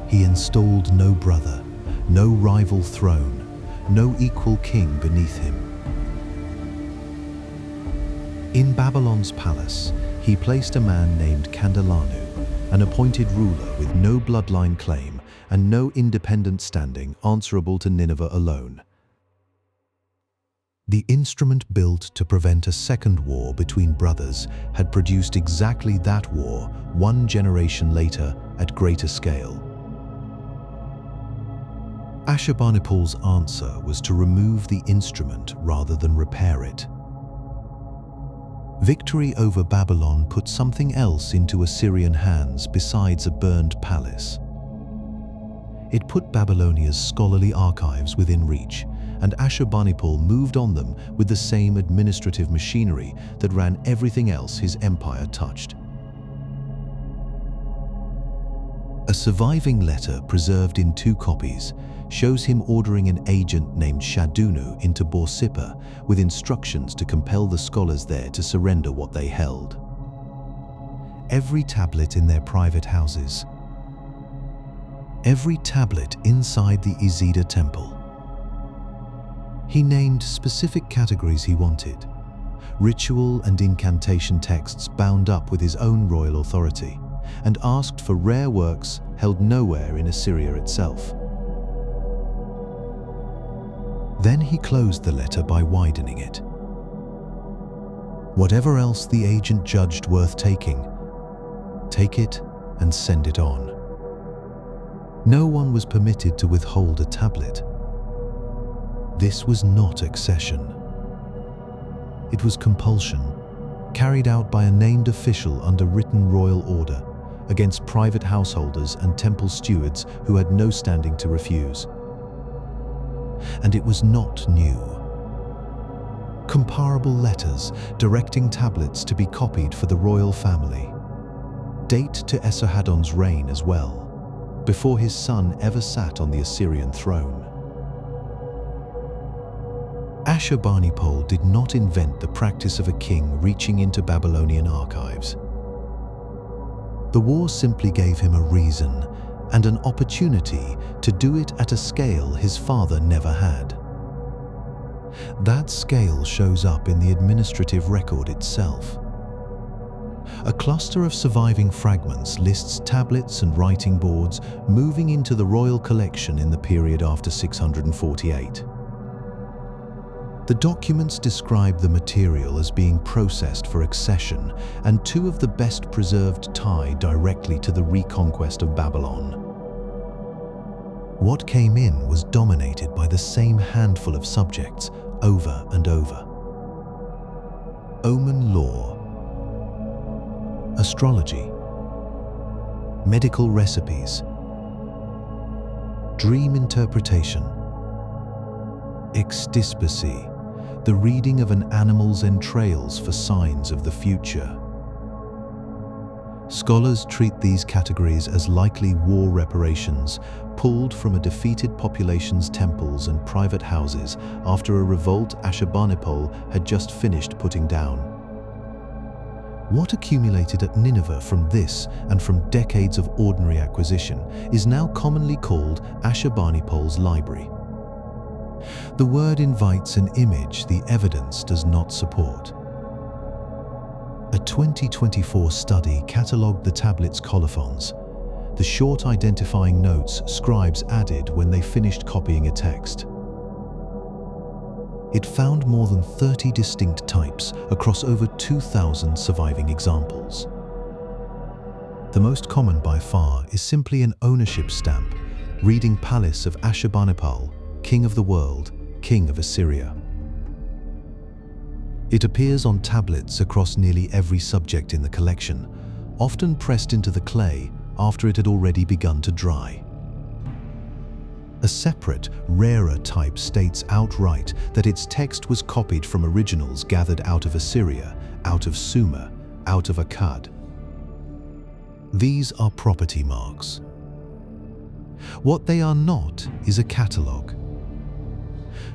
He installed no brother, no rival throne, no equal king beneath him. In Babylon's palace, he placed a man named Kandalanu, an appointed ruler with no bloodline claim and no independent standing, answerable to Nineveh alone. The instrument built to prevent a second war between brothers had produced exactly that war 1 generation later at greater scale. Ashurbanipal's answer was to remove the instrument rather than repair it. Victory over Babylon put something else into Assyrian hands besides a burned palace. It put Babylonia's scholarly archives within reach, and Ashurbanipal moved on them with the same administrative machinery that ran everything else his empire touched. A surviving letter preserved in 2 copies shows him ordering an agent named Shadunu into Borsippa with instructions to compel the scholars there to surrender what they held. Every tablet in their private houses, every tablet inside the Izida temple. He named specific categories he wanted, ritual and incantation texts bound up with his own royal authority, and asked for rare works held nowhere in Assyria itself. Then he closed the letter by widening it. Whatever else the agent judged worth taking, take it and send it on. No one was permitted to withhold a tablet. This was not accession. It was compulsion, carried out by a named official under written royal order against private householders and temple stewards who had no standing to refuse. And it was not new. Comparable letters directing tablets to be copied for the royal family date to Esarhaddon's reign as well, before his son ever sat on the Assyrian throne. Ashurbanipal did not invent the practice of a king reaching into Babylonian archives. The war simply gave him a reason and an opportunity to do it at a scale his father never had. That scale shows up in the administrative record itself. A cluster of surviving fragments lists tablets and writing boards moving into the royal collection in the period after 648. The documents describe the material as being processed for accession, and 2 of the best preserved tie directly to the reconquest of Babylon. What came in was dominated by the same handful of subjects over and over. omen lore, astrology, medical recipes, dream interpretation, ecdyspesy, the reading of an animal's entrails for signs of the future. Scholars treat these categories as likely war reparations pulled from a defeated population's temples and private houses after a revolt Ashurbanipal had just finished putting down. What accumulated at Nineveh from this and from decades of ordinary acquisition is now commonly called Ashurbanipal's library. The word invites an image the evidence does not support. A 2024 study catalogued the tablet's colophons, the short identifying notes scribes added when they finished copying a text. It found more than 30 distinct types across over 2,000 surviving examples. The most common by far is simply an ownership stamp reading Palace of Ashurbanipal, King of the World, King of Assyria. It appears on tablets across nearly every subject in the collection, often pressed into the clay after it had already begun to dry. A separate, rarer type states outright that its text was copied from originals gathered out of Assyria, out of Sumer, out of Akkad. These are property marks. What they are not is a catalogue.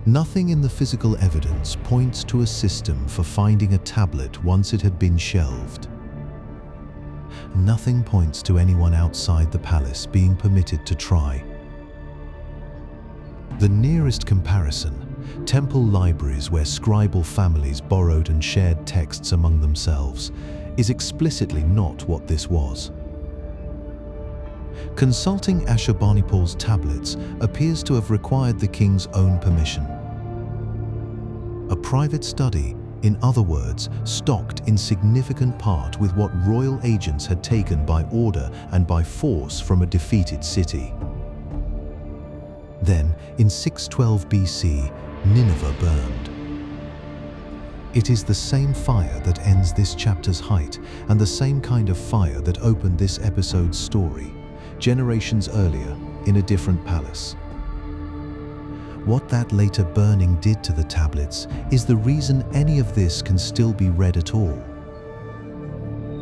Nothing in the physical evidence points to a system for finding a tablet once it had been shelved. Nothing points to anyone outside the palace being permitted to try. The nearest comparison, temple libraries where scribal families borrowed and shared texts among themselves, is explicitly not what this was. Consulting Ashurbanipal's tablets appears to have required the king's own permission. A private study, in other words, stocked in significant part with what royal agents had taken by order and by force from a defeated city. Then, in 612 BC, Nineveh burned. It is the same fire that ends this chapter's height and the same kind of fire that opened this episode's story, generations earlier, in a different palace. What that later burning did to the tablets is the reason any of this can still be read at all.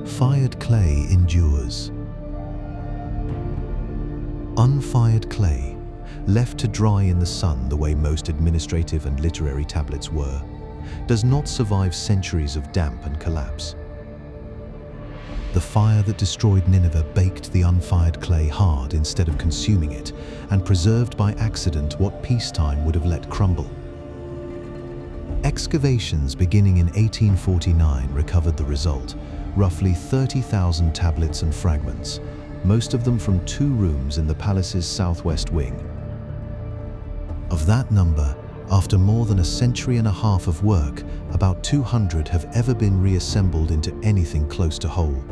Fired clay endures. Unfired clay, left to dry in the sun the way most administrative and literary tablets were, does not survive centuries of damp and collapse. The fire that destroyed Nineveh baked the unfired clay hard instead of consuming it, and preserved by accident what peacetime would have let crumble. Excavations beginning in 1849 recovered the result, roughly 30,000 tablets and fragments, most of them from 2 rooms in the palace's southwest wing. Of that number, after more than a century and a half of work, about 200 have ever been reassembled into anything close to whole.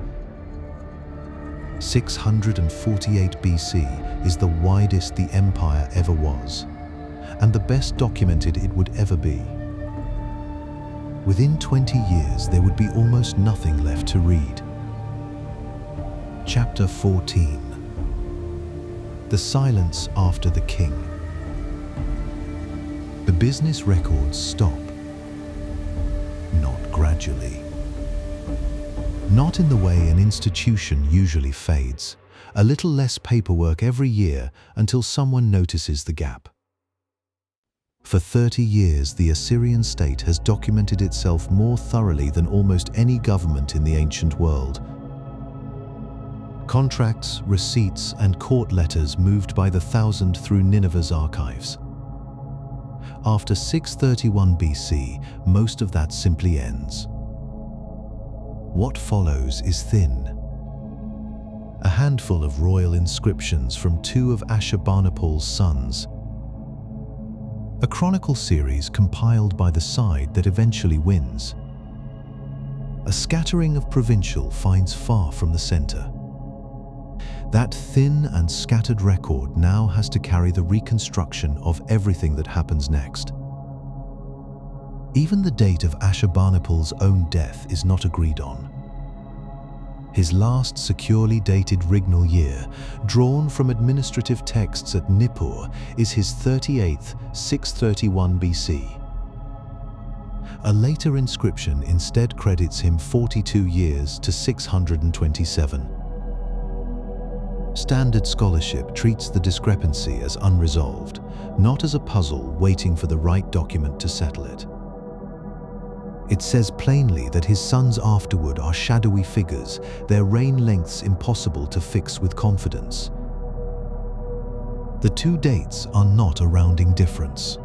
648 BC is the widest the empire ever was, and the best documented it would ever be. Within 20 years, there would be almost nothing left to read. Chapter 14. The silence after the king. The business records stop. Not gradually. Not in the way an institution usually fades, a little less paperwork every year until someone notices the gap. For 30 years, the Assyrian state has documented itself more thoroughly than almost any government in the ancient world. Contracts, receipts, and court letters moved by the thousand through Nineveh's archives. After 631 BC, most of that simply ends. What follows is thin. A handful of royal inscriptions from 2 of Ashurbanipal's sons. A chronicle series compiled by the side that eventually wins. A scattering of provincial finds far from the center. That thin and scattered record now has to carry the reconstruction of everything that happens next. Even the date of Ashurbanipal's own death is not agreed on. His last securely dated regnal year, drawn from administrative texts at Nippur, is his 38th, 631 BC. A later inscription instead credits him 42 years to 627. Standard scholarship treats the discrepancy as unresolved, not as a puzzle waiting for the right document to settle it. It says plainly that his sons afterward are shadowy figures, their reign lengths impossible to fix with confidence. The two dates are not a rounding difference.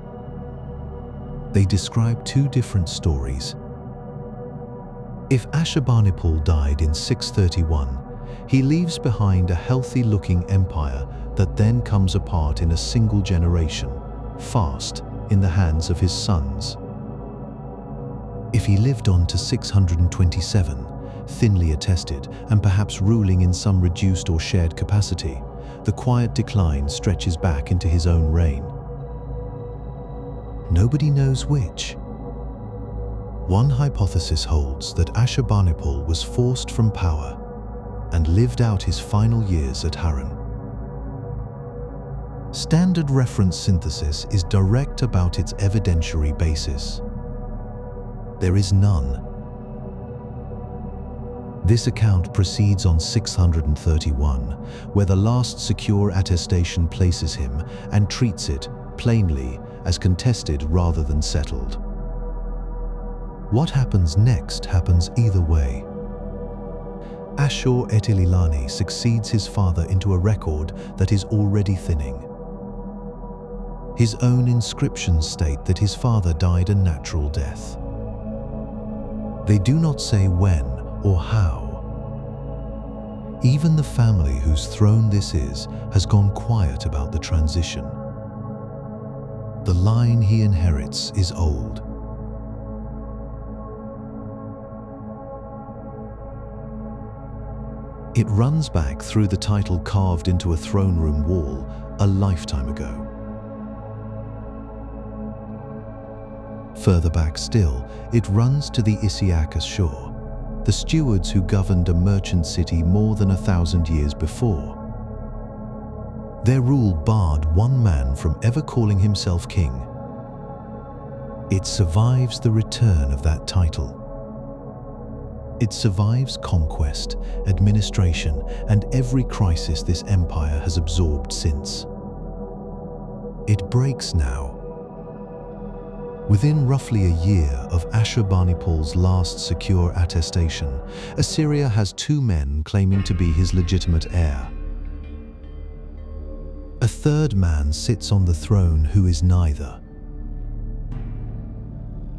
They describe two different stories. If Ashurbanipal died in 631, he leaves behind a healthy-looking empire that then comes apart in a single generation, fast in the hands of his sons. If he lived on to 627, thinly attested and perhaps ruling in some reduced or shared capacity, the quiet decline stretches back into his own reign. Nobody knows which. One hypothesis holds that Ashurbanipal was forced from power and lived out his final years at Haran. Standard reference synthesis is direct about its evidentiary basis. There is none. This account proceeds on 631, where the last secure attestation places him and treats it, plainly, as contested rather than settled. What happens next happens either way. Ashur-etililani succeeds his father into a record that is already thinning. His own inscriptions state that his father died a natural death. They do not say when or how. Even the family whose throne this is has gone quiet about the transition. The line he inherits is old. It runs back through the title carved into a throne room wall a lifetime ago. Further back still, it runs to the Isiakas shore, the stewards who governed a merchant city more than 1,000 years before. Their rule barred one man from ever calling himself king. It survives the return of that title. It survives conquest, administration, and every crisis this empire has absorbed since. It breaks now. Within roughly a year of Ashurbanipal's last secure attestation, Assyria has two men claiming to be his legitimate heir. A third man sits on the throne who is neither.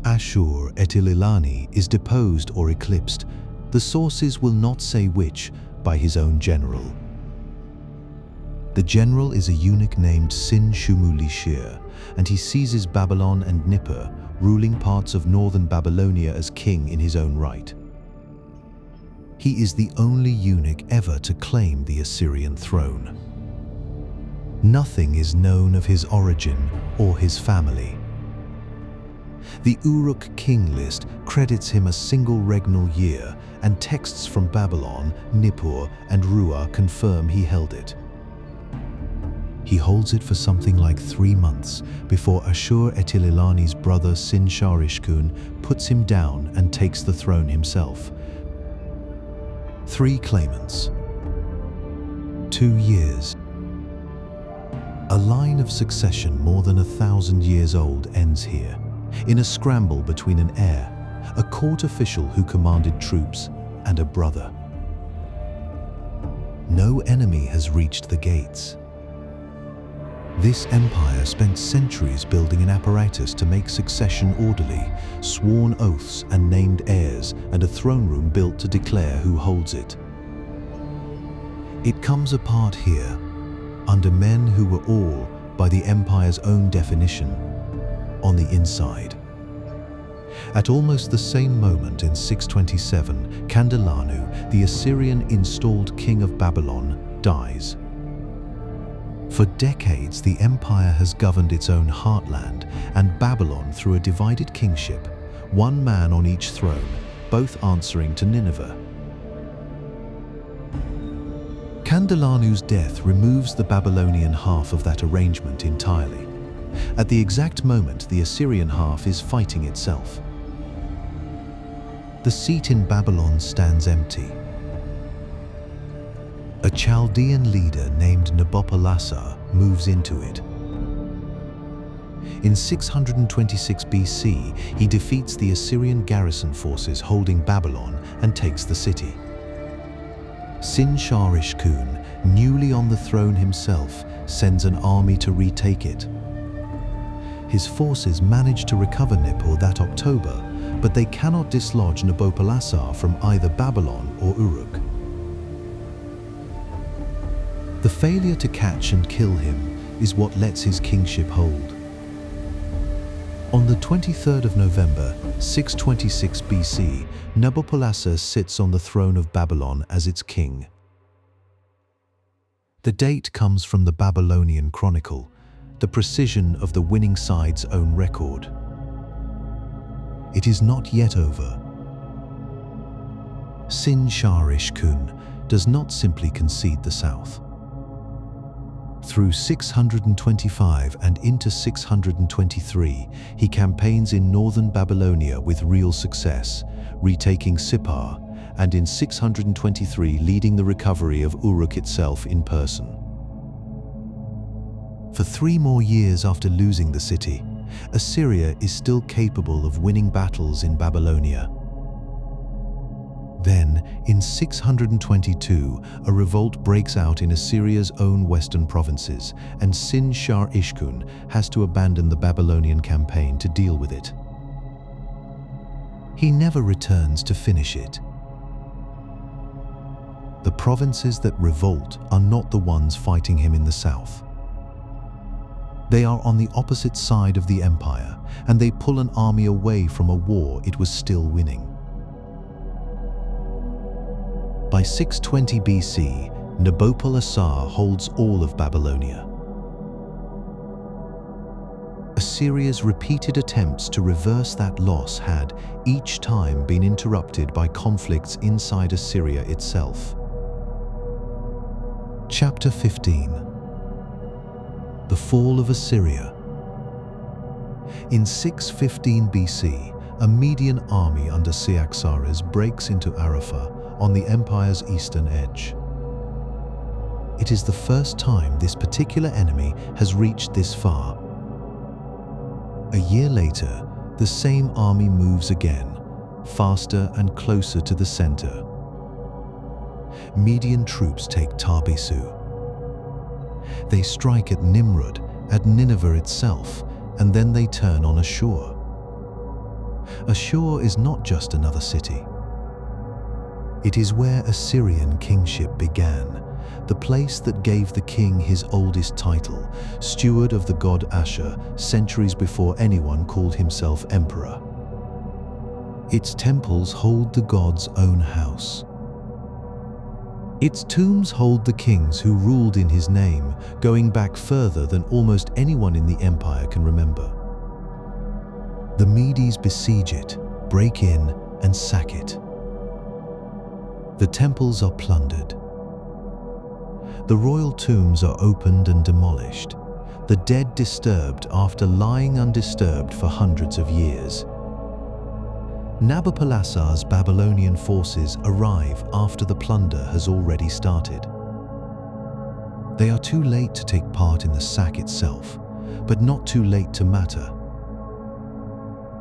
Ashur-etililani is deposed or eclipsed, the sources will not say which, by his own general. The general is a eunuch named Sin-shumu-lishir, and he seizes Babylon and Nippur, ruling parts of northern Babylonia as king in his own right. He is the only eunuch ever to claim the Assyrian throne. Nothing is known of his origin or his family. The Uruk king list credits him a single regnal year, and texts from Babylon, Nippur, and Ruah confirm he held it. He holds it for something like 3 months before Ashur-etililani's brother Sin-sharishkun puts him down and takes the throne himself. 3 claimants. 2 years. A line of succession more than 1,000 years old ends here, in a scramble between an heir, a court official who commanded troops, and a brother. No enemy has reached the gates. This empire spent centuries building an apparatus to make succession orderly, sworn oaths and named heirs, and a throne room built to declare who holds it. It comes apart here, under men who were all, by the empire's own definition, on the inside. At almost the same moment in 627, Kandalanu, the Assyrian installed king of Babylon, dies. For decades, the empire has governed its own heartland, and Babylon, through a divided kingship, one man on each throne, both answering to Nineveh. Kandalanu's death removes the Babylonian half of that arrangement entirely. At the exact moment, the Assyrian half is fighting itself. The seat in Babylon stands empty. A Chaldean leader named Nabopolassar moves into it. In 626 BC, he defeats the Assyrian garrison forces holding Babylon and takes the city. Sin-shar-ishkun, newly on the throne himself, sends an army to retake it. His forces manage to recover Nippur that October, but they cannot dislodge Nabopolassar from either Babylon or Uruk. The failure to catch and kill him is what lets his kingship hold. On the 23rd of November, 626 BC, Nabopolassar sits on the throne of Babylon as its king. The date comes from the Babylonian Chronicle, the precision of the winning side's own record. It is not yet over. Sin-shar-ishkun does not simply concede the south. Through 625 and into 623, he campaigns in northern Babylonia with real success, retaking Sippar, and in 623 leading the recovery of Uruk itself in person. For 3 more years after losing the city, Assyria is still capable of winning battles in Babylonia. Then, in 622, a revolt breaks out in Assyria's own western provinces, and Sin-shar-ishkun has to abandon the Babylonian campaign to deal with it. He never returns to finish it. The provinces that revolt are not the ones fighting him in the south. They are on the opposite side of the empire, and they pull an army away from a war it was still winning. By 620 BC, Nabopolassar holds all of Babylonia. Assyria's repeated attempts to reverse that loss had, each time, been interrupted by conflicts inside Assyria itself. Chapter 15. The Fall of Assyria. In 615 BC, a Median army under Cyaxares breaks into Arapha on the empire's eastern edge. It is the first time this particular enemy has reached this far. A year later, the same army moves again, faster and closer to the center. Median troops take Tarbisu. They strike at Nimrud, at Nineveh itself, and then they turn on Ashur. Ashur is not just another city. It is where Assyrian kingship began, the place that gave the king his oldest title, steward of the god Ashur, centuries before anyone called himself emperor. Its temples hold the god's own house. Its tombs hold the kings who ruled in his name, going back further than almost anyone in the empire can remember. The Medes besiege it, break in, and sack it. The temples are plundered. The royal tombs are opened and demolished, the dead disturbed after lying undisturbed for hundreds of years. Nabopolassar's Babylonian forces arrive after the plunder has already started. They are too late to take part in the sack itself, but not too late to matter.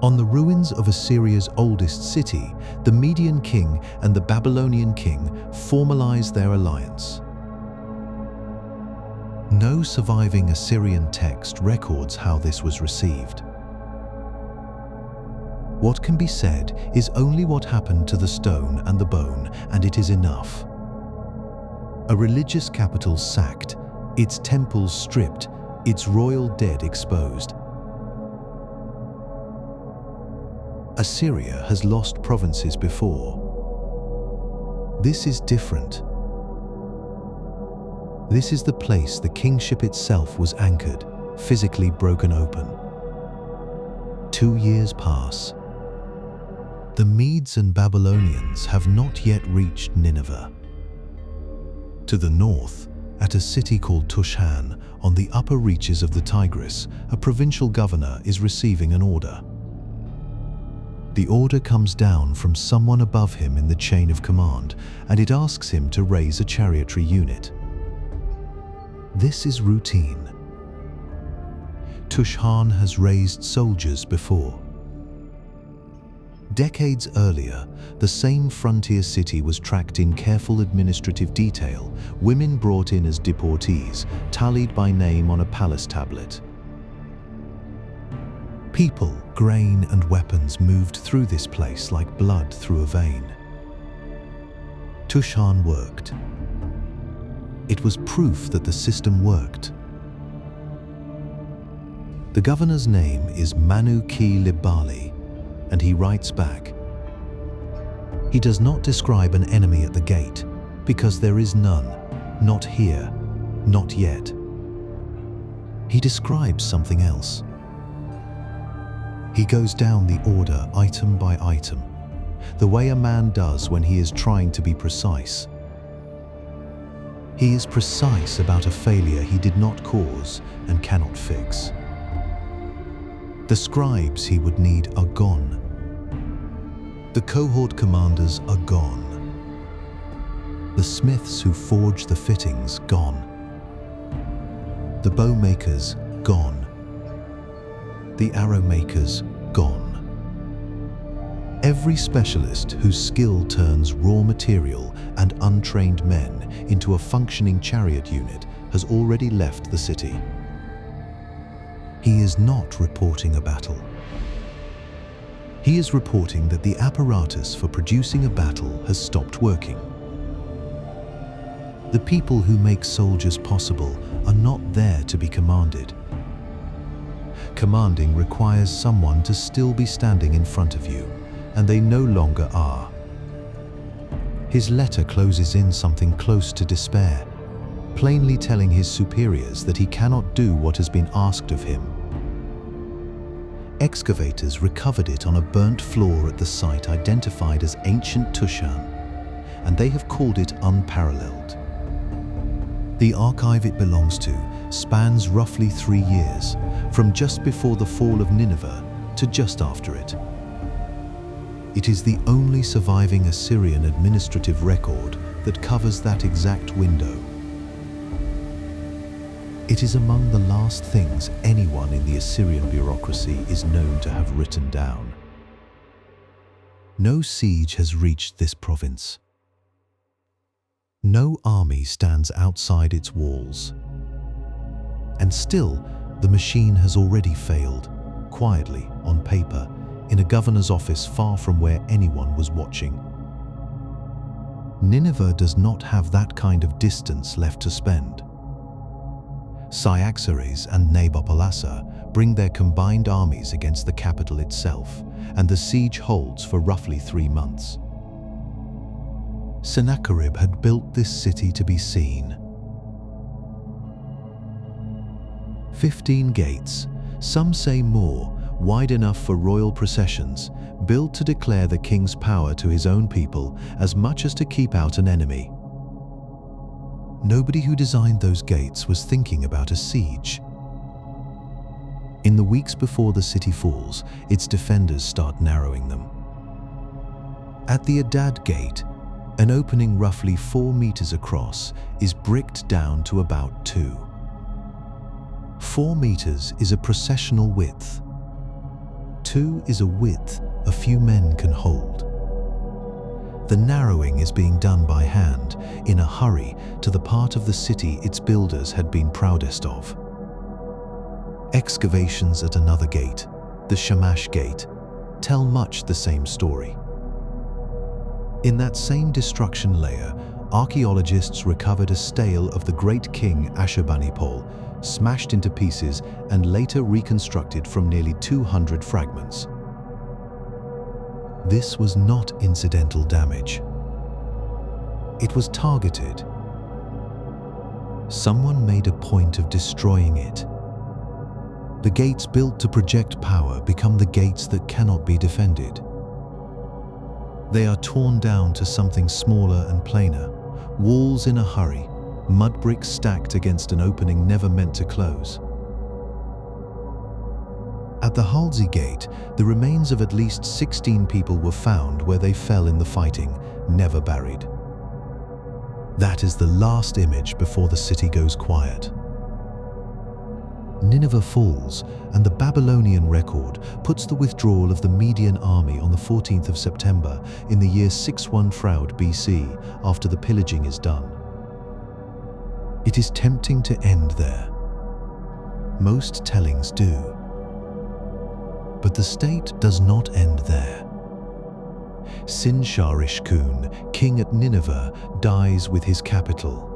On the ruins of Assyria's oldest city, the Median king and the Babylonian king formalize their alliance. No surviving Assyrian text records how this was received. What can be said is only what happened to the stone and the bone, and it is enough. A religious capital sacked, its temples stripped, its royal dead exposed. Assyria has lost provinces before. This is different. This is the place the kingship itself was anchored, physically broken open. 2 years pass. The Medes and Babylonians have not yet reached Nineveh. To the north, at a city called Tushan, on the upper reaches of the Tigris, a provincial governor is receiving an order. The order comes down from someone above him in the chain of command, and it asks him to raise a chariotry unit. This is routine. Tushan has raised soldiers before. Decades earlier, the same frontier city was tracked in careful administrative detail, women brought in as deportees, tallied by name on a palace tablet. People, grain, and weapons moved through this place like blood through a vein. Tushan worked. It was proof that the system worked. The governor's name is Manu Ki Libali, and he writes back. He does not describe an enemy at the gate, because there is none, not here, not yet. He describes something else. He goes down the order item by item, the way a man does when he is trying to be precise. He is precise about a failure he did not cause and cannot fix. The scribes he would need are gone. The cohort commanders are gone. The smiths who forge the fittings, gone. The bow makers, gone. The arrow makers, gone. Every specialist whose skill turns raw material and untrained men into a functioning chariot unit has already left the city. He is not reporting a battle. He is reporting that the apparatus for producing a battle has stopped working. The people who make soldiers possible are not there to be commanded. Commanding requires someone to still be standing in front of you, and they no longer are. His letter closes in something close to despair, plainly telling his superiors that he cannot do what has been asked of him. Excavators recovered it on a burnt floor at the site identified as ancient Tushan, and they have called it unparalleled. The archive it belongs to spans roughly 3 years, from just before the fall of Nineveh to just after it. It is the only surviving Assyrian administrative record that covers that exact window. It is among the last things anyone in the Assyrian bureaucracy is known to have written down. No siege has reached this province. No army stands outside its walls. And still, the machine has already failed, quietly, on paper, in a governor's office far from where anyone was watching. Nineveh does not have that kind of distance left to spend. Cyaxares and Nabopolassar bring their combined armies against the capital itself, and the siege holds for roughly 3 months. Sennacherib had built this city to be seen. 15 gates, some say more, wide enough for royal processions, built to declare the king's power to his own people as much as to keep out an enemy. Nobody who designed those gates was thinking about a siege. In the weeks before the city falls, its defenders start narrowing them. At the Adad Gate, an opening roughly 4 meters across is bricked down to about 2. 4 meters is a processional width. 2 is a width a few men can hold. The narrowing is being done by hand, in a hurry, to the part of the city its builders had been proudest of. Excavations at another gate, the Shamash Gate, tell much the same story. In that same destruction layer, archaeologists recovered a stele of the great king Ashurbanipal, smashed into pieces and later reconstructed from nearly 200 fragments. This was not incidental damage. It was targeted. Someone made a point of destroying it. The gates built to project power become the gates that cannot be defended. They are torn down to something smaller and plainer, walls in a hurry, mud bricks stacked against an opening never meant to close. At the Halsey Gate, the remains of at least 16 people were found where they fell in the fighting, never buried. That is the last image before the city goes quiet. Nineveh falls, and the Babylonian record puts the withdrawal of the Median army on the 14th of September in the year 61 Fraud BC, after the pillaging is done. It is tempting to end there. Most tellings do. But the state does not end there. Sin-shar-ish-kun, king at Nineveh, dies with his capital.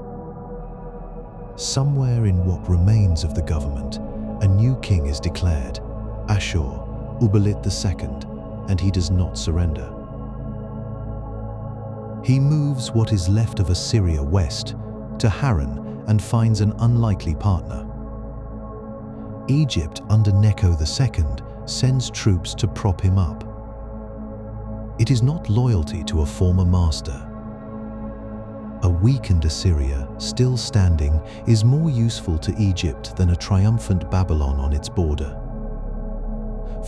Somewhere in what remains of the government, a new king is declared, Ashur-uballit II, and he does not surrender. He moves what is left of Assyria west to Haran and finds an unlikely partner. Egypt under Necho II sends troops to prop him up. It is not loyalty to a former master. A weakened Assyria, still standing, is more useful to Egypt than a triumphant Babylon on its border.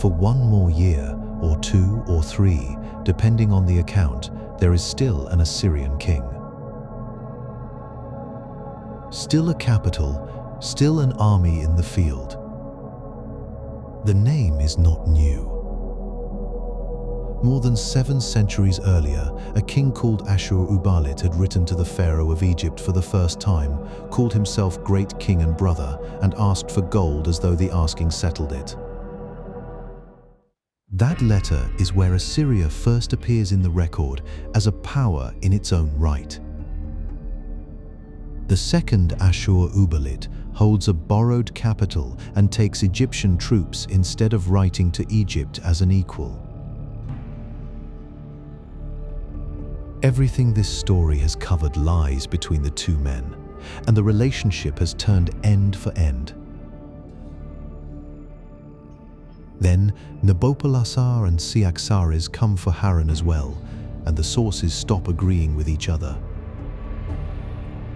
For one more year, or 2 or 3, depending on the account, there is still an Assyrian king. Still a capital, still an army in the field. The name is not new. More than 7 centuries earlier, a king called Ashur-uballit had written to the pharaoh of Egypt for the first time, called himself Great King and Brother, and asked for gold as though the asking settled it. That letter is where Assyria first appears in the record as a power in its own right. The second Ashur-uballit holds a borrowed capital and takes Egyptian troops instead of writing to Egypt as an equal. Everything this story has covered lies between the two men, and the relationship has turned end for end. Then Nabopolassar and Cyaxares come for Haran as well, and the sources stop agreeing with each other.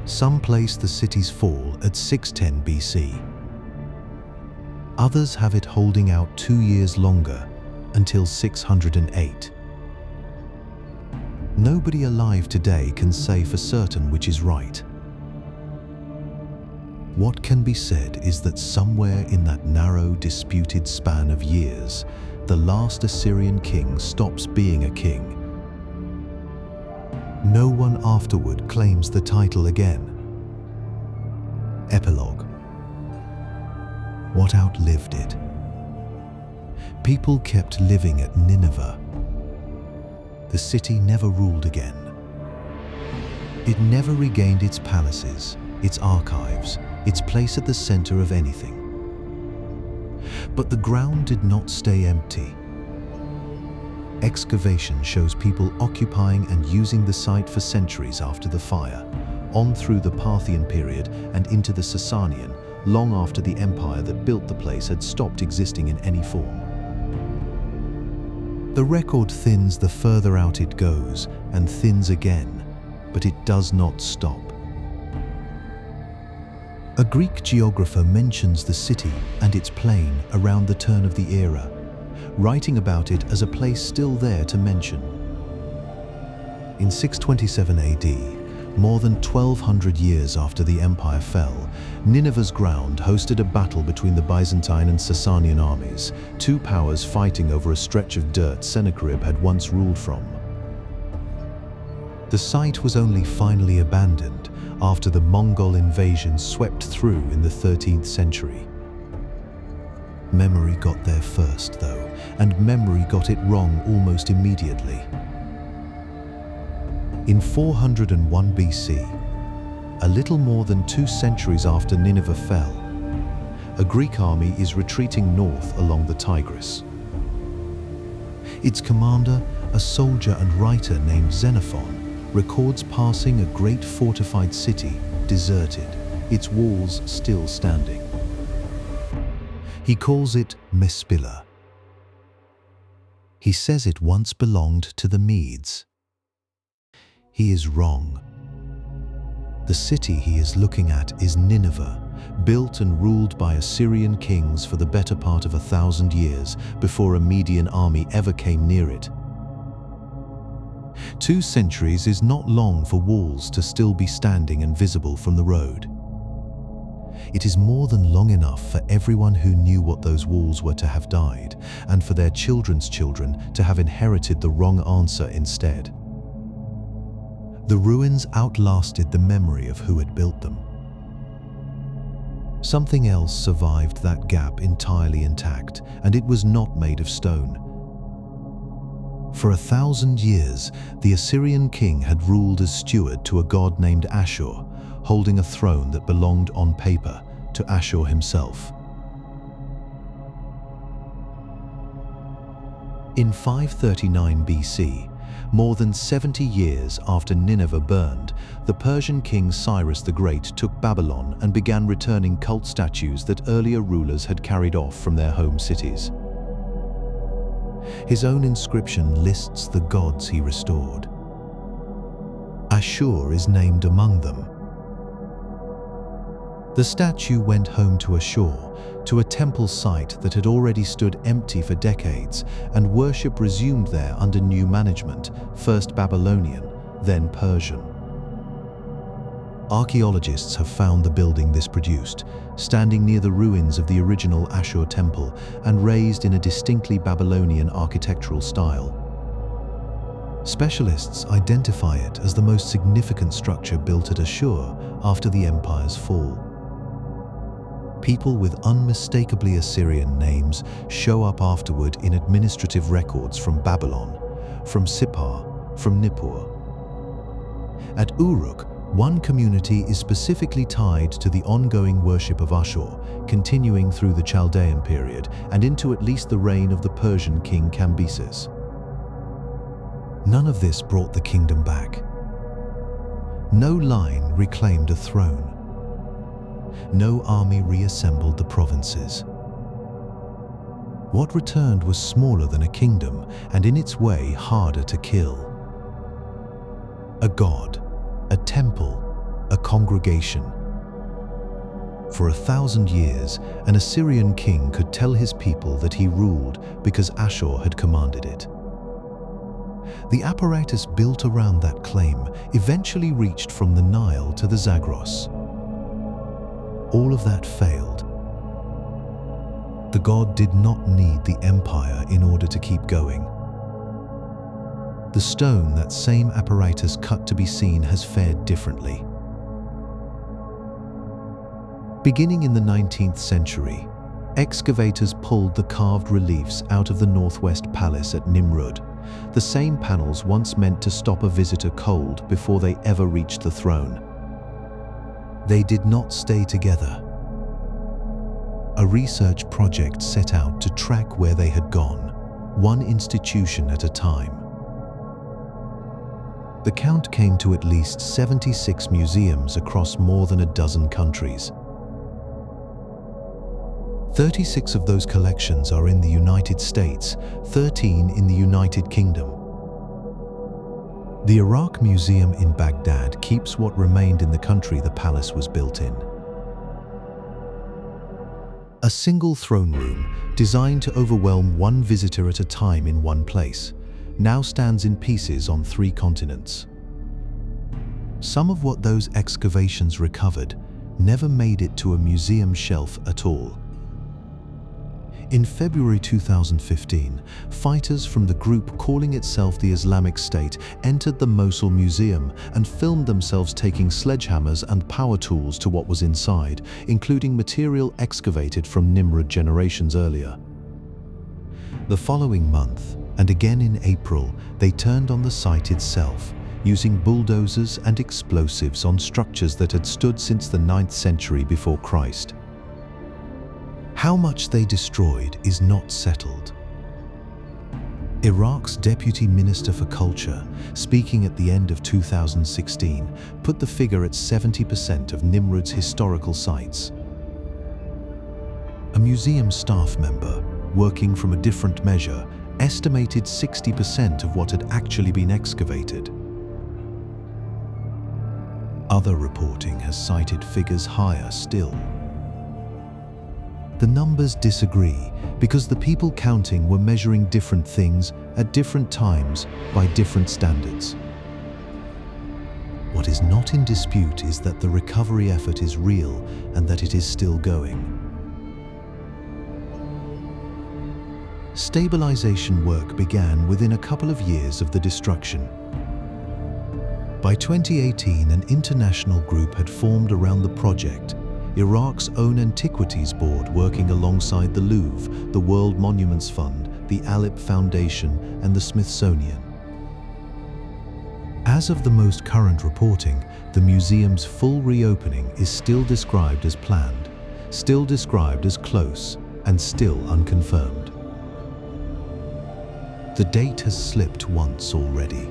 Some place the city's fall at 610 BC. Others have it holding out 2 years longer, until 608. Nobody alive today can say for certain which is right. What can be said is that somewhere in that narrow, disputed span of years, the last Assyrian king stops being a king. No one afterward claims the title again. Epilogue. What outlived it? People kept living at Nineveh. The city never ruled again. It never regained its palaces, its archives, its place at the center of anything. But the ground did not stay empty. Excavation shows people occupying and using the site for centuries after the fire, on through the Parthian period and into the Sasanian, long after the empire that built the place had stopped existing in any form. The record thins the further out it goes, and thins again, but it does not stop. A Greek geographer mentions the city and its plain around the turn of the era, writing about it as a place still there to mention. In 627 AD, more than 1,200 years after the empire fell, Nineveh's ground hosted a battle between the Byzantine and Sasanian armies, 2 powers fighting over a stretch of dirt Sennacherib had once ruled from. The site was only finally abandoned after the Mongol invasion swept through in the 13th century. Memory got there first, though, and memory got it wrong almost immediately. In 401 BC, a little more than 2 centuries after Nineveh fell, a Greek army is retreating north along the Tigris. Its commander, a soldier and writer named Xenophon, records passing a great fortified city, deserted, its walls still standing. He calls it Mespila. He says it once belonged to the Medes. He is wrong. The city he is looking at is Nineveh, built and ruled by Assyrian kings for the better part of 1,000 years before a Median army ever came near it. 2 centuries is not long for walls to still be standing and visible from the road. It is more than long enough for everyone who knew what those walls were to have died, and for their children's children to have inherited the wrong answer instead. The ruins outlasted the memory of who had built them. Something else survived that gap entirely intact, and it was not made of stone. For 1,000 years, the Assyrian king had ruled as steward to a god named Ashur, holding a throne that belonged on paper to Ashur himself. In 539 BC, more than 70 years after Nineveh burned, the Persian king Cyrus the Great took Babylon and began returning cult statues that earlier rulers had carried off from their home cities. His own inscription lists the gods he restored. Ashur is named among them. The statue went home to Ashur, to a temple site that had already stood empty for decades, and worship resumed there under new management, first Babylonian, then Persian. Archaeologists have found the building this produced, standing near the ruins of the original Ashur temple and raised in a distinctly Babylonian architectural style. Specialists identify it as the most significant structure built at Ashur after the empire's fall. People with unmistakably Assyrian names show up afterward in administrative records from Babylon, from Sippar, from Nippur. At Uruk, one community is specifically tied to the ongoing worship of Ashur, continuing through the Chaldean period and into at least the reign of the Persian king Cambyses. None of this brought the kingdom back. No line reclaimed a throne. No army reassembled the provinces. What returned was smaller than a kingdom and in its way harder to kill. A god, a temple, a congregation. For 1,000 years, an Assyrian king could tell his people that he ruled because Ashur had commanded it. The apparatus built around that claim eventually reached from the Nile to the Zagros. All of that failed. The god did not need the empire in order to keep going. The stone that same apparatus cut to be seen has fared differently. Beginning in the 19th century, excavators pulled the carved reliefs out of the Northwest Palace at Nimrud, the same panels once meant to stop a visitor cold before they ever reached the throne. They did not stay together. A research project set out to track where they had gone, one institution at a time. The count came to at least 76 museums across more than a dozen countries. 36 of those collections are in the United States, 13 in the United Kingdom. The Iraq Museum in Baghdad keeps what remained in the country the palace was built in. A single throne room, designed to overwhelm one visitor at a time in one place, now stands in pieces on 3 continents. Some of what those excavations recovered never made it to a museum shelf at all. In February 2015, fighters from the group calling itself the Islamic State entered the Mosul Museum and filmed themselves taking sledgehammers and power tools to what was inside, including material excavated from Nimrud generations earlier. The following month, and again in April, they turned on the site itself, using bulldozers and explosives on structures that had stood since the 9th century before Christ. How much they destroyed is not settled. Iraq's Deputy Minister for Culture, speaking at the end of 2016, put the figure at 70% of Nimrud's historical sites. A museum staff member, working from a different measure, estimated 60% of what had actually been excavated. Other reporting has cited figures higher still. The numbers disagree because the people counting were measuring different things at different times by different standards. What is not in dispute is that the recovery effort is real and that it is still going. Stabilization work began within a couple of years of the destruction. By 2018, an international group had formed around the project, Iraq's own Antiquities Board working alongside the Louvre, the World Monuments Fund, the Alip Foundation, and the Smithsonian. As of the most current reporting, the museum's full reopening is still described as planned, still described as close, and still unconfirmed. The date has slipped once already.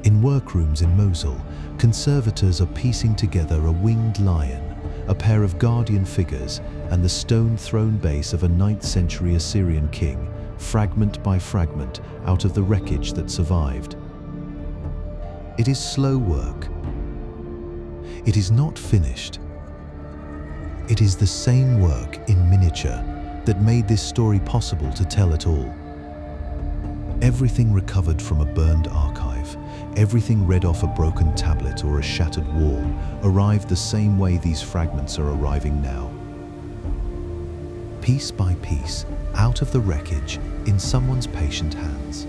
In workrooms in Mosul, conservators are piecing together a winged lion, a pair of guardian figures, and the stone throne base of a 9th century Assyrian king, fragment by fragment, out of the wreckage that survived. It is slow work. It is not finished. It is the same work in miniature that made this story possible to tell at all. Everything recovered from a burned archive, everything read off a broken tablet or a shattered wall, arrived the same way these fragments are arriving now. Piece by piece, out of the wreckage, in someone's patient hands.